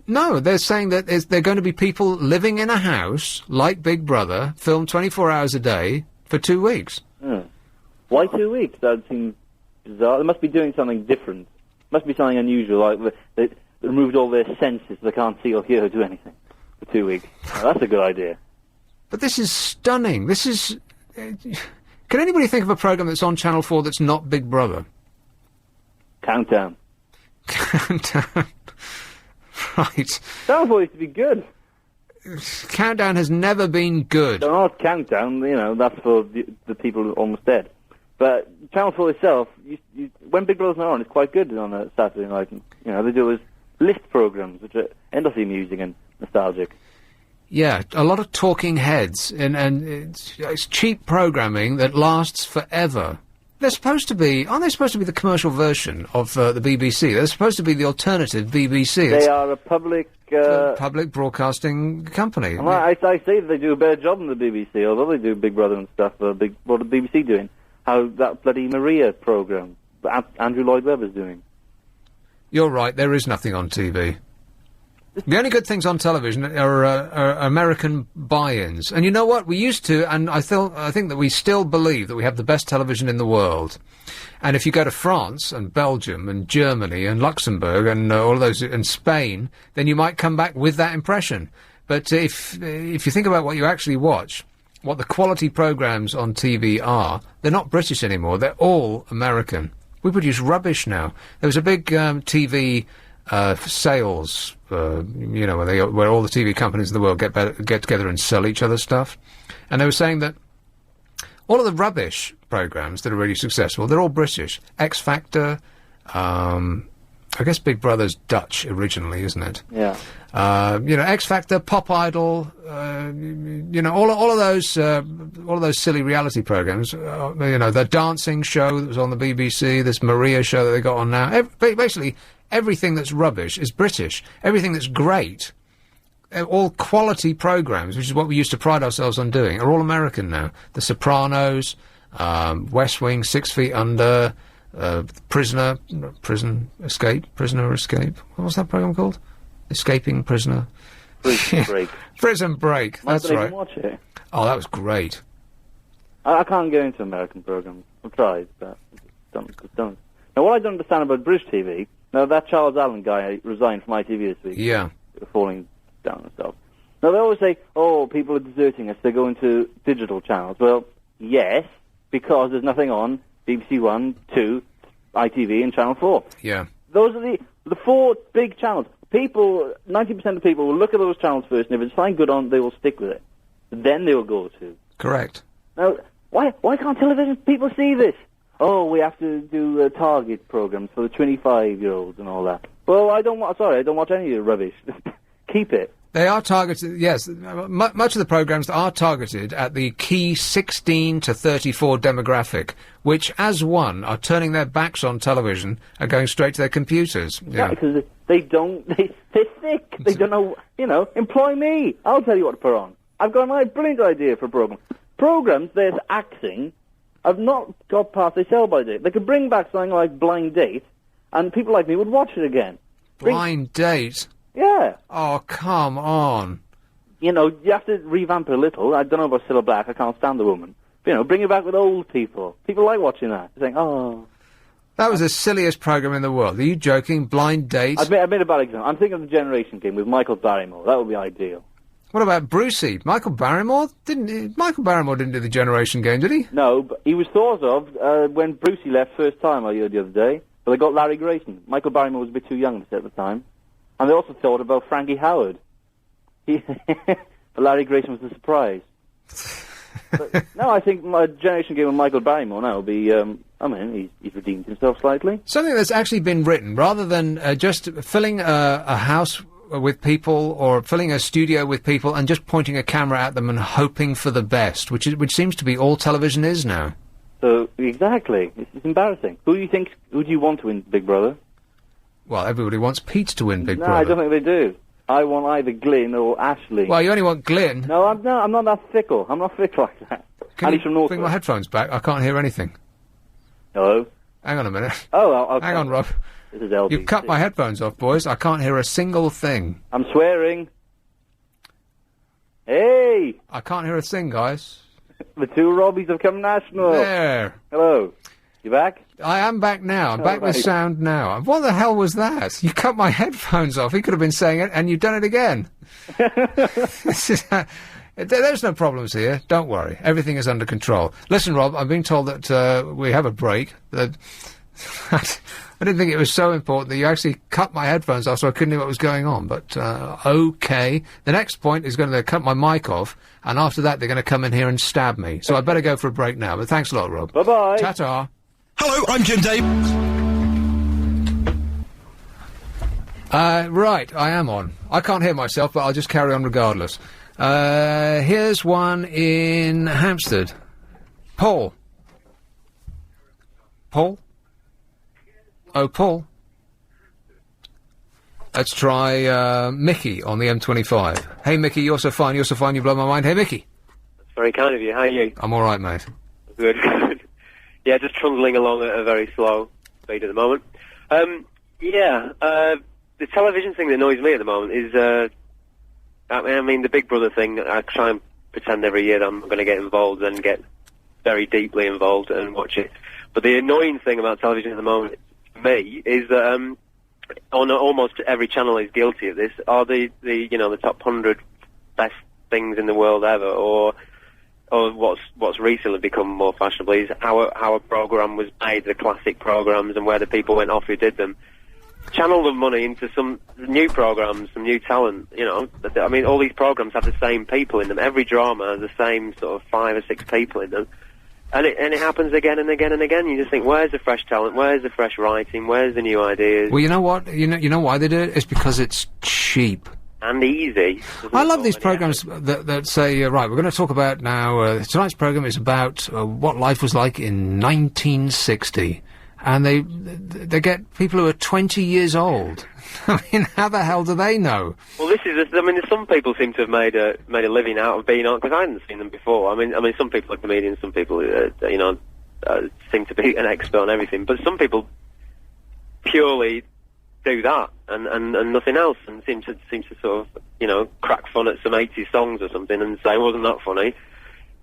No, they're saying that they're going to be people living in a house, like Big Brother, filmed 24 hours a day, for 2 weeks. Why 2 weeks? That seems bizarre. They must be doing something different. Must be something unusual, like they removed all their senses so they can't see or hear or do anything for 2 weeks. Now, that's a good idea. But this is stunning. This is... can anybody think of a programme that's on Channel 4 that's not Big Brother? Countdown. Countdown. Right. Channel 4 used to be good. Countdown has never been good. No, not Countdown, that's for the people who are almost dead. But Channel 4 itself, when Big Brother's not on, it's quite good on a Saturday night. They do those list programs, which are endlessly amusing and nostalgic. Yeah, a lot of talking heads, and it's cheap programming that lasts forever. They're supposed to be... Aren't they supposed to be the commercial version of the BBC? They're supposed to be the alternative BBC. They are a public... public broadcasting company. Well, I say they do a better job than the BBC, although they do Big Brother and stuff. What the BBC doing? How that bloody Maria programme Andrew Lloyd Webber's doing. You're right, there is nothing on TV. The only good things on television are American buy-ins. And you know what? We used to, and I think that we still believe that we have the best television in the world. And if you go to France and Belgium and Germany and Luxembourg and all of those, and Spain, then you might come back with that impression. But if you think about what you actually watch, what the quality programmes on TV are, they're not British anymore. They're all American. We produce rubbish now. There was a big TV sales, you know, where all the TV companies in the world get together and sell each other stuff. And they were saying that all of the rubbish programmes that are really successful, they're all British. X Factor, I guess Big Brother's Dutch originally, isn't it? Yeah. You know, X Factor, Pop Idol, you know, all of those silly reality programs. You know, the dancing show that was on the BBC, this Maria show that they got on now. Basically, everything that's rubbish is British. Everything that's great, all quality programs, which is what we used to pride ourselves on doing, are all American now. The Sopranos, West Wing, 6 Feet Under, Prisoner Escape. What was that program called? Escaping Prisoner. Prison Break. Prison Break. That's I right. didn't watch it. Oh, that was great. I can't get into American programs. I've tried, but don't. Now, what I don't understand about British TV, now that Charles Allen guy resigned from ITV this week. Yeah. Falling down and stuff. Now, they always say, oh, people are deserting us, they're going to digital channels. Well, yes, because there's nothing on BBC One, 2, ITV, and Channel 4. Yeah. Those are the 4 big channels. People, 90% of people will look at those channels first, and if it's something good on, they will stick with it. Then they will go to. Correct. Now, why can't television people see this? Oh, we have to do target programs for the 25-year-olds and all that. Well, I don't watch any of the rubbish. Keep it. They are targeted, yes. Much of the programmes are targeted at the key 16 to 34 demographic, which, as one, are turning their backs on television and going straight to their computers. Yeah, because they're sick. They don't know, you know, employ me. I'll tell you what to put on. I've got a brilliant idea for a programme. Programmes, there's acting. I've not got past they sell by date. They could bring back something like Blind Date, and people like me would watch it again. Blind Date? Yeah. Oh, come on. You know, you have to revamp it a little. I don't know about Cilla Black. I can't stand the woman. But, you know, bring it back with old people. People like watching that. They're saying, oh. That was the silliest programme in the world. Are you joking? Blind Date? I made a bad example. I'm thinking of the Generation Game with Michael Barrymore. That would be ideal. What about Brucey? Michael Barrymore didn't do the Generation Game, did he? No, but he was thought of when Brucey left first time, I heard the other day. But they got Larry Grayson. Michael Barrymore was a bit too young at the time. And they also thought about Frankie Howard. But Larry Grayson was a surprise. But, no, I think my Generation Game with Michael Barrymore now will be, he's redeemed himself slightly. Something that's actually been written, rather than just filling a house with people or filling a studio with people and just pointing a camera at them and hoping for the best, which seems to be all television is now. So, exactly. It's embarrassing. Who do you want to win Big Brother? Well, everybody wants Pete to win Big Brother. No, I don't think they do. I want either Glyn or Ashley. Well, you only want Glyn. No, I'm not that fickle. I'm not fickle like that. Can you bring my headphones back? I can't hear anything. Hello? Hang on a minute. Oh, I'll hang on, Rob. This is LBC. You've cut my headphones off, boys. I can't hear a single thing. I'm swearing. Hey! I can't hear a thing, guys. The 2 Robbies have come national. There. Hello. You back? I am back now. I'm back with sound now. What the hell was that? You cut my headphones off. He could have been saying it, and you've done it again. There's no problems here. Don't worry. Everything is under control. Listen, Rob, I'm being told that we have a break. That I didn't think it was so important that you actually cut my headphones off so I couldn't hear what was going on. But, okay. The next point is going to cut my mic off, and after that they're going to come in here and stab me. So I better go for a break now. But thanks a lot, Rob. Bye-bye. Ta-ta. Hello, I'm Jim Dave. Right, I am on. I can't hear myself, but I'll just carry on regardless. Here's one in Hampstead. Paul? Oh, Paul? Let's try, Mickey on the M25. Hey, Mickey, you're so fine, you blow my mind. Hey, Mickey. That's very kind of you. How are you? I'm alright, mate. Good. Yeah, just trundling along at a very slow speed at the moment. The television thing that annoys me at the moment is, the Big Brother thing. I try and pretend every year that I'm going to get involved and get very deeply involved and watch it. But the annoying thing about television at the moment, for me, is that on almost every channel is guilty of this. Are the top 100 best things in the world ever, or what's recently become more fashionable is how a program was made, the classic programs, and where the people went off who did them. channel the money into some new programmes, some new talent, you know. I mean, all these programmes have the same people in them. Every drama has the same sort of 5 or 6 people in them. And it happens again and again and again. You just think, where's the fresh talent? Where's the fresh writing? Where's the new ideas? Well, you know what? You know why they do it? It's because it's cheap. And easy. I love these programmes that say, right, we're going to talk about now, tonight's programme is about what life was like in 1960. And they get people who are 20 years old. I mean, how the hell do they know? Well, this is. I mean, some people seem to have made a living out of being on, because I hadn't seen them before. I mean, some people are comedians, some people, you know, seem to be an expert on everything. But some people purely do that and nothing else, and seem to sort of, you know, crack fun at some 80s songs or something and say, wasn't that funny?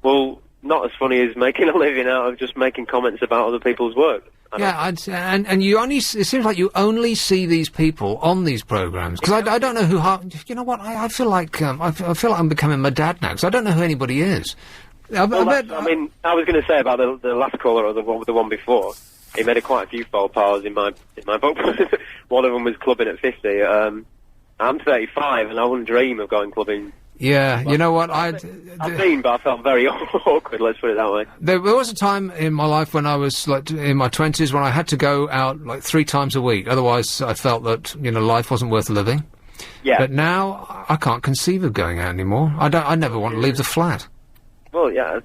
Well, not as funny as making a living out of just making comments about other people's work. Yeah, and you only, it seems like you only see these people on these programmes, because I don't know who, you know what, I feel like, I feel like I'm becoming my dad now, because I don't know who anybody is. I mean, I was going to say about the last caller, or the one before, he made quite a few faux pas in my book. One of them was clubbing at 50. I'm 35, and I wouldn't dream of going clubbing. Yeah, you know what, I've been, but I felt very awkward, let's put it that way. There was a time in my life when I was, like, in my 20s, when I had to go out, like, 3 times a week. Otherwise, I felt that, you know, life wasn't worth living. Yeah. But now, I can't conceive of going out anymore. I never want to leave the flat. Well, yeah,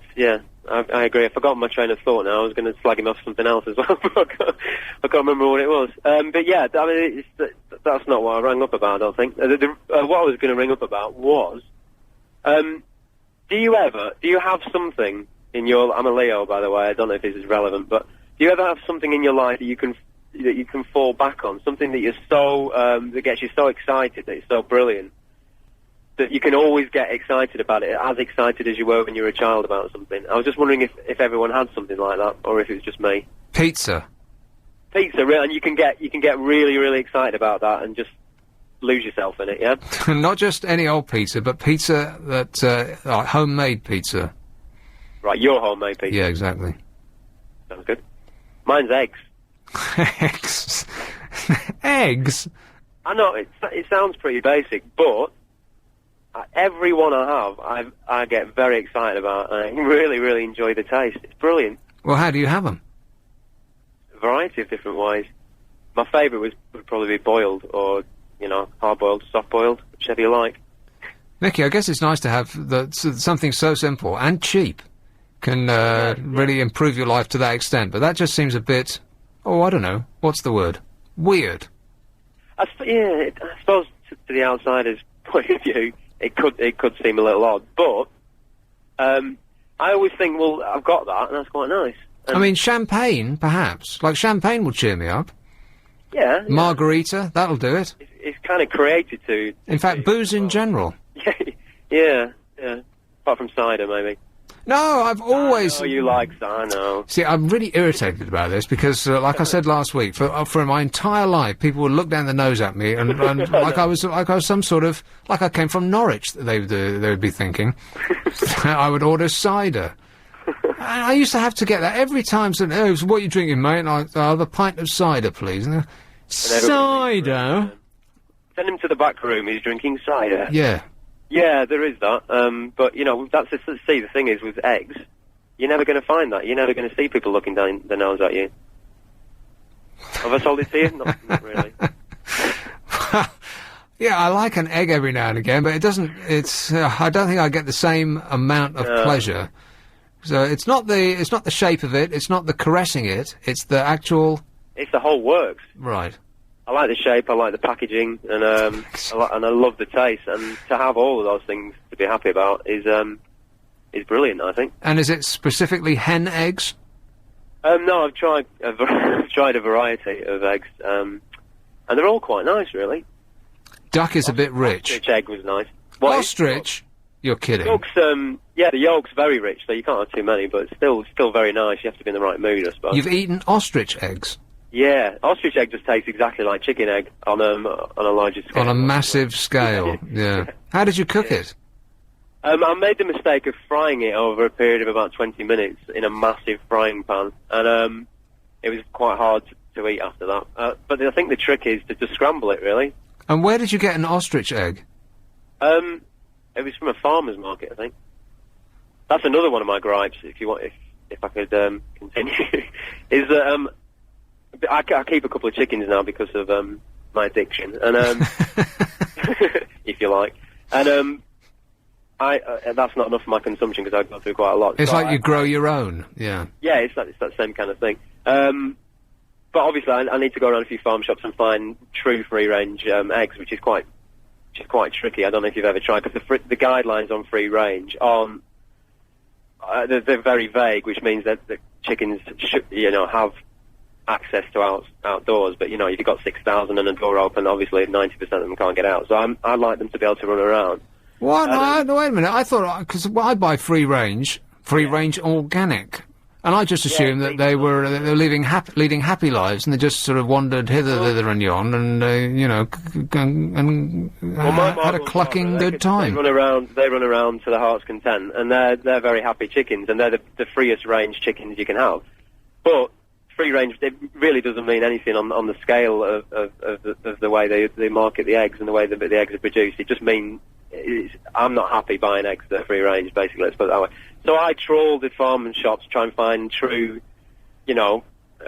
I agree. I forgot my train of thought now. I was going to slag him off something else as well. I can't remember what it was. But yeah, I mean, that's not what I rang up about, I don't think. What I was going to ring up about was, do you have something in your, I'm a Leo, by the way, I don't know if this is relevant, but do you ever have something in your life that you can fall back on? Something that you're so, that gets you so excited, that it's so brilliant, that you can always get excited about it, as excited as you were when you were a child about something? I was just wondering if everyone had something like that, or if it was just me. Pizza, really, and you can get really, really excited about that and just lose yourself in it, yeah? Not just any old pizza, but pizza that, like homemade pizza. Right, your homemade pizza. Yeah, exactly. Sounds good. Mine's eggs. Eggs? Eggs? I know, it sounds pretty basic, but every one I get very excited about, and I really, really enjoy the taste. It's brilliant. Well, how do you have them? A variety of different ways. My favourite would probably be boiled, or, you know, hard-boiled, soft-boiled, whichever you like. Nicky, I guess it's nice to have something so simple and cheap can really improve your life to that extent, but that just seems a bit, I don't know, what's the word? Weird. I suppose to the outsider's point of view, it could seem a little odd, but I always think, well, I've got that, and that's quite nice. I mean, champagne, perhaps. Like, champagne will cheer me up. Yeah. Margarita, that'll do it. It's kind of created to... In fact, booze in general. Yeah. Apart from cider, maybe. No, I've always... Oh, you like cider, I know. See, I'm really irritated about this because, like I said last week, for my entire life, people would look down the nose at me and like I was some sort of... Like I came from Norwich, they would be thinking. I would order cider. I used to have to get that every time. So, what are you drinking, mate? And I'll have a pint of cider, please. Cider? Send him to the back room, he's drinking cider. Yeah. Yeah, there is that. But, you know, the thing is, with eggs, you're never going to find that. You're never going to see people looking down their nose at you. Have I sold it to you? Not really. Yeah, I like an egg every now and again, but it doesn't, I don't think I get the same amount of pleasure. So it's not the shape of it, it's not the caressing it, it's the actual... It's the whole works. Right. I like the shape, I like the packaging, and I love the taste, and to have all of those things to be happy about is brilliant, I think. And is it specifically hen eggs? No, I've tried a variety of eggs, and they're all quite nice, really. Duck is a bit rich. Ostrich egg was nice. Ostrich? You're kidding. Yolk's, the yolk's very rich, so you can't have too many, but it's still very nice. You have to be in the right mood, I suppose. You've eaten ostrich eggs? Yeah, ostrich egg just tastes exactly like chicken egg on a larger scale. On a massive scale, yeah. How did you cook it? I made the mistake of frying it over a period of about 20 minutes in a massive frying pan, and it was quite hard to eat after that. But I think the trick is to just scramble it, really. And where did you get an ostrich egg? It was from a farmer's market, I think. That's another one of my gripes, if you want, if I could continue, is that I keep a couple of chickens now because of my addiction, and if you like, and that's not enough for my consumption because I go through quite a lot. It's so like you grow your own, yeah. Yeah, it's that same kind of thing. But obviously, I need to go around a few farm shops and find true free-range eggs, which is quite tricky. I don't know if you've ever tried, because the guidelines on free-range aren't. They're very vague, which means that the chickens should, have access to outdoors. But if you've got 6,000 and a door open, obviously 90% of them can't get out. So I'd like them to be able to run around. What? No, wait a minute. I thought because I buy free-range organic. And I just assumed that they were leading happy lives, and they just sort of wandered thither and yon, and had a clucking good time. They run around to their heart's content, and they're very happy chickens, and they're the freest range chickens you can have. But free range, it really doesn't mean anything on the scale of the way they market the eggs and the way that the eggs are produced. It just means I'm not happy buying eggs that are free range. Basically, let's put it that way. So I trawled the farm and shops to try and find true, I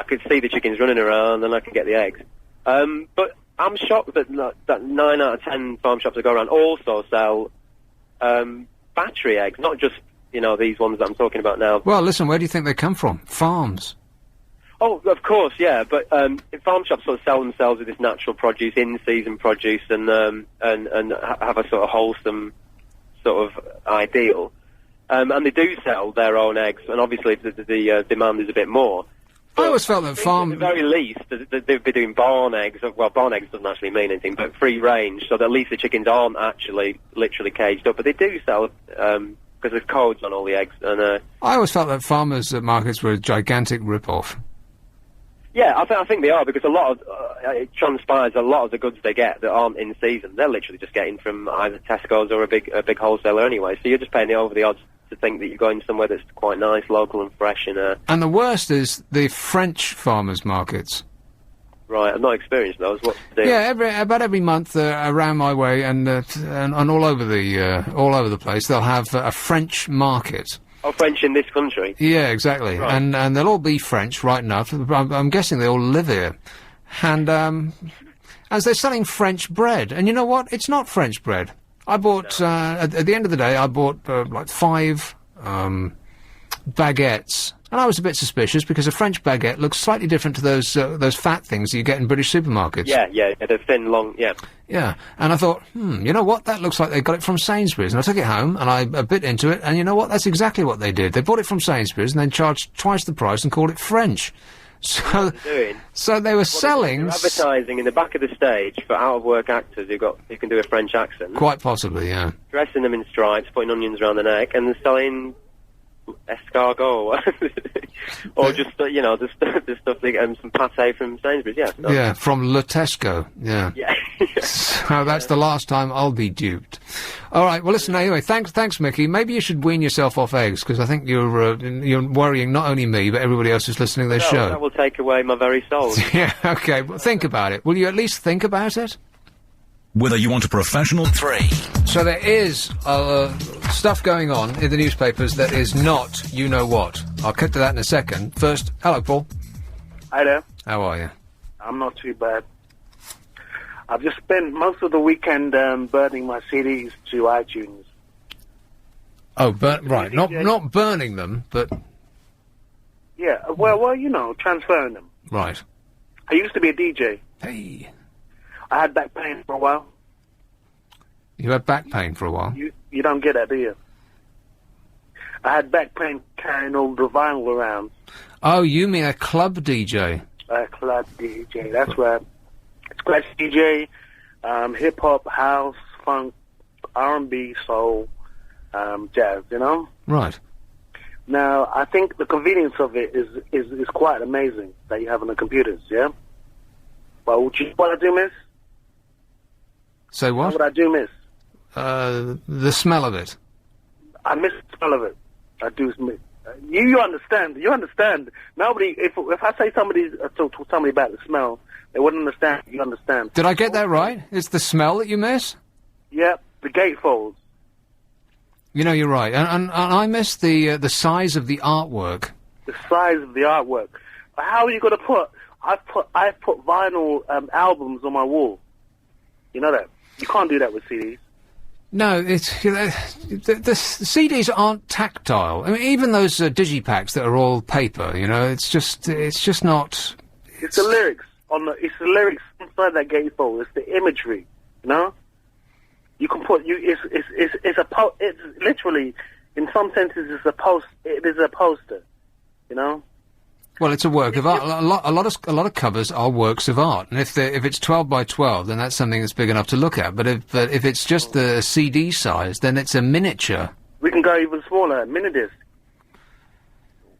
could see the chickens running around and I could get the eggs. But I'm shocked that 9 out of 10 farm shops that go around also sell battery eggs, not just, these ones that I'm talking about now. Well, listen, where do you think they come from? Farms. Oh, of course, yeah, but farm shops sort of sell themselves with this natural produce, in-season produce, and have a sort of wholesome sort of ideal. And they do sell their own eggs, and obviously the demand is a bit more. I always felt that at the very least, they'd be doing barn eggs. Well, barn eggs doesn't actually mean anything, but free range, so that at least the chickens aren't actually literally caged up. But they do sell, because there's codes on all the eggs. And I always felt that farmers' markets were a gigantic rip-off. Yeah, I think they are, because a lot of, it transpires a lot of the goods they get that aren't in season, they're literally just getting from either Tesco's or a big wholesaler anyway, so you're just paying over the odds to think that you're going somewhere that's quite nice, local and fresh. And the worst is the French farmers' markets. Right, I've not experienced those. What's the deal? Yeah, about every month around my way and all over the place, they'll have a French market. Oh, French in this country? Yeah, exactly. Right. And they'll all be French, right enough. I'm guessing they all live here. And as they're selling French bread. And you know what? It's not French bread. I bought, at the end of the day, I bought like 5 baguettes. And I was a bit suspicious because a French baguette looks slightly different to those fat things that you get in British supermarkets. Yeah, they're thin, long, yeah. Yeah, and I thought, you know what, that looks like they got it from Sainsbury's. And I took it home, and I bit into it, and you know what, that's exactly what they did. They bought it from Sainsbury's, and then charged twice the price and called it French. So they were selling... They're advertising in the back of the stage for out-of-work actors who can do a French accent. Quite possibly, yeah. Dressing them in stripes, putting onions around the neck, and they're selling escargot, or just the stuff they get, some pâté from Sainsbury's, yeah. So. Yeah, from Le Tesco, yeah. Yeah. So that's the last time I'll be duped. All right, well, listen, anyway, thanks, Mickey. Maybe you should wean yourself off eggs, because I think you're worrying not only me, but everybody else who's listening to this show. That will take away my very soul. Yeah, okay, well, think about it. Will you at least think about it? Whether you want a professional... 3. So there is stuff going on in the newspapers that is not you-know-what. I'll cut to that in a second. First, hello, Paul. Hi there. How are you? I'm not too bad. I've just spent most of the weekend burning my CDs to iTunes. Oh, right. Not burning them, but... Yeah, well, transferring them. Right. I used to be a DJ. Hey. I had back pain for a while. You had back pain for a while? You don't get that, do you? I had back pain carrying all the vinyl around. Oh, you mean a club DJ? A club DJ, that's right. Scratch DJ, hip-hop, house, funk, R&B, soul, jazz, Right. Now, I think the convenience of it is quite amazing that you have on the computers, yeah? But what I do miss? Say what? What I do miss? The smell of it. I miss the smell of it. I do miss. You understand. You understand. Nobody. If I say talk to somebody about the smell, they wouldn't understand. You understand. Did I get that right? It's the smell that you miss? Yep. The gatefolds. You know, you're right. And I miss the size of the artwork. The size of the artwork. How are you going to put? I've put vinyl albums on my wall. You know that. You can't do that with CDs. No, it's the CDs aren't tactile. I mean, even those digipacks that are all paper. You know, it's just not. It's the lyrics it's the lyrics inside that gatefold. It's the imagery. You know. You can put it's literally, in some senses, it is a poster. You know. Well, it's a work of art. A lot of covers are works of art, and if it's 12 by 12, then that's something that's big enough to look at. But if it's just the CD size, then it's a miniature. We can go even smaller, minidisc.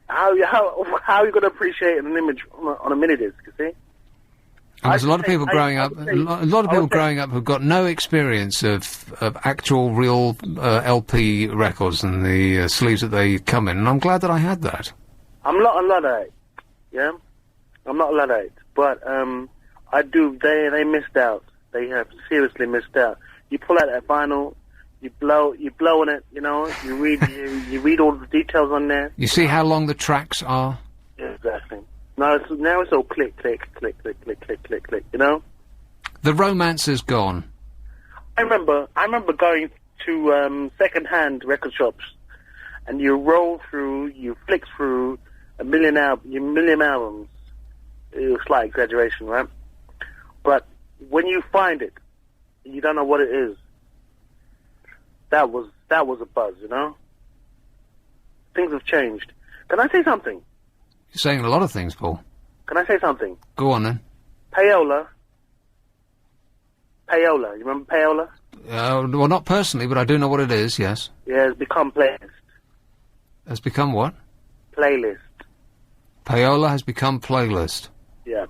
How are you going to appreciate an image on a minidisc? You see. And there's a lot of people growing up. A lot of people growing up who've got no experience of actual real LP records and the sleeves that they come in. And I'm glad that I had that. I'm not a Luddite, yeah? I'm not a Luddite, but I do. They missed out. They have seriously missed out. You pull out that vinyl, you blow on it, you know. You read all the details on there. You see how long the tracks are. Yeah, exactly. Now it's all click, click, click, click, click, click, click, click. You know. The romance is gone. I remember going to second-hand record shops, and you roll through, you flick through a million albums. It was slight exaggeration, right? But when you find it, you don't know what it is. That was a buzz, you know? Things have changed. Can I say something? You're saying a lot of things, Paul. Can I say something? Go on, then. Payola. You remember payola? Well, not personally, but I do know what it is, yes. Yeah, it's become playlist. Has become what? Playlist. Payola has become playlist. Yeah.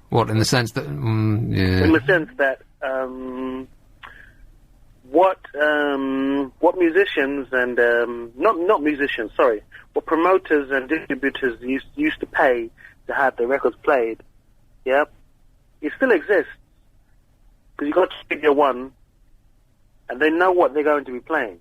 What, in the sense that... yeah. In the sense that, what musicians and, not musicians, sorry, what promoters and distributors used to pay to have their records played, yeah, it still exists. Because you got Studio One, and they know what they're going to be playing.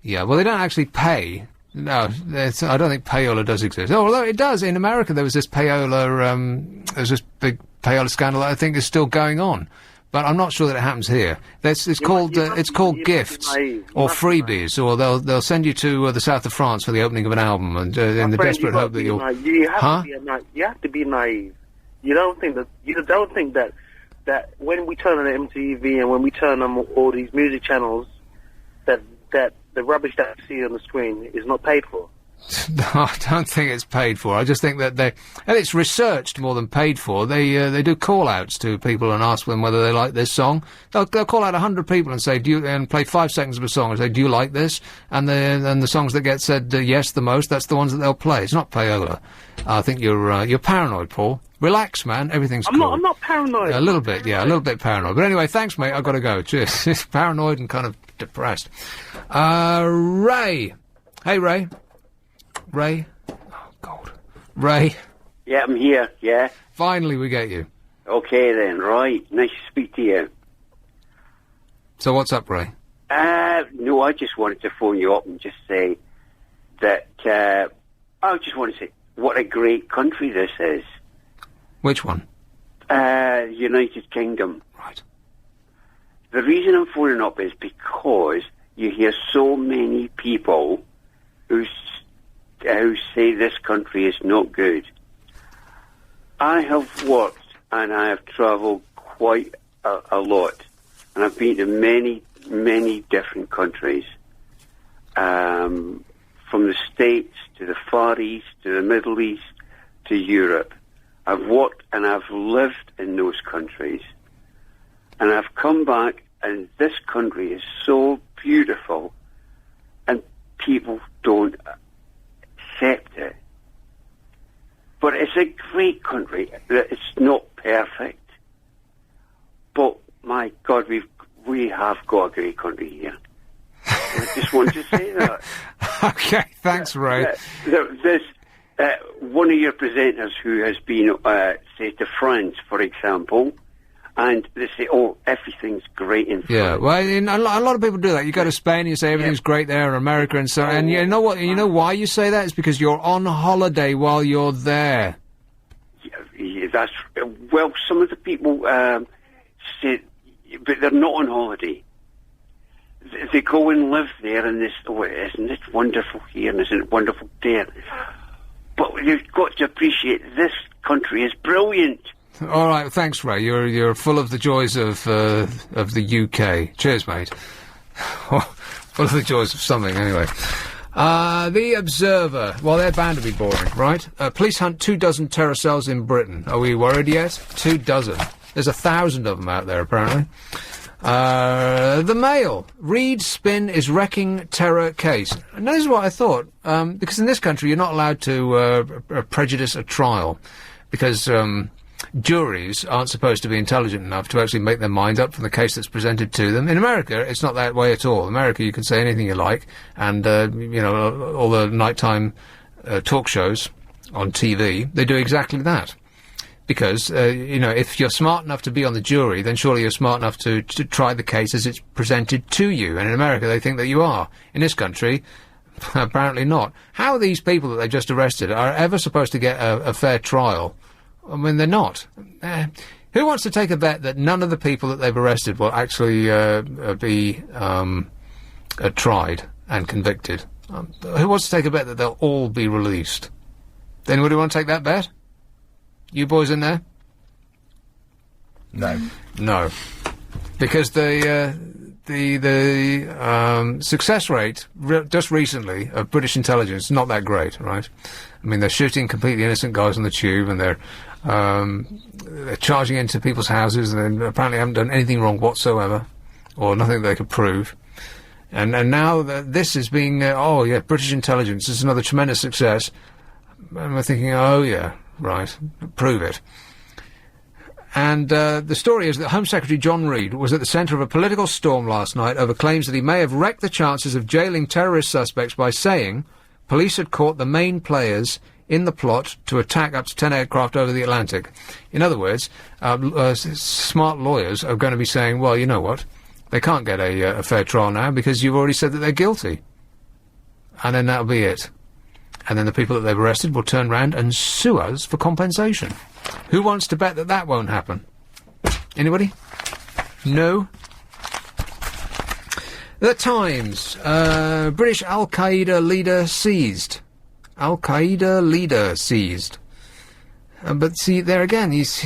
Yeah, well, they don't actually pay. No, I don't think payola does exist. Oh, although it does. In America, there was this payola, there's this big payola scandal that I think is still going on. But I'm not sure that it happens here. It's called gifts or freebies, or they'll send you to the south of France for the opening of an album, and in the desperate hope that you'll... You have to be naive. You don't think that when we turn on MTV and when we turn on all these music channels, that the rubbish that you see on the screen is not paid for. No, I don't think it's paid for. I just think that and it's researched more than paid for. They do call-outs to people and ask them whether they like this song. They'll call out 100 people and say, and play 5 seconds of a song and say, do you like this? And the songs that get said yes the most, that's the ones that they'll play. It's not payola. I think you're paranoid, Paul. Relax, man. Everything's cool. I'm not paranoid. A little bit, yeah, a little bit paranoid. But anyway, thanks, mate. I've got to go. Cheers. It's paranoid and kind of depressed. Ray. Hey, Ray. Ray? Oh, God. Ray? Yeah, I'm here, yeah. Finally, we get you. Okay, then, right. Nice to speak to you. So what's up, Ray? No, I just wanted to phone you up and just say that, I just want to say what a great country this is. Which one? United Kingdom. Right. The reason I'm phoning up is because you hear so many people who say this country is not good. I have worked and I have travelled quite a lot, and I've been to many, many different countries, from the States to the Far East to the Middle East to Europe. I've worked and I've lived in those countries, and I've come back, and this country is so beautiful, and people don't accept it. But it's a great country. It's not perfect, but my God, we have got a great country here. Just wanted to say that. Okay, thanks, Ray. There's one of your presenters who has been, say, to France, for example, and they say, "Oh, everything's great in France." Yeah, well, a lot of people do that. You go to Spain and you say everything's great there, and America and so on. And you know what? You know why you say that? It's because you're on holiday while you're there. Yeah, that's well. Some of the people say, but they're not on holiday. They go and live there, and they say, "Oh, isn't it wonderful here, and isn't it wonderful there?" But you've got to appreciate this country is brilliant. All right, thanks, Ray. You're full of the joys of the UK. Cheers, mate. Full of the joys of something, anyway. The Observer. Well, they're bound to be boring, right? Police hunt 24 terror cells in Britain. Are we worried yet? 24. There's 1,000 of them out there, apparently. The Mail. Reed Spin is wrecking terror case. And this is what I thought, because in this country you're not allowed to prejudice a trial, because juries aren't supposed to be intelligent enough to actually make their minds up from the case that's presented to them. In America, it's not that way at all. In America, you can say anything you like, and, all the nighttime talk shows on TV, they do exactly that. Because, if you're smart enough to be on the jury, then surely you're smart enough to try the case as it's presented to you. And in America, they think that you are. In this country, apparently not. How are these people that they've just arrested are ever supposed to get a fair trial? I mean, they're not. Who wants to take a bet that none of the people that they've arrested will actually be tried and convicted? Who wants to take a bet that they'll all be released? Anybody want to take that bet? You boys in there? No. No. Because the success rate just recently of British intelligence is not that great, right? I mean, they're shooting completely innocent guys on the tube, and they're charging into people's houses, and they apparently haven't done anything wrong whatsoever, or nothing they could prove. And now this is being, British intelligence is another tremendous success. And we're thinking, oh yeah, right, prove it. And the story is that Home Secretary John Reid was at the centre of a political storm last night over claims that he may have wrecked the chances of jailing terrorist suspects by saying police had caught the main players in the plot to attack up to 10 aircraft over the Atlantic. In other words, smart lawyers are going to be saying, well, you know what, they can't get a fair trial now because you've already said that they're guilty. And then that'll be it. And then the people that they've arrested will turn round and sue us for compensation. Who wants to bet that that won't happen? Anybody? No? The Times. British Al-Qaeda leader seized. Al-Qaeda leader seized. But see, there again, he's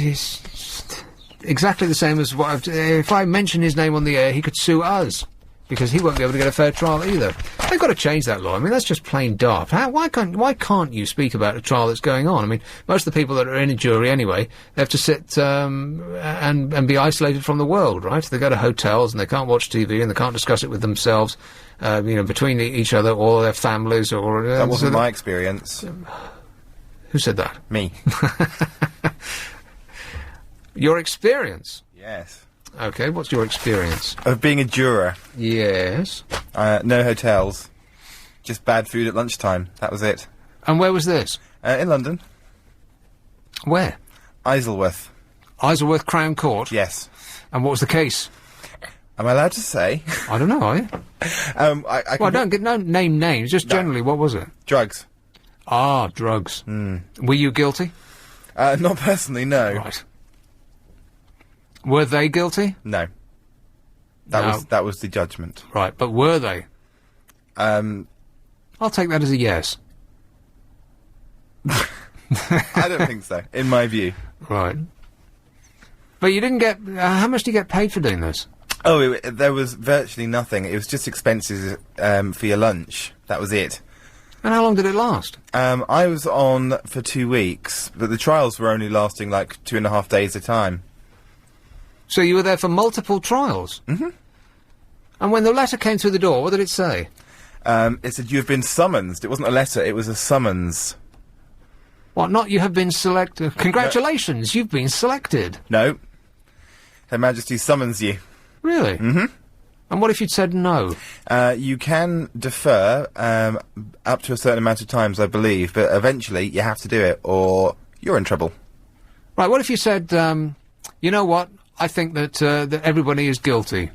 exactly the same as what if I mention his name on the air, he could sue us. Because he won't be able to get a fair trial either. They've got to change that law. I mean, that's just plain daft. Why can't you speak about a trial that's going on? I mean, most of the people that are in a jury anyway, they have to sit and be isolated from the world, right? They go to hotels and they can't watch TV and they can't discuss it with themselves, between each other or their families or... that wasn't my experience. Who said that? Me. Your experience? Yes. Okay, what's your experience? Of being a juror. Yes. No hotels. Just bad food at lunchtime. That was it. And where was this? In London. Where? Isleworth. Isleworth Crown Court? Yes. And what was the case? Am I allowed to say? I don't know, are you? Don't name names, just generally, what was it? Drugs. Ah, drugs. Were you guilty? Not personally, no. Right. Were they guilty? No. That was the judgment. Right, but were they? I'll take that as a yes. I don't think so, in my view. Right. But you didn't get... how much do you get paid for doing this? Oh, there was virtually nothing. It was just expenses for your lunch. That was it. And how long did it last? I was on for 2 weeks, but the trials were only lasting like 2.5 days at a time. So you were there for multiple trials? Mm-hmm. And when the letter came through the door, what did it say? It said, you've been summoned. It wasn't a letter, it was a summons. What, not you have been selected? Congratulations, you've been selected. No. Her Majesty summons you. Really? Mm-hmm. And what if you'd said no? You can defer up to a certain amount of times, I believe, but eventually you have to do it, or you're in trouble. Right, what if you said, you know what, I think that everybody is guilty.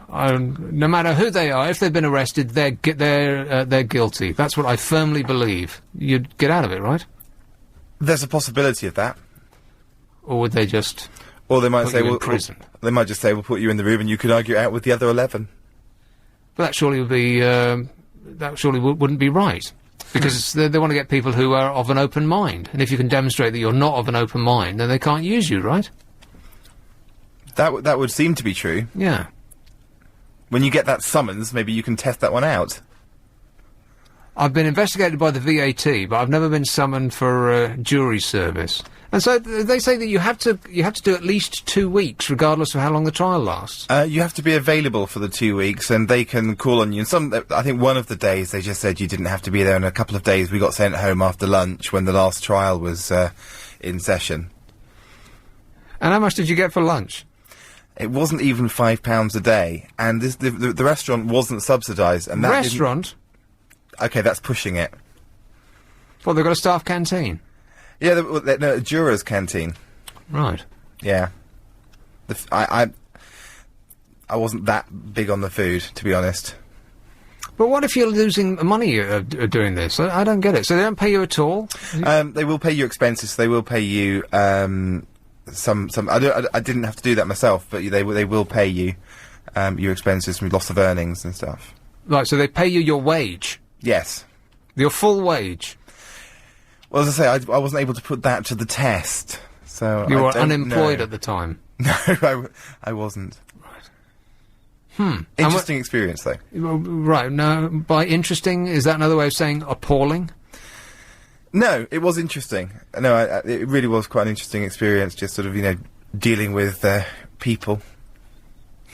No matter who they are, if they've been arrested, they're guilty. That's what I firmly believe. You'd get out of it, right? There's a possibility of that. Or would they just... Or they might say, well, prison. They might just say, we'll put you in the room and you could argue it out with the other 11. But that surely would be, that surely wouldn't be right. Because they want to get people who are of an open mind. And if you can demonstrate that you're not of an open mind, then they can't use you, right? That would seem to be true. Yeah. When you get that summons, maybe you can test that one out. I've been investigated by the VAT, but I've never been summoned for jury service. And so they say that you have to do at least 2 weeks, regardless of how long the trial lasts. You have to be available for the 2 weeks, and they can call on you. And I think one of the days they just said you didn't have to be there. And a couple of days we got sent home after lunch when the last trial was in session. And how much did you get for lunch? It wasn't even £5 a day, and the restaurant wasn't subsidised. And that restaurant? Okay, that's pushing it. Well, they've got a staff canteen. Yeah, no, a juror's canteen. Right. Yeah. I wasn't that big on the food, to be honest. But what if you're losing money doing this? I don't get it. So they don't pay you at all? They will pay you expenses. So they will pay you some. I didn't have to do that myself, but they will pay you your expenses from loss of earnings and stuff. Right. So they pay you your wage. Yes. Your full wage. Well, as I say, I wasn't able to put that to the test, so you were unemployed at the time. No, I wasn't. Right. Interesting experience, though. Right. Now, by interesting, is that another way of saying appalling? No, it was interesting. No, it really was quite an interesting experience. Just sort of, dealing with people.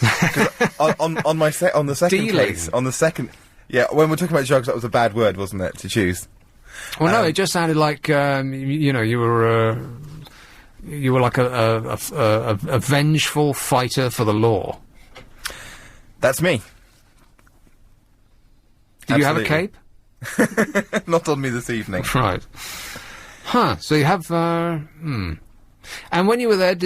on the second case, on the second. Yeah, when we're talking about drugs, that was a bad word, wasn't it, to choose? Well, no, it just sounded like, you were like a vengeful fighter for the law. That's me. Do you have a cape? Not on me this evening. Right. Huh, so you have, And when you were there,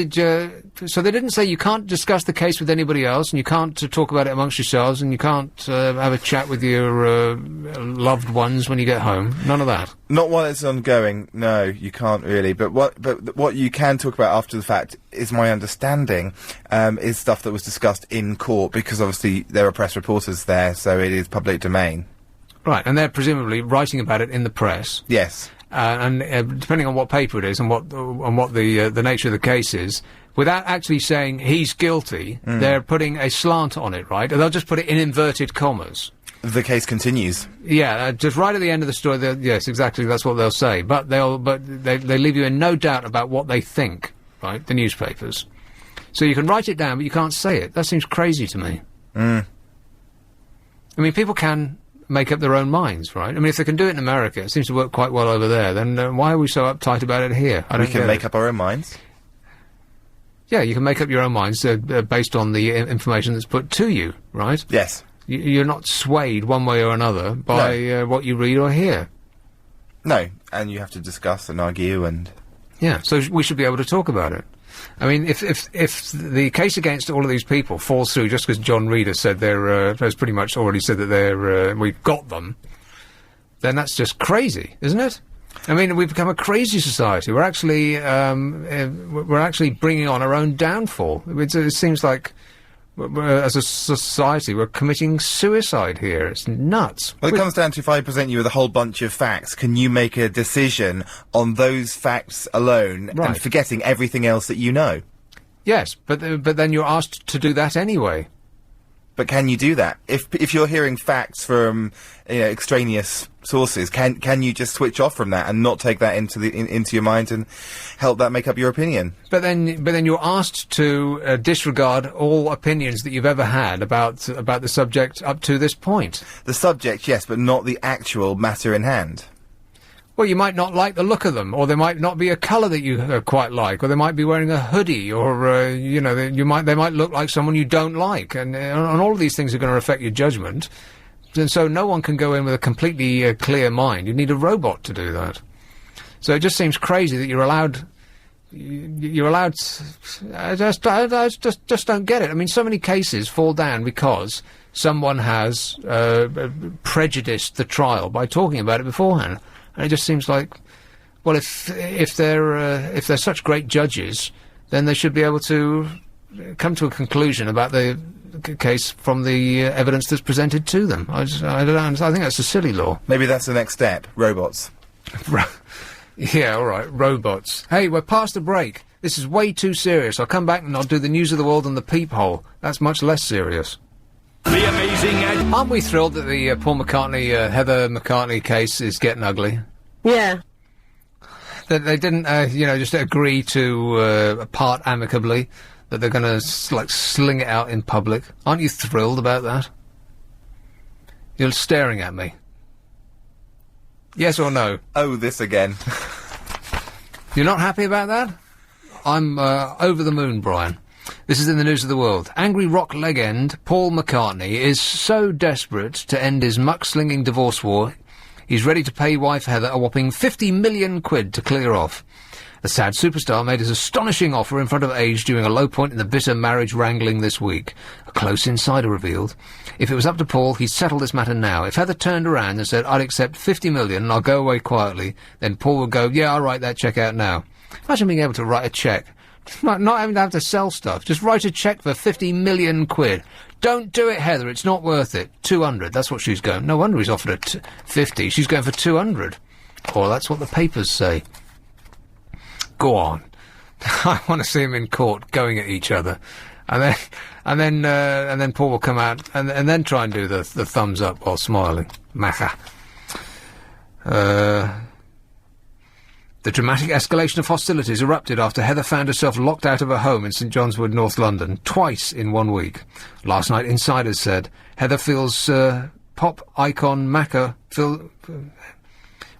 so they didn't say you can't discuss the case with anybody else, and you can't talk about it amongst yourselves, and you can't have a chat with your loved ones when you get home? None of that? Not while it's ongoing, no, you can't really. But what you can talk about after the fact, is my understanding, is stuff that was discussed in court, because obviously there are press reporters there, so it is public domain. Right, and they're presumably writing about it in the press. Yes. And depending on what paper it is and what the nature of the case is, without actually saying he's guilty, they're putting a slant on it, right? And they'll just put it in inverted commas. The case continues. Yeah, just right at the end of the story. Yes, exactly. That's what they'll say. But they leave you in no doubt about what they think, right? The newspapers. So you can write it down, but you can't say it. That seems crazy to me. I mean, people can make up their own minds, right? I mean, if they can do it in America, it seems to work quite well over there, then why are we so uptight about it here? We can make up our own minds? Yeah, you can make up your own minds based on the information that's put to you, right? Yes. You're not swayed one way or another by what you read or hear. No, and you have to discuss and argue and... Yeah, so we should be able to talk about it. I mean, if the case against all of these people falls through just because John Reed has said has pretty much already said that we've got them, then that's just crazy, isn't it? I mean, we've become a crazy society. We're actually bringing on our own downfall. It seems like, as a society, we're committing suicide here. It's nuts. Well, it comes down to if I present you with a whole bunch of facts, can you make a decision on those facts alone and forgetting everything else that you know? Yes, but then you're asked to do that anyway. But can you do that? If you're hearing facts from extraneous sources, can you just switch off from that and not take that into your mind and help that make up your opinion? But then you're asked to disregard all opinions that you've ever had about the subject up to this point. The subject, yes, but not the actual matter in hand. Well, you might not like the look of them, or there might not be a colour that you quite like, or they might be wearing a hoodie, or you know, they might look like someone you don't like, and all of these things are going to affect your judgment. And so no one can go in with a completely clear mind. You need a robot to do that. So it just seems crazy that you're allowed. I just don't get it. I mean, so many cases fall down because someone has prejudiced the trial by talking about it beforehand. And it just seems like, well, if they're such great judges, then they should be able to come to a conclusion about the case from the evidence that's presented to them. I don't know. I think that's a silly law. Maybe that's the next step. Robots. Yeah, all right. Robots. Hey, we're past the break. This is way too serious. I'll come back and I'll do the news of the world and the peephole. That's much less serious. The amazing Aren't we thrilled that the Paul McCartney, Heather McCartney case is getting ugly? Yeah. That they didn't, just agree to part amicably, that they're going to, sling it out in public. Aren't you thrilled about that? You're staring at me. Yes or no? Oh, this again. You're not happy about that? I'm over the moon, Brian. This is in the news of the world. Angry rock legend Paul McCartney is so desperate to end his muck-slinging divorce war, he's ready to pay wife Heather a whopping 50 million quid to clear off. The sad superstar made his astonishing offer in front of Age during a low point in the bitter marriage wrangling this week. A close insider revealed, if it was up to Paul, he'd settle this matter now. If Heather turned around and said, I'd accept 50 million and I'll go away quietly, then Paul would go, yeah, I'll write that cheque out now. Imagine being able to write a cheque. Not having to have to sell stuff. Just write a cheque for 50 million quid. Don't do it, Heather. It's not worth it. 200. That's what she's going. No wonder he's offered her 50. She's going for 200. Or that's what the papers say. Go on. I want to see them in court going at each other. And then Paul will come out and then try and do the thumbs up while smiling. Macha. The dramatic escalation of hostilities erupted after Heather found herself locked out of her home in St John's Wood, North London, twice in 1 week. Last night, insiders said Heather feels pop icon Macca feel. When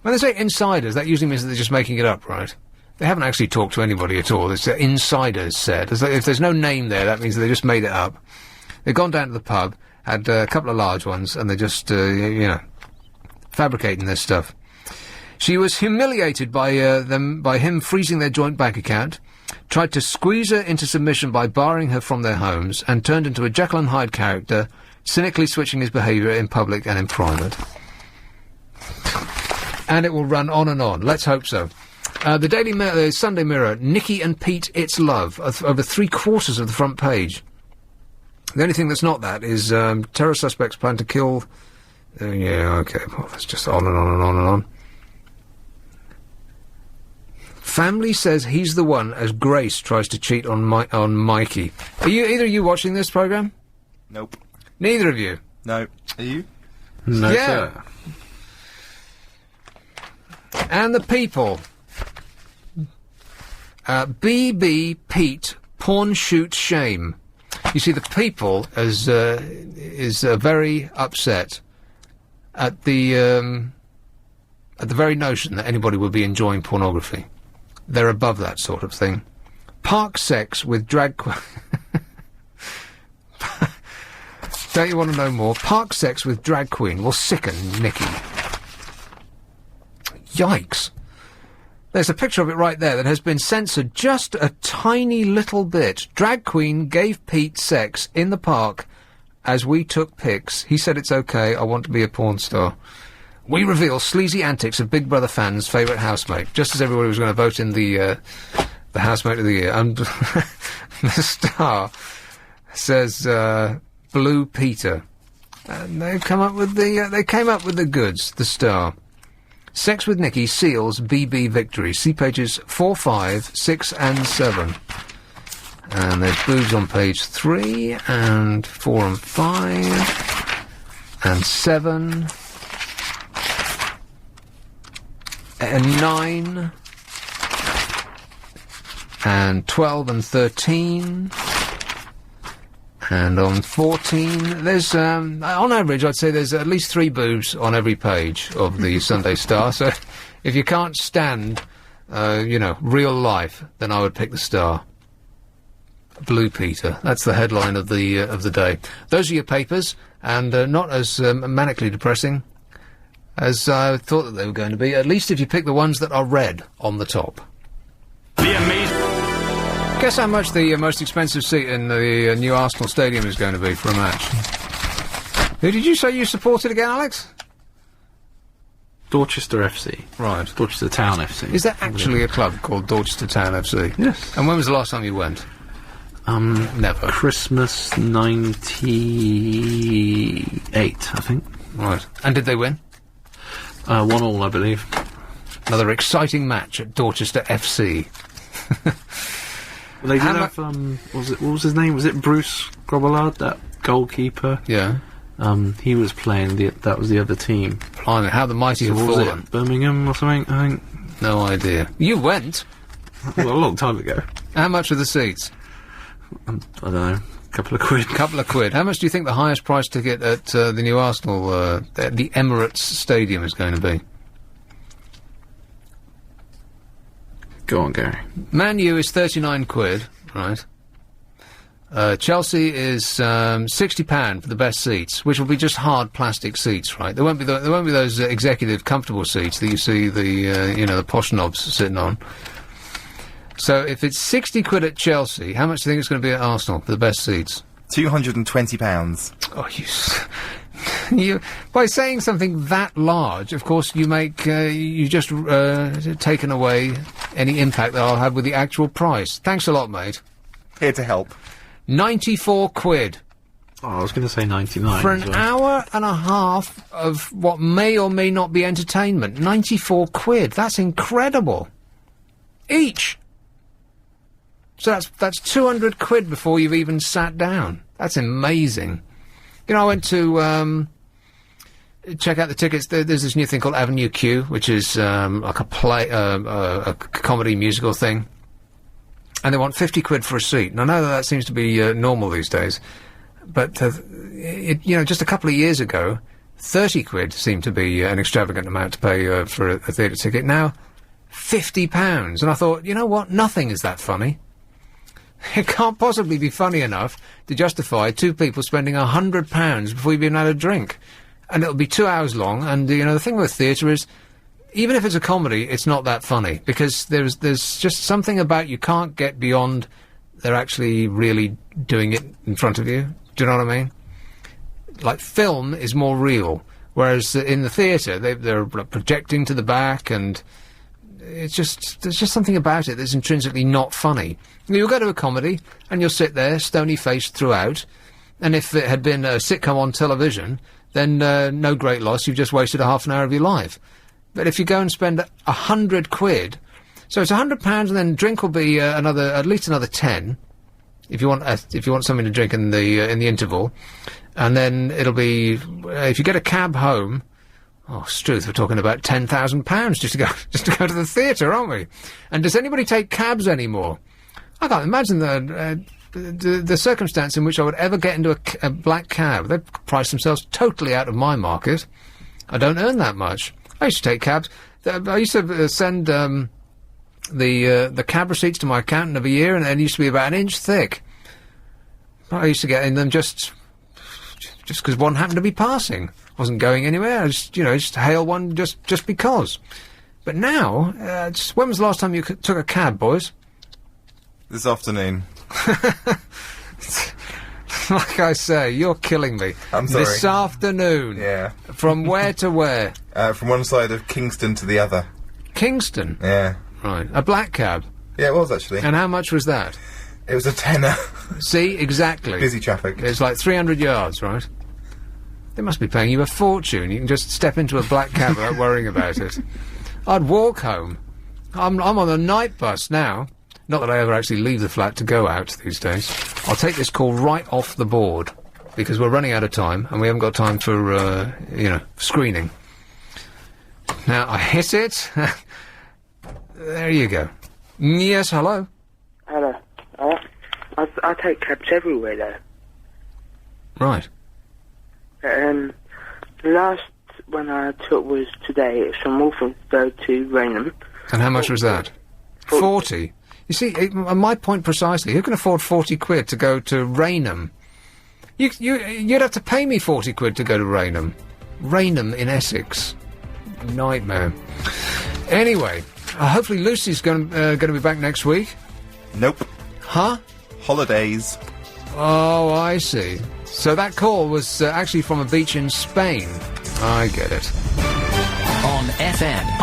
they say insiders, that usually means that they're just making it up, right? They haven't actually talked to anybody at all. It's insiders said. If there's no name there, that means they just made it up. They've gone down to the pub, had a couple of large ones, and they're just, fabricating this stuff. She was humiliated by him freezing their joint bank account, tried to squeeze her into submission by barring her from their homes, and turned into a Jekyll and Hyde character, cynically switching his behaviour in public and in private. And it will run on and on. Let's hope so. The Daily Mail, Sunday Mirror, Nicky and Pete, It's Love, over 3/4 of the front page. The only thing that's not that is terror suspects plan to kill... well, that's just on and on and on and on. Family says he's the one as Grace tries to cheat on Mikey. Are either of you watching this programme? Nope. Neither of you? No. Are you? No, yeah. sir. And the People. BB Pete porn shoot shame. You see, the People is very upset at the very notion that anybody would be enjoying pornography. They're above that sort of thing. Park sex with drag queen. Don't you want to know more? Park sex with drag queen will sicken Nicky. Yikes. There's a picture of it right there that has been censored just a tiny little bit. Drag queen gave Pete sex in the park as we took pics. He said it's okay, I want to be a porn star. We reveal sleazy antics of Big Brother fans' favourite housemate, just as everybody was going to vote in the housemate of the year. And the Star says Blue Peter. And they came up with the goods, the Star. Sex with Nicky seals BB victory. See pages 4, 5, 6 and 7. And there's boobs on page 3 and 4 and 5 and 7 and 9 and 12 and 13 and on 14 there's on average I'd say there's at least 3 boobs on every page of the Sunday Star, so If you can't stand, real life, then I would pick the Star. Blue Peter. That's the headline of the day. Those are your papers, and not as manically depressing as I thought that they were going to be, at least if you pick the ones that are red on the top. Be amazing. Guess how much the most expensive seat in the new Arsenal stadium is going to be for a match? Who did you say you supported again, Alex? Dorchester FC. Right. Dorchester Town FC. Is there actually a club called Dorchester Town FC? Yes. And when was the last time you went? Never. Christmas 98, I think. Right. And did they win? 1-1, I believe. Another exciting match at Dorchester FC. They did have, what was his name? Was it Bruce Grobbelaar, that goalkeeper? Yeah. He was playing, that was the other team. Blimey, how the mighty have fallen. Birmingham or something, I think? No idea. You went? Well, a long time ago. How much were the seats? I don't know. A couple of quid. How much do you think the highest price ticket at the new Arsenal, the Emirates Stadium is going to be? Go on, Gary. Man U is 39 quid, right? Chelsea is £60 for the best seats, which will be just hard plastic seats, right? There won't be those executive comfortable seats that you see the posh knobs sitting on. So if it's 60 quid at Chelsea, how much do you think it's going to be at Arsenal for the best seats? £220. Oh, you by saying something that large, of course, you make you just taken away any impact that I'll have with the actual price. Thanks a lot, mate. Here to help. 94 quid. Oh, I was going to say 99. For an hour and a half of what may or may not be entertainment. 94 quid. That's incredible. Each. So that's 200 quid before you've even sat down. That's amazing. You know, I went to check out the tickets. There's this new thing called Avenue Q, which is like a play, a comedy musical thing. And they want 50 quid for a seat. And I know that seems to be normal these days. But, just a couple of years ago, 30 quid seemed to be an extravagant amount to pay for a theatre ticket. Now, £50. And I thought, you know what? Nothing is that funny. It can't possibly be funny enough to justify two people spending £100 before you've even had a drink. And it'll be 2 hours long, and, the thing with theatre is, even if it's a comedy, it's not that funny, because there's just something about you can't get beyond they're actually really doing it in front of you. Do you know what I mean? Like, film is more real, whereas in the theatre, they're projecting to the back, and there's just something about it that's intrinsically not funny. You'll go to a comedy, and you'll sit there, stony-faced throughout, and if it had been a sitcom on television, then no great loss, you've just wasted a half an hour of your life. But if you go and spend 100 quid, so it's £100, and then drink will be at least another 10, if you want something to drink in the interval, and then it'll be if you get a cab home. Oh, Struth, we're talking about £10,000 just to go to the theatre, aren't we? And does anybody take cabs anymore? I can't imagine the circumstance in which I would ever get into a black cab. They price themselves totally out of my market. I don't earn that much. I used to take cabs. I used to send the cab receipts to my accountant every year, and it used to be about an inch thick. I used to get in them just because one happened to be passing. Wasn't going anywhere. I just hail one just because. But now, when was the last time you took a cab, boys? This afternoon. Like I say, you're killing me. I'm sorry. This afternoon. Yeah. From where to where? From one side of Kingston to the other. Kingston? Yeah. Right. A black cab? Yeah, it was actually. And how much was that? It was a tenner. See, exactly. Busy traffic. It's like 300 yards, right? They must be paying you a fortune. You can just step into a black cab without worrying about it. I'd walk home. I'm on a night bus now. Not that I ever actually leave the flat to go out these days. I'll take this call right off the board, because we're running out of time, and we haven't got time for, screening. Now, I hit it. There you go. Yes, hello? Hello. I take cabs everywhere, though. Right. The last when I took was today. It's from Walthamstow to Raynham. And how much was that? 40. You see, my point precisely. Who can afford 40 quid to go to Raynham? You'd have to pay me 40 quid to go to Raynham. Raynham in Essex. Nightmare. Anyway, hopefully Lucy's going to be back next week. Nope. Huh? Holidays. Oh, I see. So that call was actually from a beach in Spain. I get it. On FM.